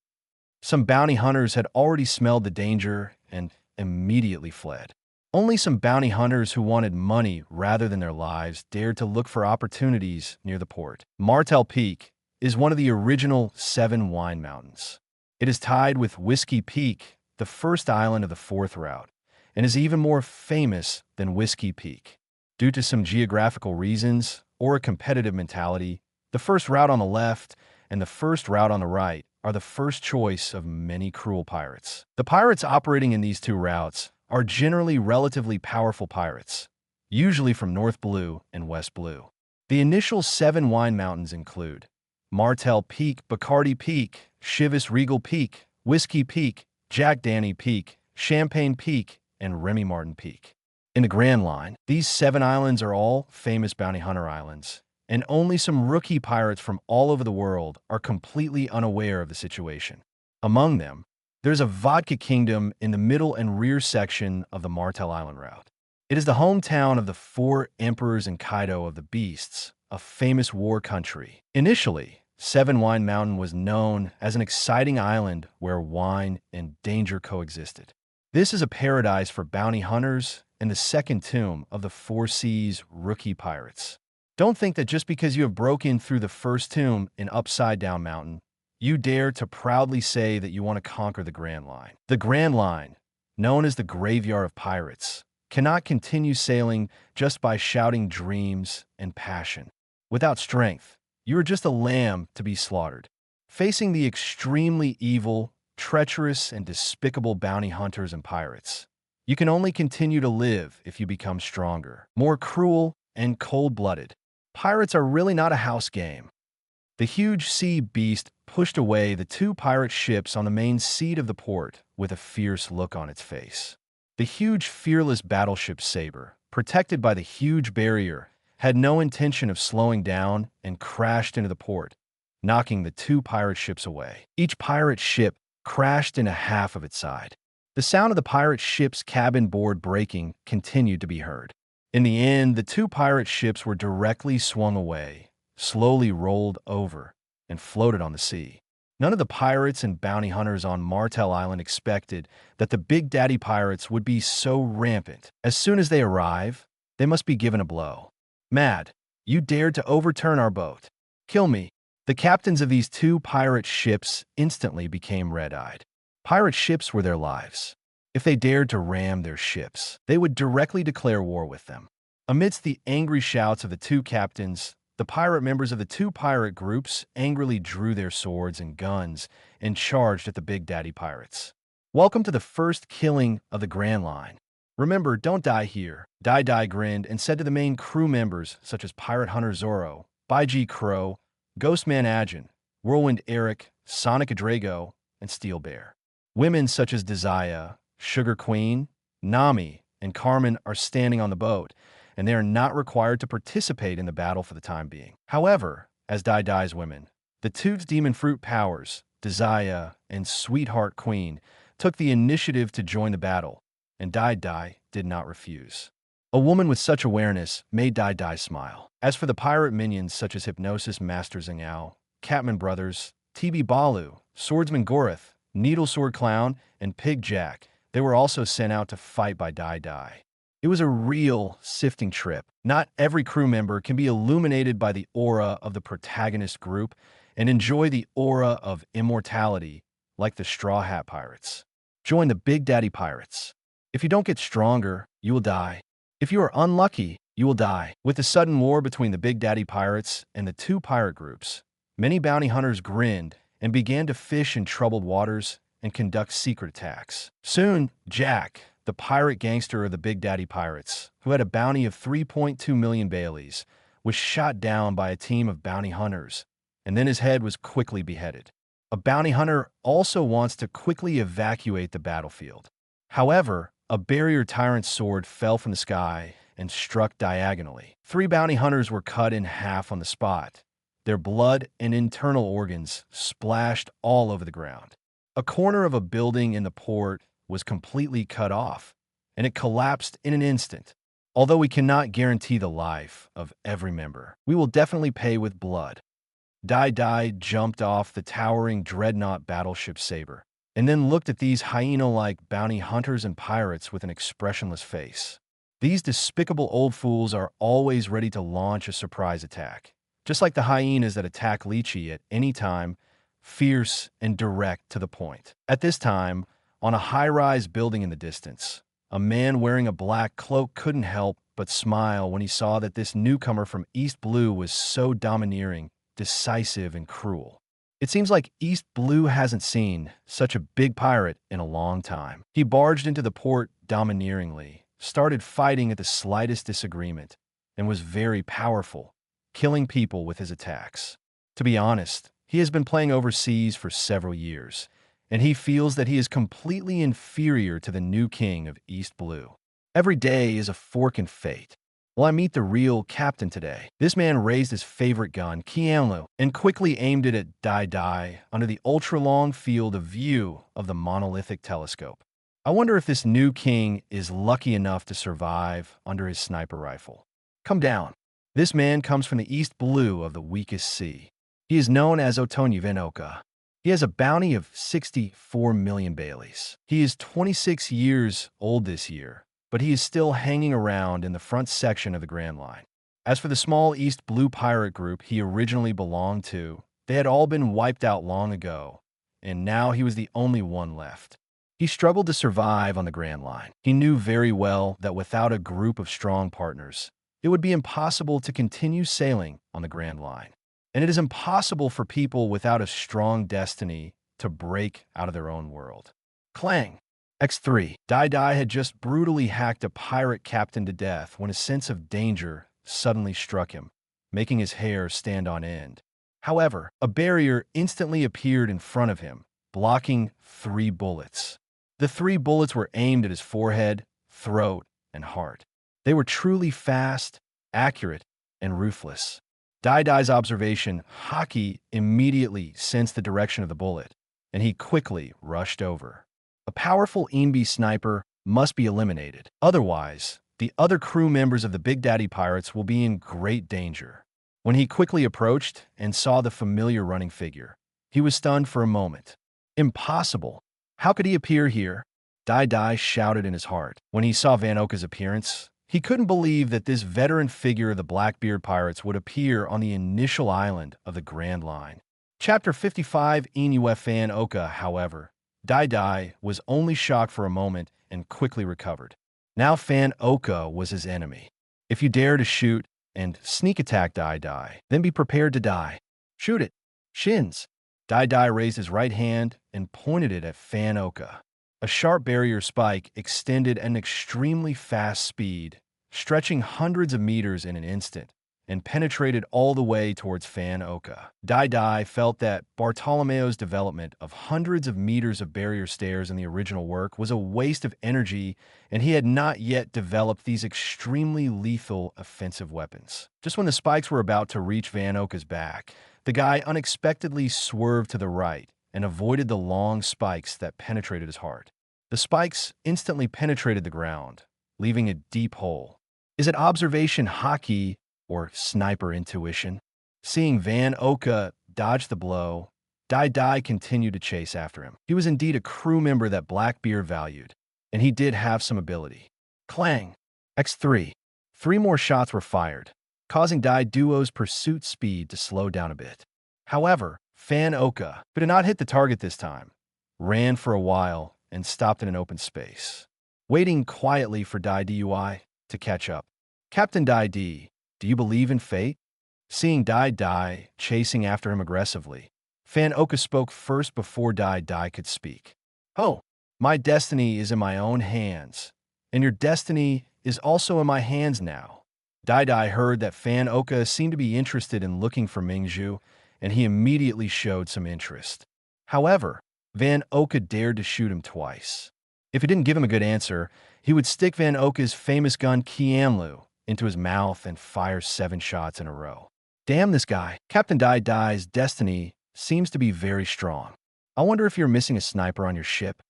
Some bounty hunters had already smelled the danger and immediately fled. Only some bounty hunters who wanted money rather than their lives dared to look for opportunities near the port. Martel Peak is one of the original 7 wine mountains. It is tied with Whiskey Peak, the first island of the 4th route, and is even more famous than Whiskey Peak. Due to some geographical reasons or a competitive mentality, the first route on the left and the first route on the right are the first choice of many cruel pirates. The pirates operating in these 2 routes are generally relatively powerful pirates, usually from North Blue and West Blue. The initial 7 wine mountains include Martel Peak, Bacardi Peak, Chivas Regal Peak, Whiskey Peak, Jack Danny Peak, Champagne Peak, and Remy Martin Peak. In the Grand Line, these 7 islands are all famous bounty hunter islands, and only some rookie pirates from all over the world are completely unaware of the situation. Among them, there's a vodka kingdom in the middle and rear section of the Martel Island route. It is the hometown of the 4 emperors and Kaido of the Beasts, a famous war country. Initially, 7 Wine Mountain was known as an exciting island where wine and danger coexisted. This is a paradise for bounty hunters and the second tomb of the 4 Seas rookie pirates. Don't think that just because you have broken through the first tomb in Upside Down Mountain, you dare to proudly say that you want to conquer the Grand Line. The Grand Line, known as the Graveyard of Pirates, cannot continue sailing just by shouting dreams and passion. Without strength, you are just a lamb to be slaughtered. Facing the extremely evil, treacherous, and despicable bounty hunters and pirates, you can only continue to live if you become stronger, more cruel, and cold-blooded. Pirates are really not a house game. The huge sea beast pushed away the 2 pirate ships on the main seat of the port with a fierce look on its face. The huge, fearless battleship Saber, protected by the huge barrier, had no intention of slowing down and crashed into the port, knocking the 2 pirate ships away. Each pirate ship crashed into half of its side. The sound of the pirate ship's cabin board breaking continued to be heard. In the end, the 2 pirate ships were directly swung away, slowly rolled over, and floated on the sea. None of the pirates and bounty hunters on Martel Island expected that the Big Daddy pirates would be so rampant. As soon as they arrive, they must be given a blow. "Mad, you dared to overturn our boat. Kill me." The captains of these 2 pirate ships instantly became red-eyed. Pirate ships were their lives. If they dared to ram their ships, they would directly declare war with them. Amidst the angry shouts of the 2 captains, the pirate members of the 2 pirate groups angrily drew their swords and guns and charged at the Big Daddy pirates. Welcome to the first killing of the Grand Line. Remember, don't die here. Dai grinned and said to the main crew members, such as Pirate Hunter Zoro, Baiji Crow, Ghostman Ajin, Whirlwind Eric, Sonic Adrago, and Steel Bear. Women such as Desire, Sugar Queen, Nami, and Carmen are standing on the boat, and they are not required to participate in the battle for the time being. However, as Dai's women, the Toots Demon Fruit Powers, Desire, and Sweetheart Queen took the initiative to join the battle, and Dai did not refuse. A woman with such awareness made Dai smile. As for the pirate minions such as Hypnosis Master Zingao, Catman Brothers, TB Balu, Swordsman Gorath, Needle Sword Clown, and Pig Jack, they were also sent out to fight by Dai. It was a real sifting trip. Not every crew member can be illuminated by the aura of the protagonist group and enjoy the aura of immortality like the Straw Hat Pirates. Join the Big Daddy Pirates. If you don't get stronger, you will die. If you are unlucky, you will die. With the sudden war between the Big Daddy Pirates and the two pirate groups, many bounty hunters grinned and began to fish in troubled waters and conduct secret attacks. Soon, Jack, the pirate gangster of the Big Daddy Pirates, who had a bounty of 3.2 million Baileys, was shot down by a team of bounty hunters, and then his head was quickly beheaded. A bounty hunter also wants to quickly evacuate the battlefield. However, a barrier tyrant's sword fell from the sky and struck diagonally. 3 bounty hunters were cut in half on the spot. Their blood and internal organs splashed all over the ground. A corner of a building in the port was completely cut off, and it collapsed in an instant. Although we cannot guarantee the life of every member, we will definitely pay with blood. Dai jumped off the towering dreadnought battleship Saber, and then looked at these hyena-like bounty hunters and pirates with an expressionless face. These despicable old fools are always ready to launch a surprise attack, just like the hyenas that attack Lychee at any time, fierce and direct to the point. At this time, on a high-rise building in the distance, a man wearing a black cloak couldn't help but smile when he saw that this newcomer from East Blue was so domineering, decisive, and cruel. It seems like East Blue hasn't seen such a big pirate in a long time. He barged into the port domineeringly, started fighting at the slightest disagreement, and was very powerful, killing people with his attacks. To be honest, he has been playing overseas for several years, and he feels that he is completely inferior to the new king of East Blue. Every day is a fork in fate. Will I meet the real captain today? This man raised his favorite gun, Qianlu, and quickly aimed it at Dai under the ultra-long field of view of the monolithic telescope. I wonder if this new king is lucky enough to survive under his sniper rifle. Come down. This man comes from the East Blue of the weakest sea. He is known as Otonya Venoka. He has a bounty of 64 million Baileys. He is 26 years old this year, but he is still hanging around in the front section of the Grand Line. As for the small East Blue pirate group he originally belonged to, they had all been wiped out long ago, and now he was the only one left. He struggled to survive on the Grand Line. He knew very well that without a group of strong partners, it would be impossible to continue sailing on the Grand Line. And it is impossible for people without a strong destiny to break out of their own world. Clang! X3. Dai had just brutally hacked a pirate captain to death when a sense of danger suddenly struck him, making his hair stand on end. However, a barrier instantly appeared in front of him, blocking 3 bullets. The 3 bullets were aimed at his forehead, throat, and heart. They were truly fast, accurate, and ruthless. Dai's observation, Haki immediately sensed the direction of the bullet, and he quickly rushed over. A powerful Inbi sniper must be eliminated. Otherwise, the other crew members of the Big Daddy Pirates will be in great danger. When he quickly approached and saw the familiar running figure, he was stunned for a moment. Impossible! How could he appear here? Dai shouted in his heart. When he saw Vanoka's appearance, he couldn't believe that this veteran figure of the Blackbeard Pirates would appear on the initial island of the Grand Line. Chapter 55 Inu Fan Oka, however, Dai was only shocked for a moment and quickly recovered. Now Fan Oka was his enemy. If you dare to shoot and sneak attack Dai, then be prepared to die. Shoot it. Shins. Dai raised his right hand and pointed it at Fan Oka. A sharp barrier spike extended at an extremely fast speed, stretching hundreds of meters in an instant, and penetrated all the way towards Fan Oka. Dai felt that Bartolomeo's development of hundreds of meters of barrier stairs in the original work was a waste of energy, and he had not yet developed these extremely lethal offensive weapons. Just when the spikes were about to reach Van Oka's back, the guy unexpectedly swerved to the right and avoided the long spikes that penetrated his heart. The spikes instantly penetrated the ground, leaving a deep hole. Is it observation hockey or sniper intuition? Seeing Van Oka dodge the blow, Dai continued to chase after him. He was indeed a crew member that Blackbeard valued, and he did have some ability. Clang! X3. 3 more shots were fired, causing Dai Duo's pursuit speed to slow down a bit. However, Fan Oka, who did not hit the target this time, ran for a while and stopped in an open space, waiting quietly for Dai Dui to catch up. Captain Dai D, do you believe in fate? Seeing Dai chasing after him aggressively, Fan Oka spoke first before Dai could speak. Oh, my destiny is in my own hands, and your destiny is also in my hands now. Dai heard that Fan Oka seemed to be interested in looking for Mingzhu, and he immediately showed some interest. However, Van Oka dared to shoot him twice. If he didn't give him a good answer, he would stick Van Oka's famous gun Qianlu into his mouth and fire 7 shots in a row. Damn this guy. Captain Dai's destiny seems to be very strong. I wonder if you're missing a sniper on your ship.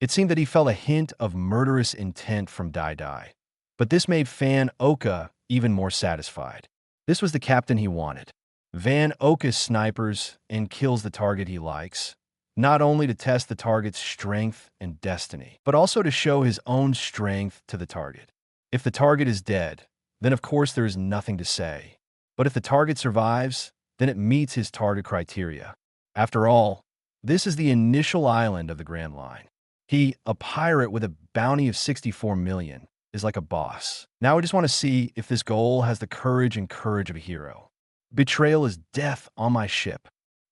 It seemed that he felt a hint of murderous intent from Dai, but this made Fan Oka even more satisfied. This was the captain he wanted. Van Oka snipers and kills the target he likes, not only to test the target's strength and destiny, but also to show his own strength to the target. If the target is dead, then of course there is nothing to say. But if the target survives, then it meets his target criteria. After all, this is the initial island of the Grand Line. He, a pirate with a bounty of 64 million, is like a boss. Now I just want to see if this goal has the courage of a hero. Betrayal is death on my ship.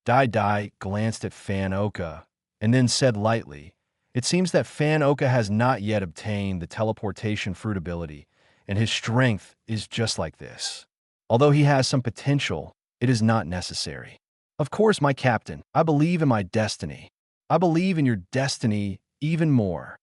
Dai glanced at Fan Oka and then said lightly, it seems that Fan Oka has not yet obtained the teleportation fruit ability, and his strength is just like this. Although he has some potential, it is not necessary. Of course, my captain, I believe in my destiny. I believe in your destiny even more.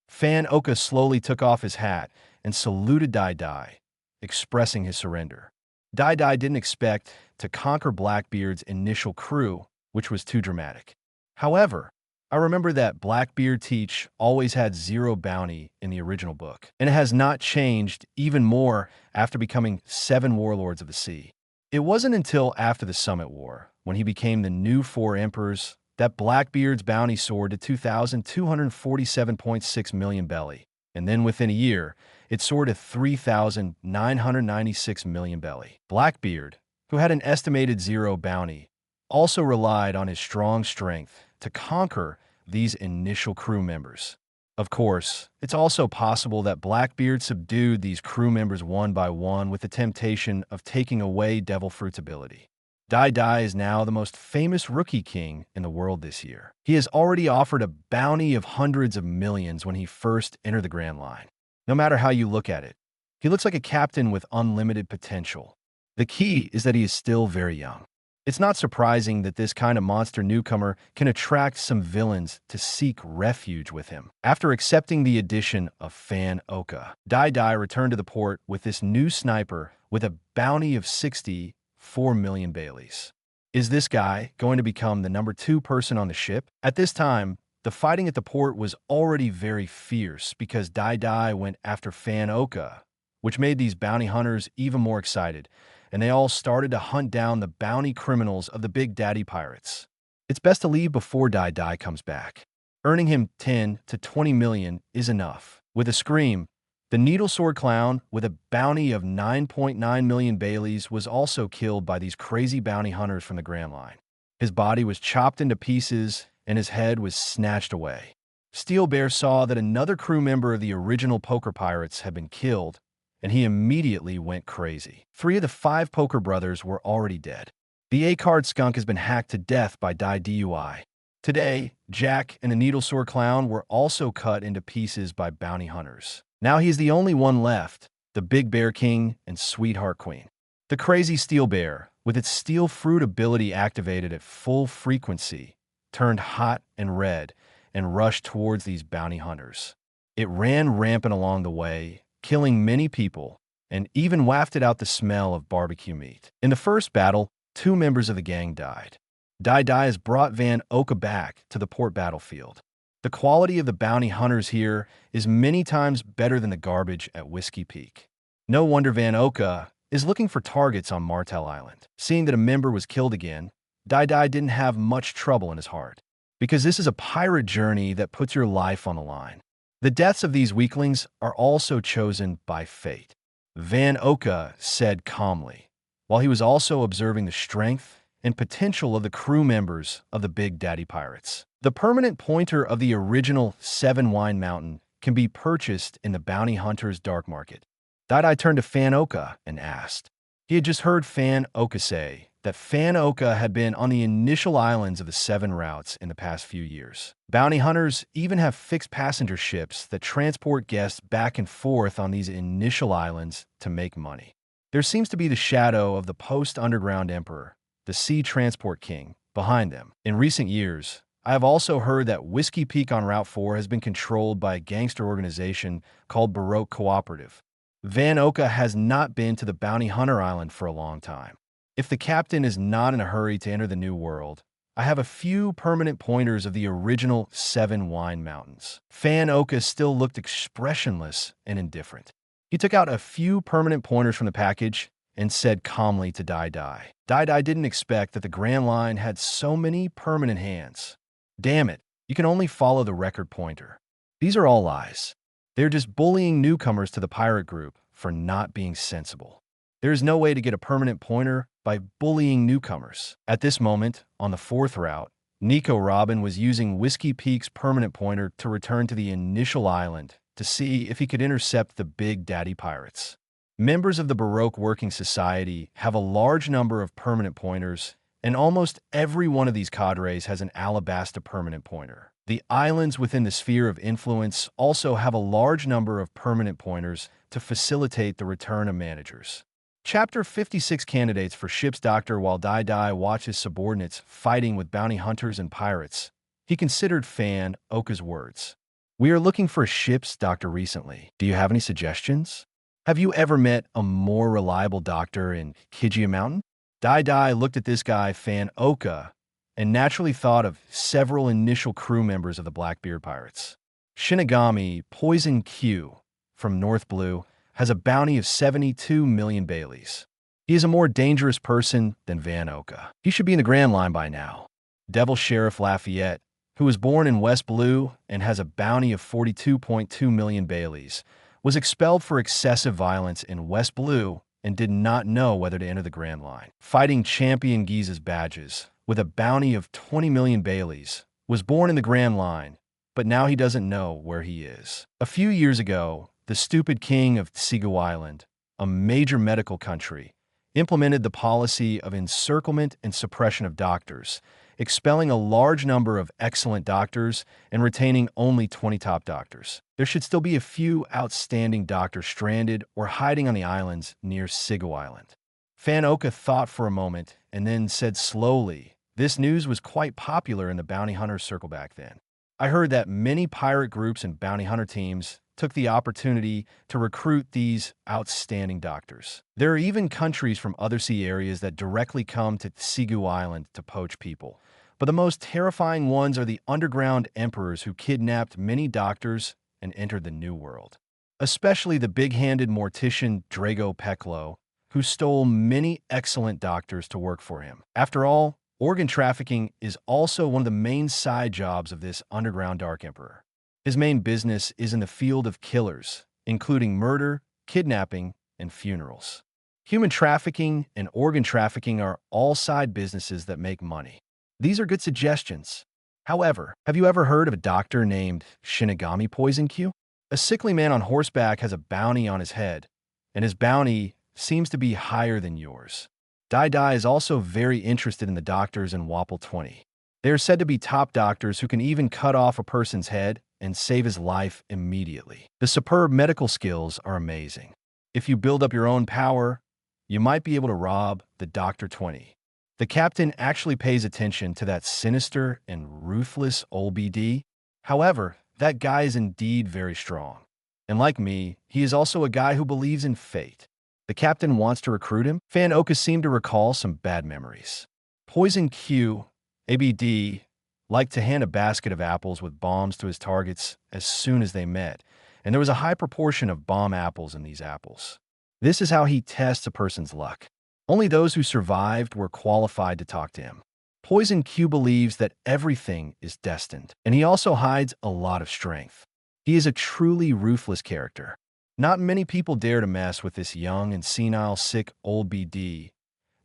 Fan Oka slowly took off his hat and saluted Dai, expressing his surrender. Dai didn't expect to conquer Blackbeard's initial crew, which was too dramatic. However, I remember that Blackbeard Teach always had 0 bounty in the original book, and it has not changed even more after becoming 7 warlords of the sea. It wasn't until after the Summit War, when he became the new 4 emperors, that Blackbeard's bounty soared to 2,247.6 million belly, and then within a year, it soared to 3,996 million belly. Blackbeard, who had an estimated 0 bounty, also relied on his strong strength to conquer these initial crew members. Of course, it's also possible that Blackbeard subdued these crew members one by one with the temptation of taking away Devil Fruit's ability. Dai is now the most famous rookie king in the world this year. He has already offered a bounty of hundreds of millions when he first entered the Grand Line. No matter how you look at it, he looks like a captain with unlimited potential. The key is that he is still very young. It's not surprising that this kind of monster newcomer can attract some villains to seek refuge with him. After accepting the addition of Fan Oka, Dai returned to the port with this new sniper with a bounty of 64 million Baileys. Is this guy going to become the number 2 person on the ship? At this time, the fighting at the port was already very fierce because Dai went after Fan Oka, which made these bounty hunters even more excited, and they all started to hunt down the bounty criminals of the Big Daddy pirates. It's best to leave before Dai comes back. Earning him 10 to 20 million is enough. With a scream, the Needle Sword Clown, with a bounty of 9.9 million Baileys, was also killed by these crazy bounty hunters from the Grand Line. His body was chopped into pieces, and his head was snatched away. Steel Bear saw that another crew member of the original poker pirates had been killed, and he immediately went crazy. 3 of the 5 poker brothers were already dead. The A-card skunk has been hacked to death by Dai Dui. Today, Jack and the Needlesore Clown were also cut into pieces by bounty hunters. Now he's the only one left, the Big Bear King and Sweetheart Queen. The crazy steel bear, with its steel fruit ability activated at full frequency, turned hot and red and rushed towards these bounty hunters. It ran rampant along the way, killing many people, and even wafted out the smell of barbecue meat. In the first battle, 2 members of the gang died. Dai has brought Van Oka back to the port battlefield. The quality of the bounty hunters here is many times better than the garbage at Whiskey Peak. No wonder Van Oka is looking for targets on Martel Island. Seeing that a member was killed again, Dai didn't have much trouble in his heart, because this is a pirate journey that puts your life on the line. The deaths of these weaklings are also chosen by fate. Van Oka said calmly, while he was also observing the strength and potential of the crew members of the Big Daddy Pirates. The permanent pointer of the original 7 Wine Mountain can be purchased in the Bounty Hunter's Dark Market. Dai turned to Fan Oka and asked. He had just heard Fan Oka say that Fan Oka had been on the initial islands of the 7 routes in the past few years. Bounty hunters even have fixed passenger ships that transport guests back and forth on these initial islands to make money. There seems to be the shadow of the post-underground emperor, the Sea Transport King, behind them. In recent years, I have also heard that Whiskey Peak on Route 4 has been controlled by a gangster organization called Baroque Cooperative. Van Oka has not been to the Bounty Hunter Island for a long time. If the captain is not in a hurry to enter the New World, I have a few permanent pointers of the original 7 Wine Mountains. Fan Oka still looked expressionless and indifferent. He took out a few permanent pointers from the package and said calmly to Dai. Dai didn't expect that the Grand Line had so many permanent hands. Damn it, you can only follow the record pointer. These are all lies. They're just bullying newcomers to the pirate group for not being sensible. There is no way to get a permanent pointer by bullying newcomers. At this moment, on the 4th route, Nico Robin was using Whiskey Peak's permanent pointer to return to the initial island to see if he could intercept the Big Daddy Pirates. Members of the Baroque Working Society have a large number of permanent pointers, and almost every one of these cadres has an Alabasta permanent pointer. The islands within the sphere of influence also have a large number of permanent pointers to facilitate the return of managers. Chapter 56 candidates for ship's doctor. While Dai watches subordinates fighting with bounty hunters and pirates, he considered Fan Oka's words. We are looking for a ship's doctor recently. Do you have any suggestions? Have you ever met a more reliable doctor in Kijia Mountain? Dai looked at this guy, Fan Oka, and naturally thought of several initial crew members of the Blackbeard Pirates. Shinigami Poison Q from North Blue has a bounty of 72 million Baileys. He is a more dangerous person than Van Oka. He should be in the Grand Line by now. Devil Sheriff Lafayette, who was born in West Blue and has a bounty of 42.2 million Baileys, was expelled for excessive violence in West Blue and did not know whether to enter the Grand Line. Fighting Champion Giza's badges, with a bounty of 20 million Baileys, was born in the Grand Line, but now he doesn't know where he is. A few years ago, the stupid king of Tsigu Island, a major medical country, implemented the policy of encirclement and suppression of doctors, expelling a large number of excellent doctors and retaining only 20 top doctors. There should still be a few outstanding doctors stranded or hiding on the islands near Tsigu Island. Fan Oka thought for a moment and then said slowly, this news was quite popular in the bounty hunter circle back then. I heard that many pirate groups and bounty hunter teams took the opportunity to recruit these outstanding doctors. There are even countries from other sea areas that directly come to Tsigu Island to poach people. But the most terrifying ones are the underground emperors who kidnapped many doctors and entered the New World. Especially the big-handed mortician Drago Peklo, who stole many excellent doctors to work for him. After all, organ trafficking is also one of the main side jobs of this underground Dark Emperor. His main business is in the field of killers, including murder, kidnapping, and funerals. Human trafficking and organ trafficking are all side businesses that make money. These are good suggestions. However, have you ever heard of a doctor named Shinigami Poison Q? A sickly man on horseback has a bounty on his head, and his bounty seems to be higher than yours. Dai is also very interested in the doctors in Wapple 20. They are said to be top doctors who can even cut off a person's head and save his life immediately. The superb medical skills are amazing. If you build up your own power, you might be able to rob the Dr. 20. The captain actually pays attention to that sinister and ruthless old BD. However, that guy is indeed very strong. And like me, he is also a guy who believes in fate. The captain wants to recruit him. Fan Oka seemed to recall some bad memories. Poison Q, ABD, liked to hand a basket of apples with bombs to his targets as soon as they met, and there was a high proportion of bomb apples in these apples. This is how he tests a person's luck. Only those who survived were qualified to talk to him. Poison Q believes that everything is destined, and he also hides a lot of strength. He is a truly ruthless character. Not many people dare to mess with this young and senile sick old BD.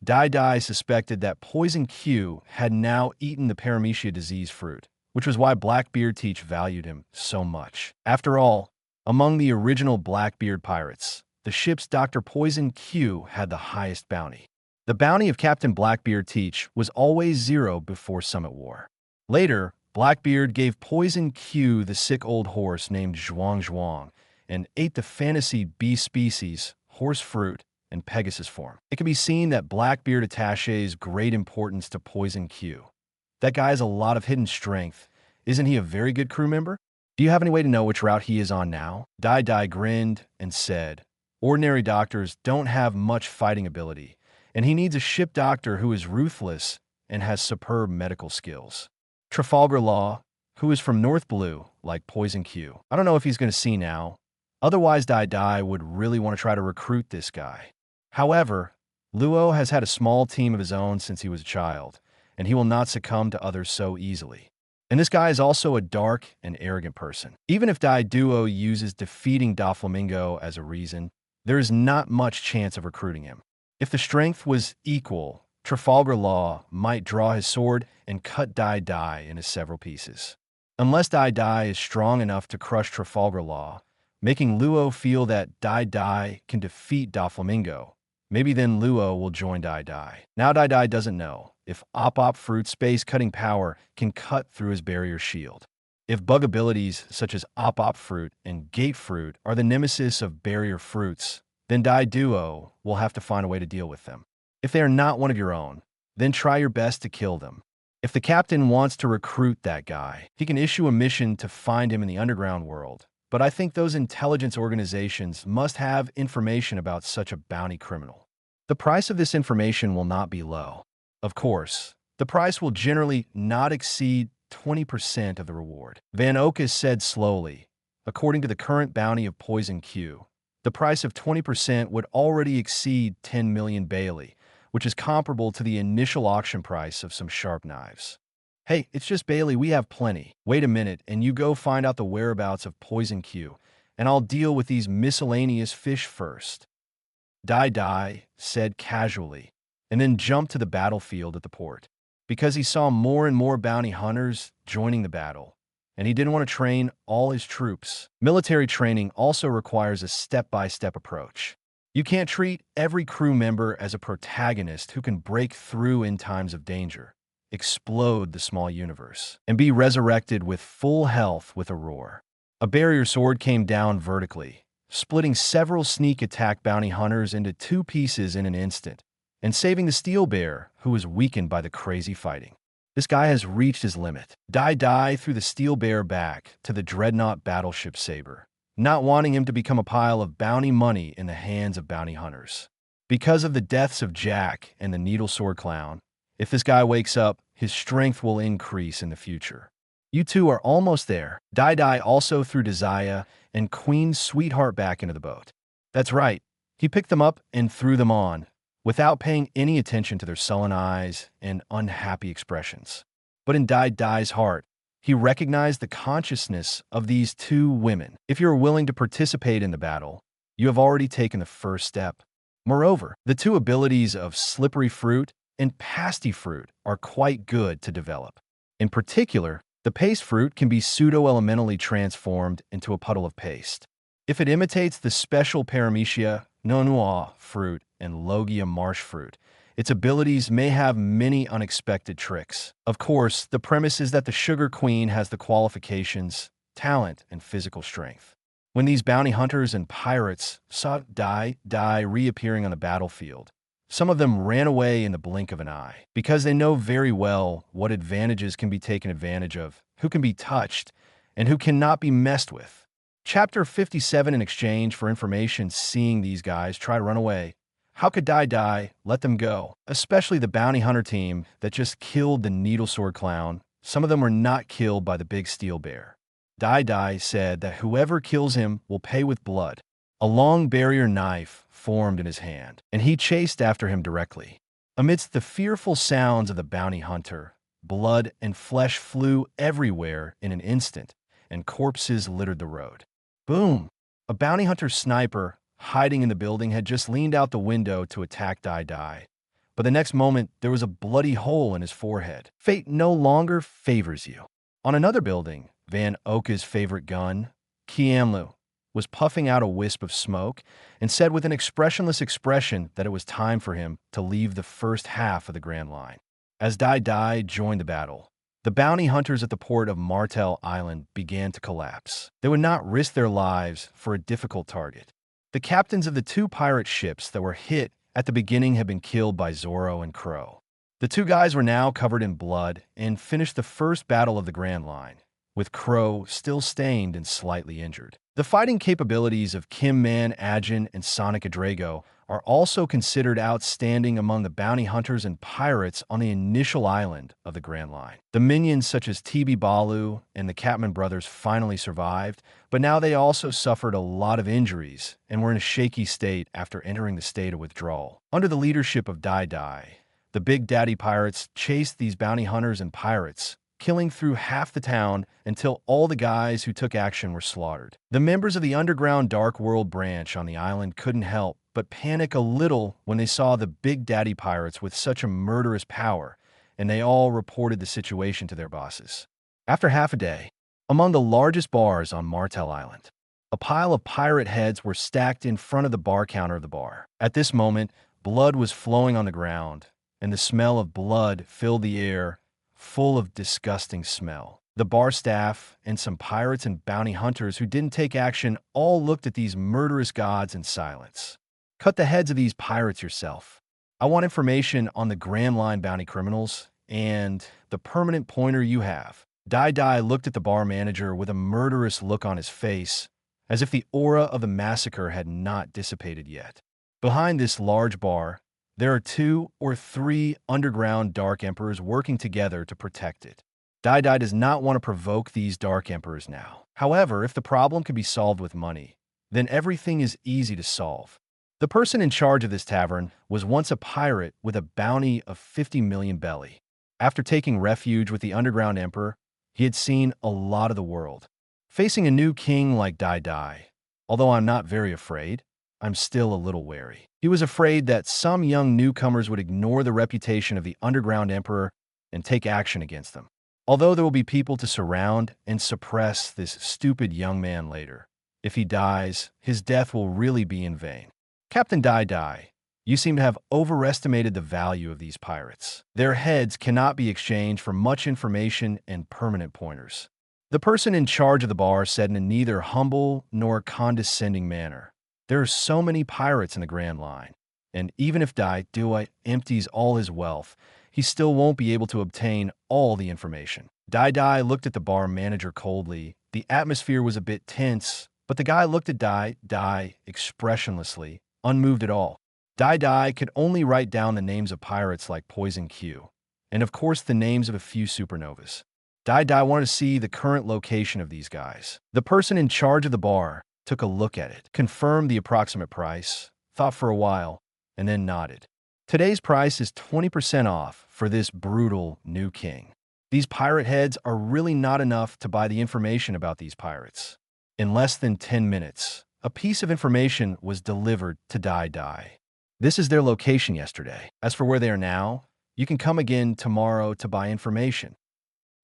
Dai suspected that Poison Q had now eaten the Paramecia disease fruit, which was why Blackbeard Teach valued him so much. After all, among the original Blackbeard pirates, the ship's Dr. Poison Q had the highest bounty. The bounty of Captain Blackbeard Teach was always 0 before Summit War. Later, Blackbeard gave Poison Q the sick old horse named Zhuang and ate the fantasy bee species, horse fruit, and Pegasus form. It can be seen that Blackbeard attaches great importance to Poison Q. That guy has a lot of hidden strength. Isn't he a very good crew member? Do you have any way to know which route he is on now? Dai grinned and said, ordinary doctors don't have much fighting ability, and he needs a ship doctor who is ruthless and has superb medical skills. Trafalgar Law, who is from North Blue, like Poison Q. I don't know if he's going to see now. Otherwise, Dai would really want to try to recruit this guy. However, Luo has had a small team of his own since he was a child, and he will not succumb to others so easily. And this guy is also a dark and arrogant person. Even if Dai Duo uses defeating Doflamingo as a reason, there is not much chance of recruiting him. If the strength was equal, Trafalgar Law might draw his sword and cut Dai into several pieces. Unless Dai is strong enough to crush Trafalgar Law, making Luo feel that Dai can defeat Doflamingo, maybe then Luo will join Dai. Now Dai doesn't know if Op Fruit's space-cutting power can cut through his barrier shield. If bug abilities such as Op Fruit and Gate Fruit are the nemesis of barrier fruits, then Dai Duo will have to find a way to deal with them. If they are not one of your own, then try your best to kill them. If the captain wants to recruit that guy, he can issue a mission to find him in the underground world. But I think those intelligence organizations must have information about such a bounty criminal. The price of this information will not be low. Of course, the price will generally not exceed 20% of the reward. Van Okus said slowly, according to the current bounty of Poison Q, the price of 20% would already exceed 10 million Bailey, which is comparable to the initial auction price of some sharp knives. Hey, it's just Bailey, we have plenty. Wait a minute, and you go find out the whereabouts of Poison Q, and I'll deal with these miscellaneous fish first. Dai said casually, and then jumped to the battlefield at the port, because he saw more and more bounty hunters joining the battle, and he didn't want to train all his troops. Military training also requires a step-by-step approach. You can't treat every crew member as a protagonist who can break through in times of danger, explode the small universe, and be resurrected with full health with a roar. A barrier sword came down vertically, splitting several sneak attack bounty hunters into 2 pieces in an instant, and saving the steel bear, who was weakened by the crazy fighting. This guy has reached his limit. Dai threw the steel bear back to the dreadnought battleship Saber, not wanting him to become a pile of bounty money in the hands of bounty hunters. Because of the deaths of Jack and the Needle Sword Clown, if this guy wakes up, his strength will increase in the future. You two are almost there. Dai also threw Desire and Queen's Sweetheart back into the boat. That's right, he picked them up and threw them on, without paying any attention to their sullen eyes and unhappy expressions. But in Dai's heart, he recognized the consciousness of these 2 women. If you're willing to participate in the battle, you have already taken the first step. Moreover, the 2 abilities of Slippery Fruit and Pasty Fruit are quite good to develop. In particular, the Paste Fruit can be pseudo-elementally transformed into a puddle of paste. If it imitates the special Paramecia Barrier Fruit and Logia Marsh Fruit, Its abilities may have many unexpected tricks. Of course, the premise is that the Sugar Queen has the qualifications, talent, and physical strength. When these bounty hunters and pirates saw Dai reappearing on the battlefield, some of them ran away in the blink of an eye, because they know very well what advantages can be taken advantage of, who can be touched, and who cannot be messed with. Chapter 57. In exchange for information, seeing these guys try to run away, how could Dai let them go? Especially the bounty hunter team that just killed the needle sword clown. Some of them were not killed by the big steel bear. Dai said that whoever kills him will pay with blood. A long barrier knife formed in his hand, and he chased after him directly. Amidst the fearful sounds of the bounty hunter, blood and flesh flew everywhere in an instant, and corpses littered the road. Boom! A bounty hunter sniper hiding in the building had just leaned out the window to attack Dai. But the next moment, there was a bloody hole in his forehead. Fate no longer favors you. On another building, Van Oka's favorite gun, Kiamlu, was puffing out a wisp of smoke and said with an expressionless expression that it was time for him to leave the first half of the Grand Line. As Dai joined the battle, the bounty hunters at the port of Martel Island began to collapse. They would not risk their lives for a difficult target. The captains of the two pirate ships that were hit at the beginning had been killed by Zorro and Crow. The two guys were now covered in blood and finished the first battle of the Grand Line, with Crow still stained and slightly injured. The fighting capabilities of Kim Man Ajin and Sonic Adrago are also considered outstanding among the bounty hunters and pirates on the initial island of the Grand Line. The minions such as TB Balu and the Catman brothers finally survived, but now they also suffered a lot of injuries and were in a shaky state after entering the state of withdrawal. Under the leadership of Dai, the Big Daddy pirates chased these bounty hunters and pirates, killing through half the town until all the guys who took action were slaughtered. The members of the underground Dark World branch on the island couldn't help but panic a little when they saw the Big Daddy pirates with such a murderous power, and they all reported the situation to their bosses. After half a day, among the largest bars on Martel Island, a pile of pirate heads were stacked in front of the bar counter of the bar. At this moment, blood was flowing on the ground, and the smell of blood filled the air, full of disgusting smell. The bar staff and some pirates and bounty hunters who didn't take action all looked at these murderous gods in silence. Cut the heads of these pirates yourself. I want information on the Grand Line bounty criminals and the permanent pointer you have. Dai looked at the bar manager with a murderous look on his face, as if the aura of the massacre had not dissipated yet. Behind this large bar, there are 2 or 3 underground Dark Emperors working together to protect it. Dai does not want to provoke these Dark Emperors now. However, if the problem can be solved with money, then everything is easy to solve. The person in charge of this tavern was once a pirate with a bounty of 50 million belly. After taking refuge with the Underground Emperor, he had seen a lot of the world. Facing a new king like Dai, although I'm not very afraid, I'm still a little wary. He was afraid that some young newcomers would ignore the reputation of the Underground Emperor and take action against them. Although there will be people to surround and suppress this stupid young man later, if he dies, his death will really be in vain. Captain Dai, you seem to have overestimated the value of these pirates. Their heads cannot be exchanged for much information and permanent pointers. The person in charge of the bar said in a neither humble nor condescending manner, there are so many pirates in the Grand Line, and even if Dai empties all his wealth, he still won't be able to obtain all the information. Dai looked at the bar manager coldly. The atmosphere was a bit tense, but the guy looked at Dai expressionlessly, unmoved at all. Dai could only write down the names of pirates like Poison Q, and of course the names of a few supernovas. Dai wanted to see the current location of these guys. The person in charge of the bar took a look at it, confirmed the approximate price, thought for a while, and then nodded. Today's price is 20% off for this brutal new king. These pirate heads are really not enough to buy the information about these pirates. In less than 10 minutes, a piece of information was delivered to Dai. This is their location yesterday. As for where they are now, you can come again tomorrow to buy information.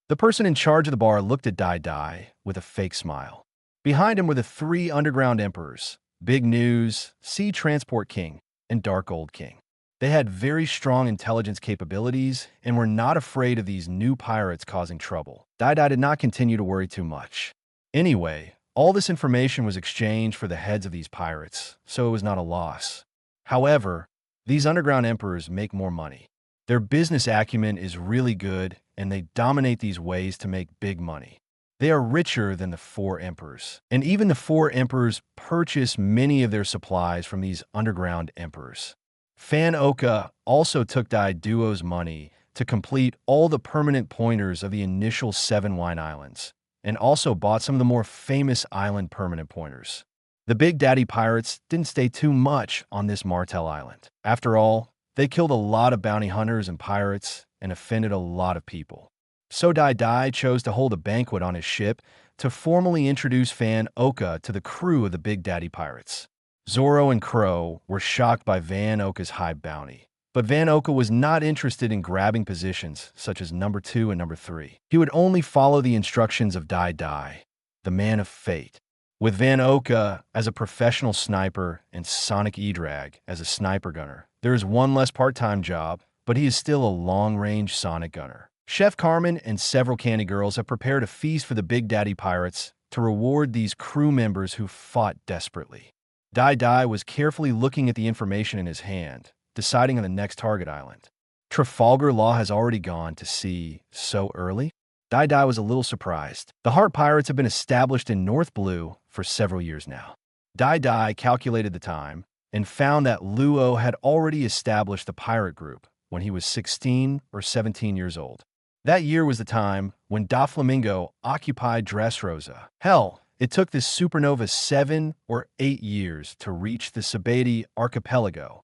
The person in charge of the bar looked at Dai with a fake smile. Behind him were the 3 underground emperors, Big News, Sea Transport King, and Dark Old King. They had very strong intelligence capabilities and were not afraid of these new pirates causing trouble. Dai did not continue to worry too much. Anyway, all this information was exchanged for the heads of these pirates, so it was not a loss. However, these underground emperors make more money. Their business acumen is really good, and they dominate these ways to make big money. They are richer than the four emperors, and even the four emperors purchase many of their supplies from these underground emperors. Fan Oka also took Dai Duo's money to complete all the permanent pointers of the initial 7 wine islands, and also bought some of the more famous island permanent pointers. The Big Daddy Pirates didn't stay too much on this Martel Island. After all, they killed a lot of bounty hunters and pirates and offended a lot of people. So Dai chose to hold a banquet on his ship to formally introduce Fan Oka to the crew of the Big Daddy Pirates. Zoro and Crow were shocked by Van Oka's high bounty, but Van Oka was not interested in grabbing positions such as number 2 and number 3. He would only follow the instructions of Dai, the man of fate. With Van Oka as a professional sniper and Sonic E-Drag as a sniper gunner, there is one less part-time job, but he is still a long-range Sonic gunner. Chef Carmen and several candy girls have prepared a feast for the Big Daddy Pirates to reward these crew members who fought desperately. Dai was carefully looking at the information in his hand, deciding on the next target island. Trafalgar Law has already gone to sea so early? Dai was a little surprised. The Heart Pirates have been established in North Blue for several years now. Dai calculated the time and found that Luo had already established the pirate group when he was 16 or 17 years old. That year was the time when Doflamingo occupied Dressrosa. Hell, it took this supernova 7 or 8 years to reach the Sabati Archipelago.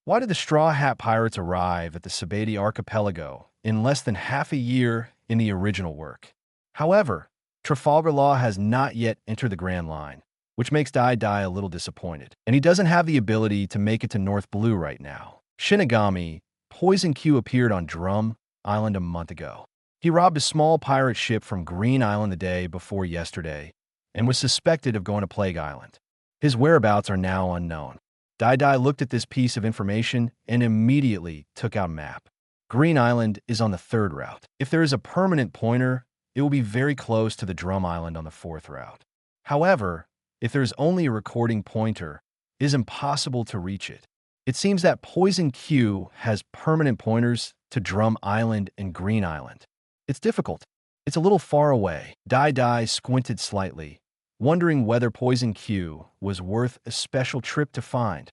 Why did the Straw Hat Pirates arrive at the Sabati Archipelago in less than half a year in the original work? However, Trafalgar Law has not yet entered the Grand Line, which makes Dai a little disappointed, and he doesn't have the ability to make it to North Blue right now. Shinigami, Poison Q appeared on Drum Island a month ago. He robbed a small pirate ship from Green Island the day before yesterday and was suspected of going to Plague Island. His whereabouts are now unknown. Dai looked at this piece of information and immediately took out a map. Green Island is on the 3rd route. If there is a permanent pointer, it will be very close to the Drum Island on the 4th route. However, if there is only a recording pointer, it is impossible to reach it. It seems that Poison Q has permanent pointers to Drum Island and Green Island. It's difficult. It's a little far away. Dai squinted slightly, wondering whether Poison Q was worth a special trip to find.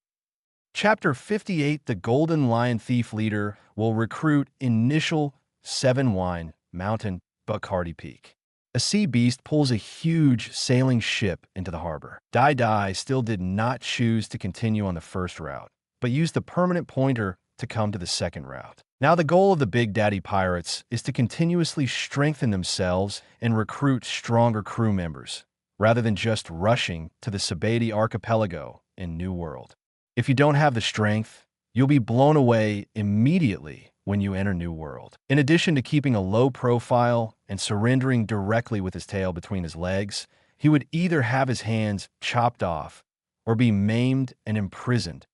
Chapter 58, The Golden Lion Thief Leader will recruit initial 7 wine mountain Bacardi Peak. A sea beast pulls a huge sailing ship into the harbor. Dai still did not choose to continue on the 1st route, but used the permanent pointer to come to the 2nd route. Now the goal of the Big Daddy Pirates is to continuously strengthen themselves and recruit stronger crew members, rather than just rushing to the Sabati Archipelago in New World. If you don't have the strength, you'll be blown away immediately when you enter New World. In addition to keeping a low profile and surrendering directly with his tail between his legs, he would either have his hands chopped off or be maimed and imprisoned,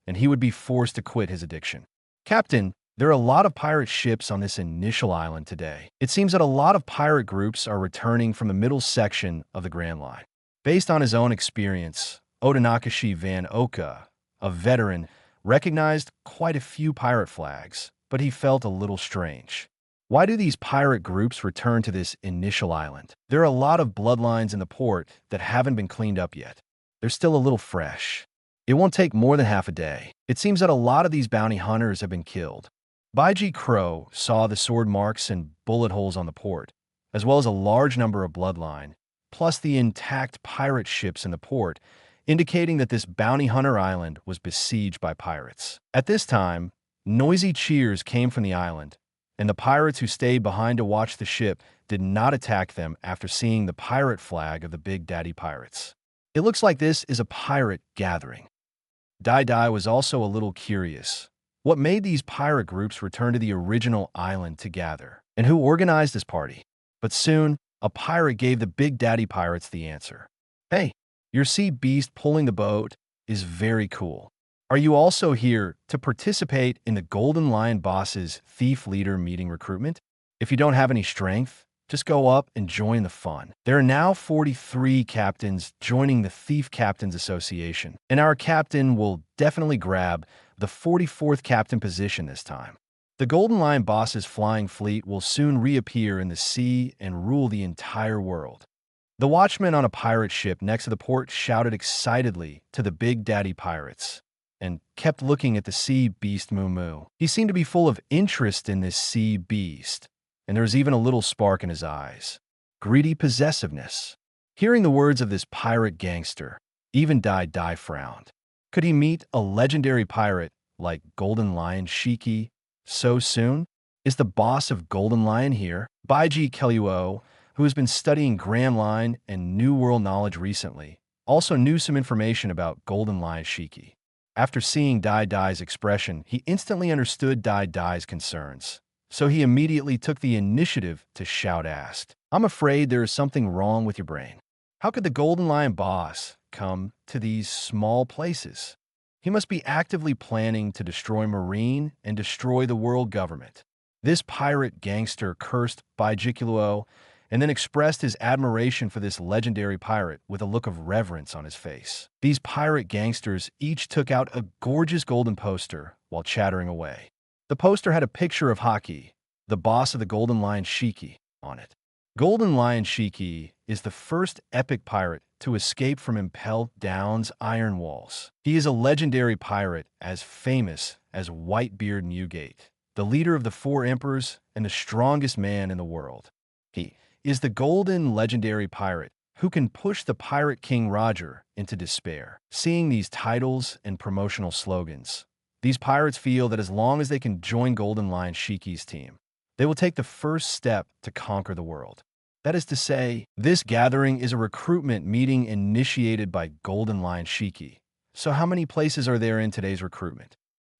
and he would be forced to quit his addiction. Captain, there are a lot of pirate ships on this initial island today. It seems that a lot of pirate groups are returning from the middle section of the Grand Line. Based on his own experience, Odanakashi Van Oka, a veteran, recognized quite a few pirate flags, but he felt a little strange. Why do these pirate groups return to this initial island? There are a lot of bloodlines in the port that haven't been cleaned up yet. They're still a little fresh. It won't take more than half a day. It seems that a lot of these bounty hunters have been killed. Baiji Crow saw the sword marks and bullet holes on the port, as well as a large number of bloodline, plus the intact pirate ships in the port, indicating that this bounty hunter island was besieged by pirates. At this time, noisy cheers came from the island, and the pirates who stayed behind to watch the ship did not attack them after seeing the pirate flag of the Big Daddy Pirates. It looks like this is a pirate gathering. Dai was also a little curious. What made these pirate groups return to the original island to gather? And who organized this party? But soon, a pirate gave the Big Daddy Pirates the answer. Hey, your sea beast pulling the boat is very cool. Are you also here to participate in the Golden Lion Boss's Thief Leader meeting recruitment? If you don't have any strength, just go up and join the fun. There are now 43 captains joining the Thief Captains Association, and our captain will definitely grab the 44th captain position this time. The Golden Lion Boss's flying fleet will soon reappear in the sea and rule the entire world. The watchman on a pirate ship next to the port shouted excitedly to the Big Daddy pirates and kept looking at the sea beast Moo Moo. He seemed to be full of interest in this sea beast, and there was even a little spark in his eyes. Greedy possessiveness. Hearing the words of this pirate gangster, even Dai frowned. Could he meet a legendary pirate like Golden Lion Shiki so soon? Is the boss of Golden Lion here? Baiji Kelluo, who has been studying Grand Line and New World knowledge recently, also knew some information about Golden Lion Shiki. After seeing Dai's expression, he instantly understood Dai's concerns. So he immediately took the initiative to shout asked, "I'm afraid there is something wrong with your brain. How could the Golden Lion boss come to these small places? He must be actively planning to destroy Marine and destroy the world government." This pirate gangster cursed Baijikiluo and then expressed his admiration for this legendary pirate with a look of reverence on his face. These pirate gangsters each took out a gorgeous golden poster while chattering away. The poster had a picture of Haki, the boss of the Golden Lion Shiki, on it. Golden Lion Shiki is the first epic pirate to escape from Impel Down's iron walls. He is a legendary pirate as famous as Whitebeard Newgate, the leader of the four emperors and the strongest man in the world. He is the golden legendary pirate who can push the pirate king Roger into despair. Seeing these titles and promotional slogans, these pirates feel that as long as they can join Golden Lion Shiki's team, they will take the first step to conquer the world. That is to say, this gathering is a recruitment meeting initiated by Golden Lion Shiki. So how many places are there in today's recruitment?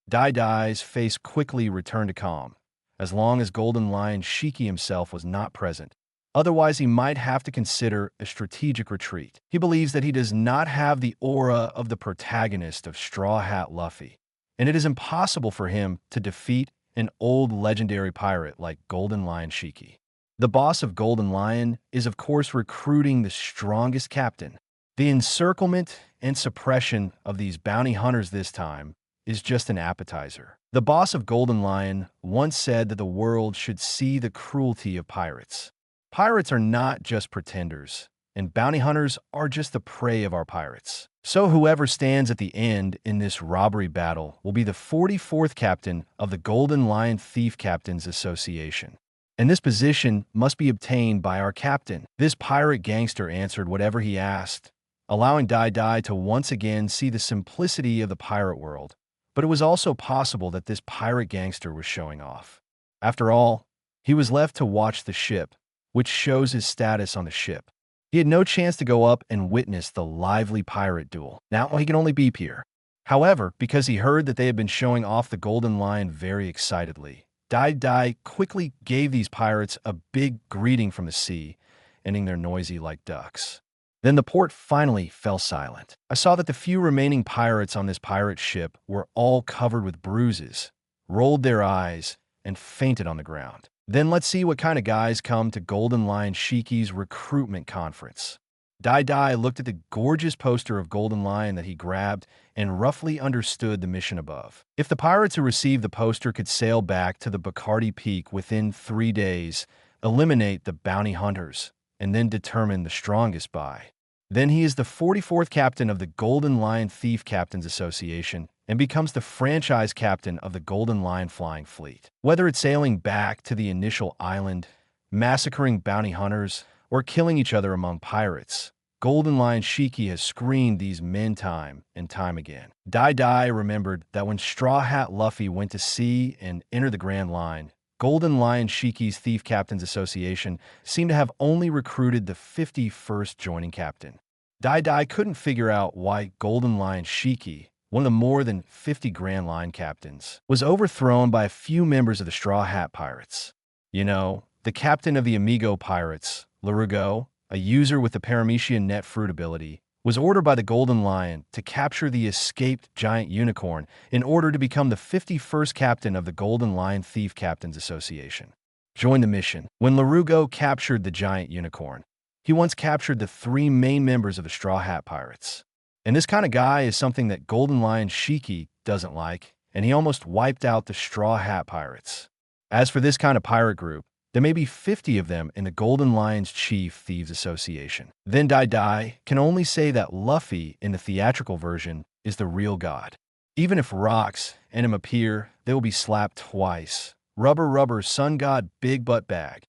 Dai's face quickly returned to calm, as long as Golden Lion Shiki himself was not present. Otherwise, he might have to consider a strategic retreat. He believes that he does not have the aura of the protagonist of Straw Hat Luffy, and it is impossible for him to defeat an old legendary pirate like Golden Lion Shiki. The boss of Golden Lion is of course recruiting the strongest captain. The encirclement and suppression of these bounty hunters this time is just an appetizer. The boss of Golden Lion once said that the world should see the cruelty of pirates. Pirates are not just pretenders, and bounty hunters are just the prey of our pirates. So whoever stands at the end in this robbery battle will be the 44th captain of the Golden Lion Thief Captains Association. And this position must be obtained by our captain. This pirate gangster answered whatever he asked, allowing Dai to once again see the simplicity of the pirate world. But it was also possible that this pirate gangster was showing off. After all, he was left to watch the ship, which shows his status on the ship. He had no chance to go up and witness the lively pirate duel. Now he can only beep here. However, because he heard that they had been showing off the Golden Lion very excitedly, Dai quickly gave these pirates a big greeting from the sea, ending their noisy like ducks. Then the port finally fell silent. I saw that the few remaining pirates on this pirate ship were all covered with bruises, rolled their eyes, and fainted on the ground. Then let's see what kind of guys come to Golden Lion Shiki's recruitment conference. Dai looked at the gorgeous poster of Golden Lion that he grabbed and roughly understood the mission above. If the pirates who received the poster could sail back to the Bacardi Peak within 3 days, eliminate the bounty hunters, and then determine the strongest by, then he is the 44th captain of the Golden Lion Thief Captains Association and becomes the franchise captain of the Golden Lion Flying Fleet. Whether it's sailing back to the initial island, massacring bounty hunters, or killing each other among pirates, Golden Lion Shiki has screened these men time and time again. Dai remembered that when Straw Hat Luffy went to sea and entered the Grand Line, Golden Lion Shiki's Thief Captains Association seemed to have only recruited the 51st joining captain. Dai couldn't figure out why Golden Lion Shiki, one of the more than 50 Grand Line captains, was overthrown by a few members of the Straw Hat Pirates. You know, the captain of the Amigo Pirates, Larugo, a user with the Paramecia Net Fruit ability, was ordered by the Golden Lion to capture the escaped giant unicorn in order to become the 51st captain of the Golden Lion Thief Captains Association. Join the mission. When Larugo captured the giant unicorn, he once captured the 3 main members of the Straw Hat Pirates. And this kind of guy is something that Golden Lion Shiki doesn't like, and he almost wiped out the Straw Hat Pirates. As for this kind of pirate group, there may be 50 of them in the Golden Lion's Chief Thieves Association. Then Dai can only say that Luffy in the theatrical version is the real god. Even if rocks and him appear, they will be slapped twice. Rubber, rubber, sun god, big butt bag.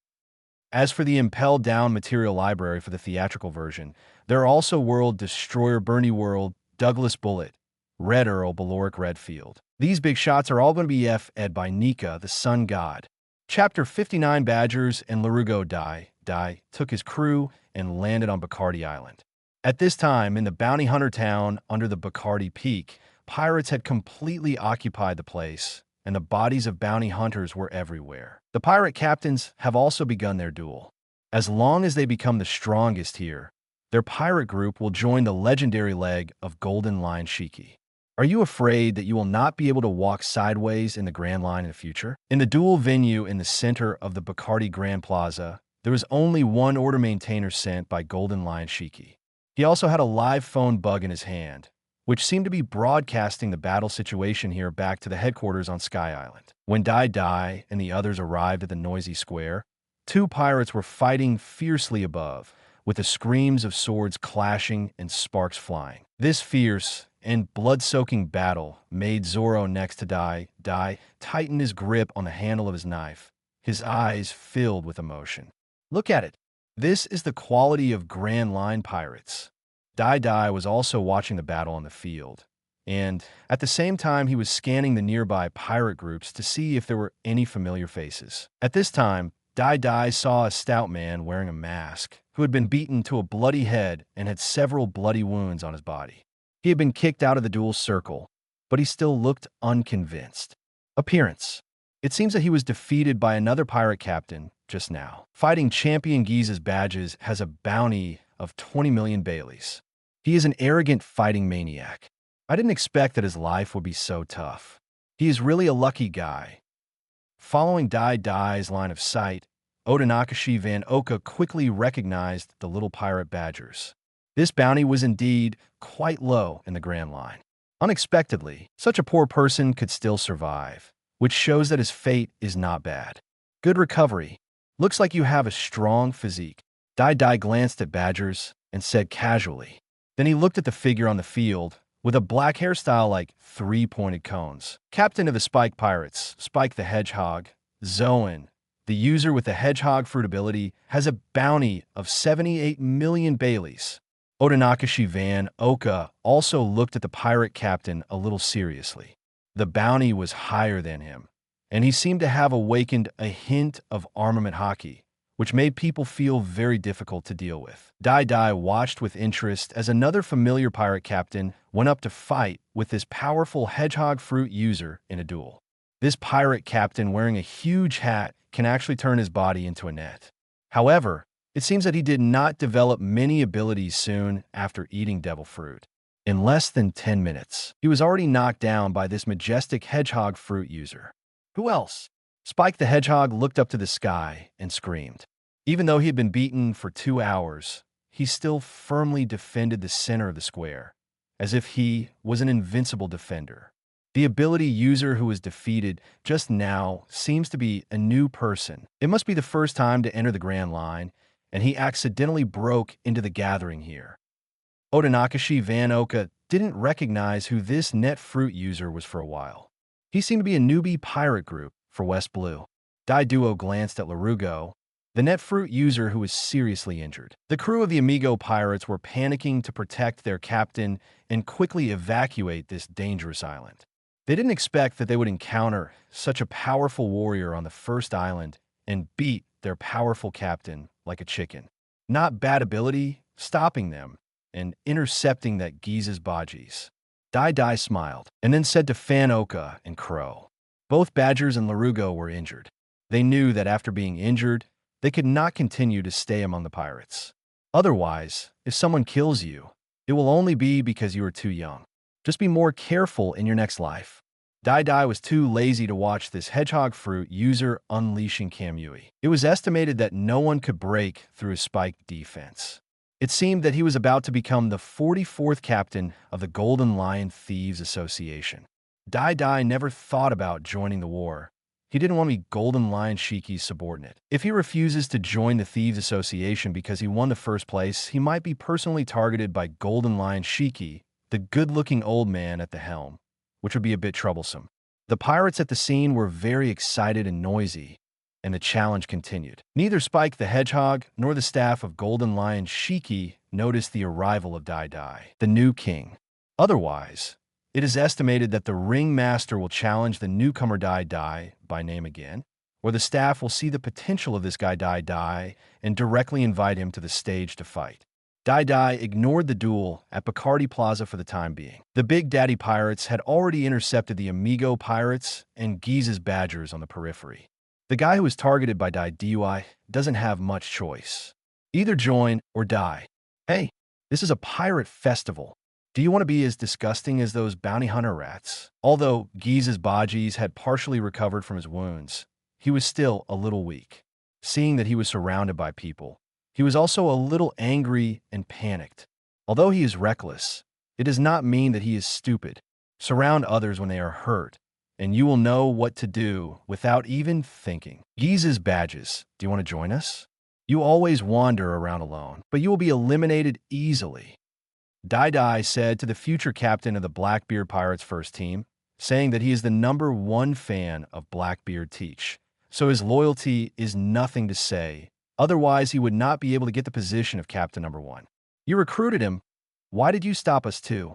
As for the Impel Down material library for the theatrical version, there are also World Destroyer, Bernie World, Douglas Bullet, Red Earl, Baloric Redfield. These big shots are all going to be F'd by Nika, the sun god. Chapter 59 Badgers and Larugo Dai took his crew and landed on Bacardi Island. At this time, in the bounty hunter town under the Bacardi Peak, pirates had completely occupied the place, and the bodies of bounty hunters were everywhere. The pirate captains have also begun their duel. As long as they become the strongest here, their pirate group will join the legendary leg of Golden Lion Shiki. Are you afraid that you will not be able to walk sideways in the Grand Line in the future? In the duel venue in the center of the Bacardi Grand Plaza, there was only one order maintainer sent by Golden Lion Shiki. He also had a live phone bug in his hand, which seemed to be broadcasting the battle situation here back to the headquarters on Sky Island. When Dai and the others arrived at the noisy square, 2 pirates were fighting fiercely above, with the screams of swords clashing and sparks flying. This fierce and blood-soaking battle made Zoro next to Dai tighten his grip on the handle of his knife, his eyes filled with emotion. Look at it. This is the quality of Grand Line pirates. Dai was also watching the battle on the field, and at the same time he was scanning the nearby pirate groups to see if there were any familiar faces. At this time, Dai saw a stout man wearing a mask who had been beaten to a bloody head and had several bloody wounds on his body. He had been kicked out of the duel circle, but he still looked unconvinced. Appearance. It seems that he was defeated by another pirate captain just now. Fighting Champion Giza's badges has a bounty of 20 million Baileys. He is an arrogant fighting maniac. I didn't expect that his life would be so tough. He is really a lucky guy. Following Dai's line of sight, Oda Nakashi Van Oka quickly recognized the little pirate badgers. This bounty was indeed quite low in the Grand Line. Unexpectedly, such a poor person could still survive, which shows that his fate is not bad. Good recovery. Looks like you have a strong physique. Dai glanced at Badgers and said casually. Then he looked at the figure on the field with a black hairstyle like 3 pointed cones. Captain of the Spike Pirates, Spike the Hedgehog, Zoan, the user with the Hedgehog Fruit ability, has a bounty of 78 million Baileys. Oda Nakashi Van Oka also looked at the pirate captain a little seriously. The bounty was higher than him, and he seemed to have awakened a hint of armament hockey, which made people feel very difficult to deal with. Dai watched with interest as another familiar pirate captain went up to fight with this powerful Hedgehog Fruit user in a duel. This pirate captain wearing a huge hat can actually turn his body into a net. However, it seems that he did not develop many abilities soon after eating devil fruit. In less than 10 minutes, he was already knocked down by this majestic Hedgehog Fruit user. Who else? Spike the Hedgehog looked up to the sky and screamed. Even though he had been beaten for 2 hours, he still firmly defended the center of the square, as if he was an invincible defender. The ability user who was defeated just now seems to be a new person. It must be the first time to enter the Grand Line, and he accidentally broke into the gathering here. Oda Nakashi Van Oka didn't recognize who this net fruit user was for a while. He seemed to be a newbie pirate group for West Blue. Duo glanced at Larugo, the net fruit user who was seriously injured. The crew of the Amigo pirates were panicking to protect their captain and quickly evacuate this dangerous island. They didn't expect that they would encounter such a powerful warrior on the first island and beat their powerful captain like a chicken. Not bad ability, stopping them and intercepting that Giza's Bajis. Dai smiled and then said to Fan Oka and Crow. Both Badgers and Larugo were injured. They knew that after being injured, they could not continue to stay among the pirates. Otherwise, if someone kills you, It will only be because you are too young. Just be more careful in your next life. Dai Dai was too lazy to watch this hedgehog fruit user unleashing Kamui. It was estimated that no one could break through his spiked defense. It seemed that he was about to become the 44th captain of the Golden Lion Thieves Association. Dai Dai never thought about joining the war. He didn't want to be Golden Lion Shiki's subordinate. If he refuses to join the Thieves Association because he won the first place, he might be personally targeted by Golden Lion Shiki, the good-looking old man at the helm, which would be a bit troublesome. The pirates at the scene were very excited and noisy, and the challenge continued. Neither Spike the Hedgehog nor the staff of Golden Lion Shiki noticed the arrival of Dai Dai, the new king. Otherwise, it is estimated that the ringmaster will challenge the newcomer Dai Dai by name again, or the staff will see the potential of this guy Dai Dai and directly invite him to the stage to fight. Dai Dai ignored the duel at Bacardi Plaza for the time being. The Big Daddy Pirates had already intercepted the Amigo Pirates and Giza's Badgers on the periphery. The guy who was targeted by Dai Dui doesn't have much choice. Either join or die. Hey, this is a pirate festival. Do you want to be as disgusting as those bounty hunter rats? Although Giza's Bajis had partially recovered from his wounds, he was still a little weak. Seeing that he was surrounded by people, he was also a little angry and panicked. Although he is reckless, it does not mean that he is stupid. Surround others when they are hurt, and you will know what to do without even thinking. Giza's Badges, do you want to join us? You always wander around alone, but you will be eliminated easily. Dai Dai said to the future captain of the Blackbeard Pirates first team, saying that he is the #1 fan of Blackbeard Teach, so his loyalty is nothing to say. Otherwise, he would not be able to get the position of captain #1. You recruited him. Why did you stop us too?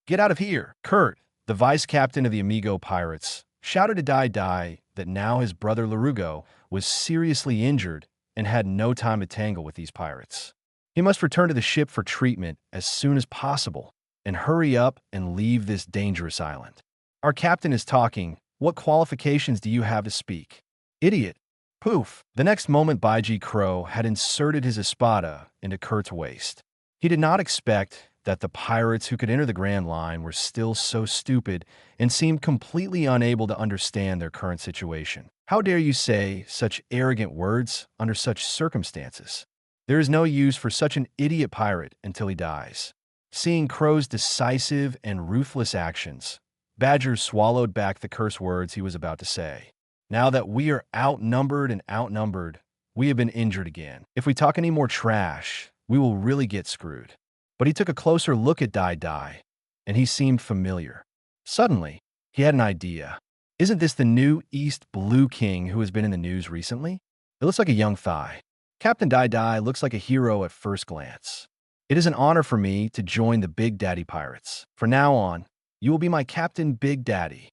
Get out of here. Kurt, the vice captain of the Amigo Pirates, shouted to Dai Dai that now his brother Larugo was seriously injured and had no time to tangle with these pirates. He must return to the ship for treatment as soon as possible and hurry up and leave this dangerous island. Our captain is talking. What qualifications do you have to speak? Idiot. Poof! The next moment Baiji Crow had inserted his espada into Kurt's waist. He did not expect that the pirates who could enter the Grand Line were still so stupid and seemed completely unable to understand their current situation. How dare you say such arrogant words under such circumstances? There is no use for such an idiot pirate until he dies. Seeing Crow's decisive and ruthless actions, Badger swallowed back the curse words he was about to say. Now that we are outnumbered, we have been injured again. If we talk any more trash, we will really get screwed. But he took a closer look at Dai Dai, and he seemed familiar. Suddenly, he had an idea. Isn't this the new East Blue King who has been in the news recently? It looks like a young thigh. Captain Dai Dai looks like a hero at first glance. It is an honor for me to join the Big Daddy Pirates. From now on, you will be my Captain Big Daddy.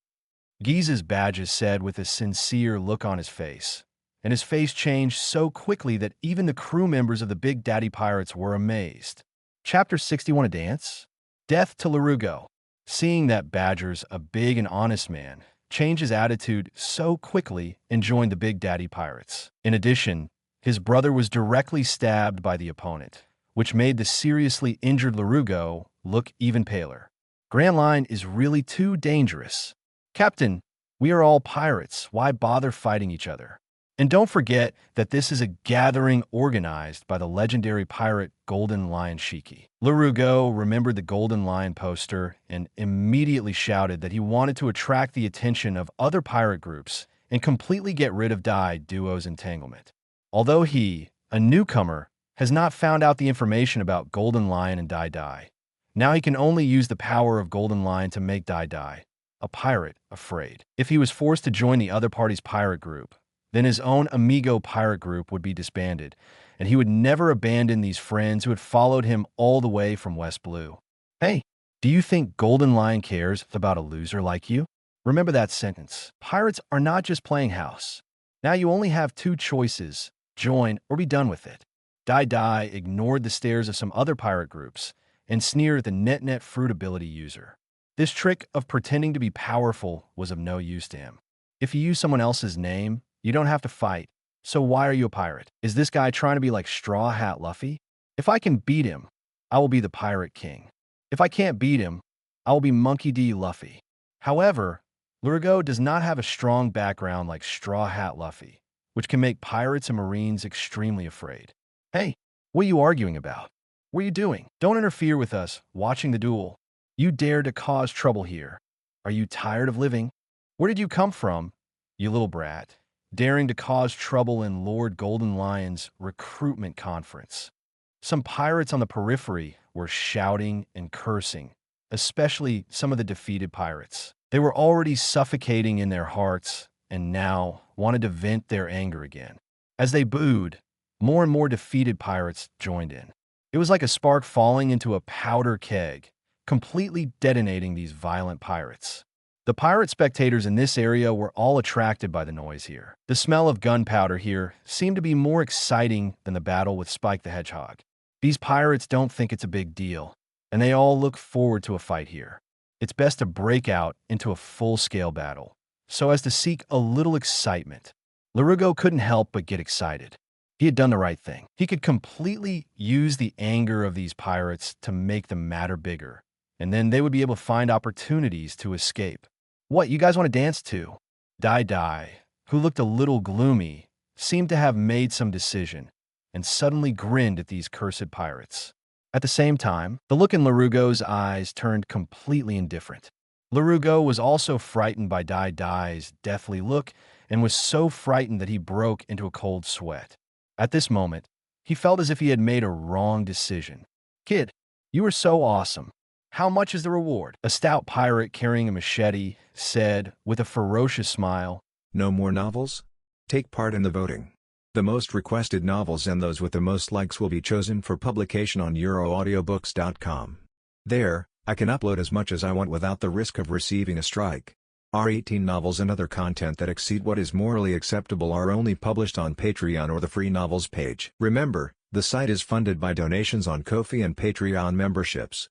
Giza's Badges said with a sincere look on his face, and his face changed so quickly that even the crew members of the Big Daddy Pirates were amazed. Chapter 61, a dance? Death to Larugo. Seeing that Badger's a big and honest man, changed his attitude so quickly and joined the Big Daddy Pirates. In addition, his brother was directly stabbed by the opponent, which made the seriously injured Larugo look even paler. Grand Line is really too dangerous. Captain, we are all pirates. Why bother fighting each other? And don't forget that this is a gathering organized by the legendary pirate Golden Lion Shiki. Larugo remembered the Golden Lion poster and immediately shouted that he wanted to attract the attention of other pirate groups and completely get rid of Dai Duo's entanglement. Although he, a newcomer, has not found out the information about Golden Lion and Dai Dai, now he can only use the power of Golden Lion to make Dai Dai, a pirate, afraid. If he was forced to join the other party's pirate group, then his own Amigo pirate group would be disbanded, and he would never abandon these friends who had followed him all the way from West Blue. Hey, do you think Golden Lion cares about a loser like you? Remember that sentence. Pirates are not just playing house. Now you only have two choices, join or be done with it. Dai Dai ignored the stares of some other pirate groups and sneered at the net fruit ability user. This trick of pretending to be powerful was of no use to him. If you use someone else's name, you don't have to fight. So why are you a pirate? Is this guy trying to be like Straw Hat Luffy? If I can beat him, I will be the Pirate King. If I can't beat him, I will be Monkey D. Luffy. However, Lurigo does not have a strong background like Straw Hat Luffy, which can make pirates and marines extremely afraid. Hey, what are you arguing about? What are you doing? Don't interfere with us watching the duel. You dare to cause trouble here. Are you tired of living? Where did you come from, you little brat, daring to cause trouble in Lord Golden Lion's recruitment conference? Some pirates on the periphery were shouting and cursing, especially some of the defeated pirates. They were already suffocating in their hearts and now wanted to vent their anger again. As they booed, more and more defeated pirates joined in. It was like a spark falling into a powder keg, completely detonating these violent pirates. The pirate spectators in this area were all attracted by the noise here. The smell of gunpowder here seemed to be more exciting than the battle with Spike the Hedgehog. These pirates don't think it's a big deal, and they all look forward to a fight here. It's best to break out into a full-scale battle, so as to seek a little excitement. Lurigo couldn't help but get excited. He had done the right thing. He could completely use the anger of these pirates to make the matter bigger, and then they would be able to find opportunities to escape. What, you guys want to dance too? Dai, who looked a little gloomy, seemed to have made some decision, and suddenly grinned at these cursed pirates. At the same time, the look in Lurigo's eyes turned completely indifferent. Lurigo was also frightened by Dai's deathly look and was so frightened that he broke into a cold sweat. At this moment, he felt as if he had made a wrong decision. Kid, you are so awesome. How much is the reward? A stout pirate carrying a machete said with a ferocious smile. No more novels? Take part in the voting. The most requested novels and those with the most likes will be chosen for publication on euroaudiobooks.com. There, I can upload as much as I want without the risk of receiving a strike. Our 18 novels and other content that exceed what is morally acceptable are only published on Patreon or the free novels page. Remember, the site is funded by donations on Ko-fi and Patreon memberships.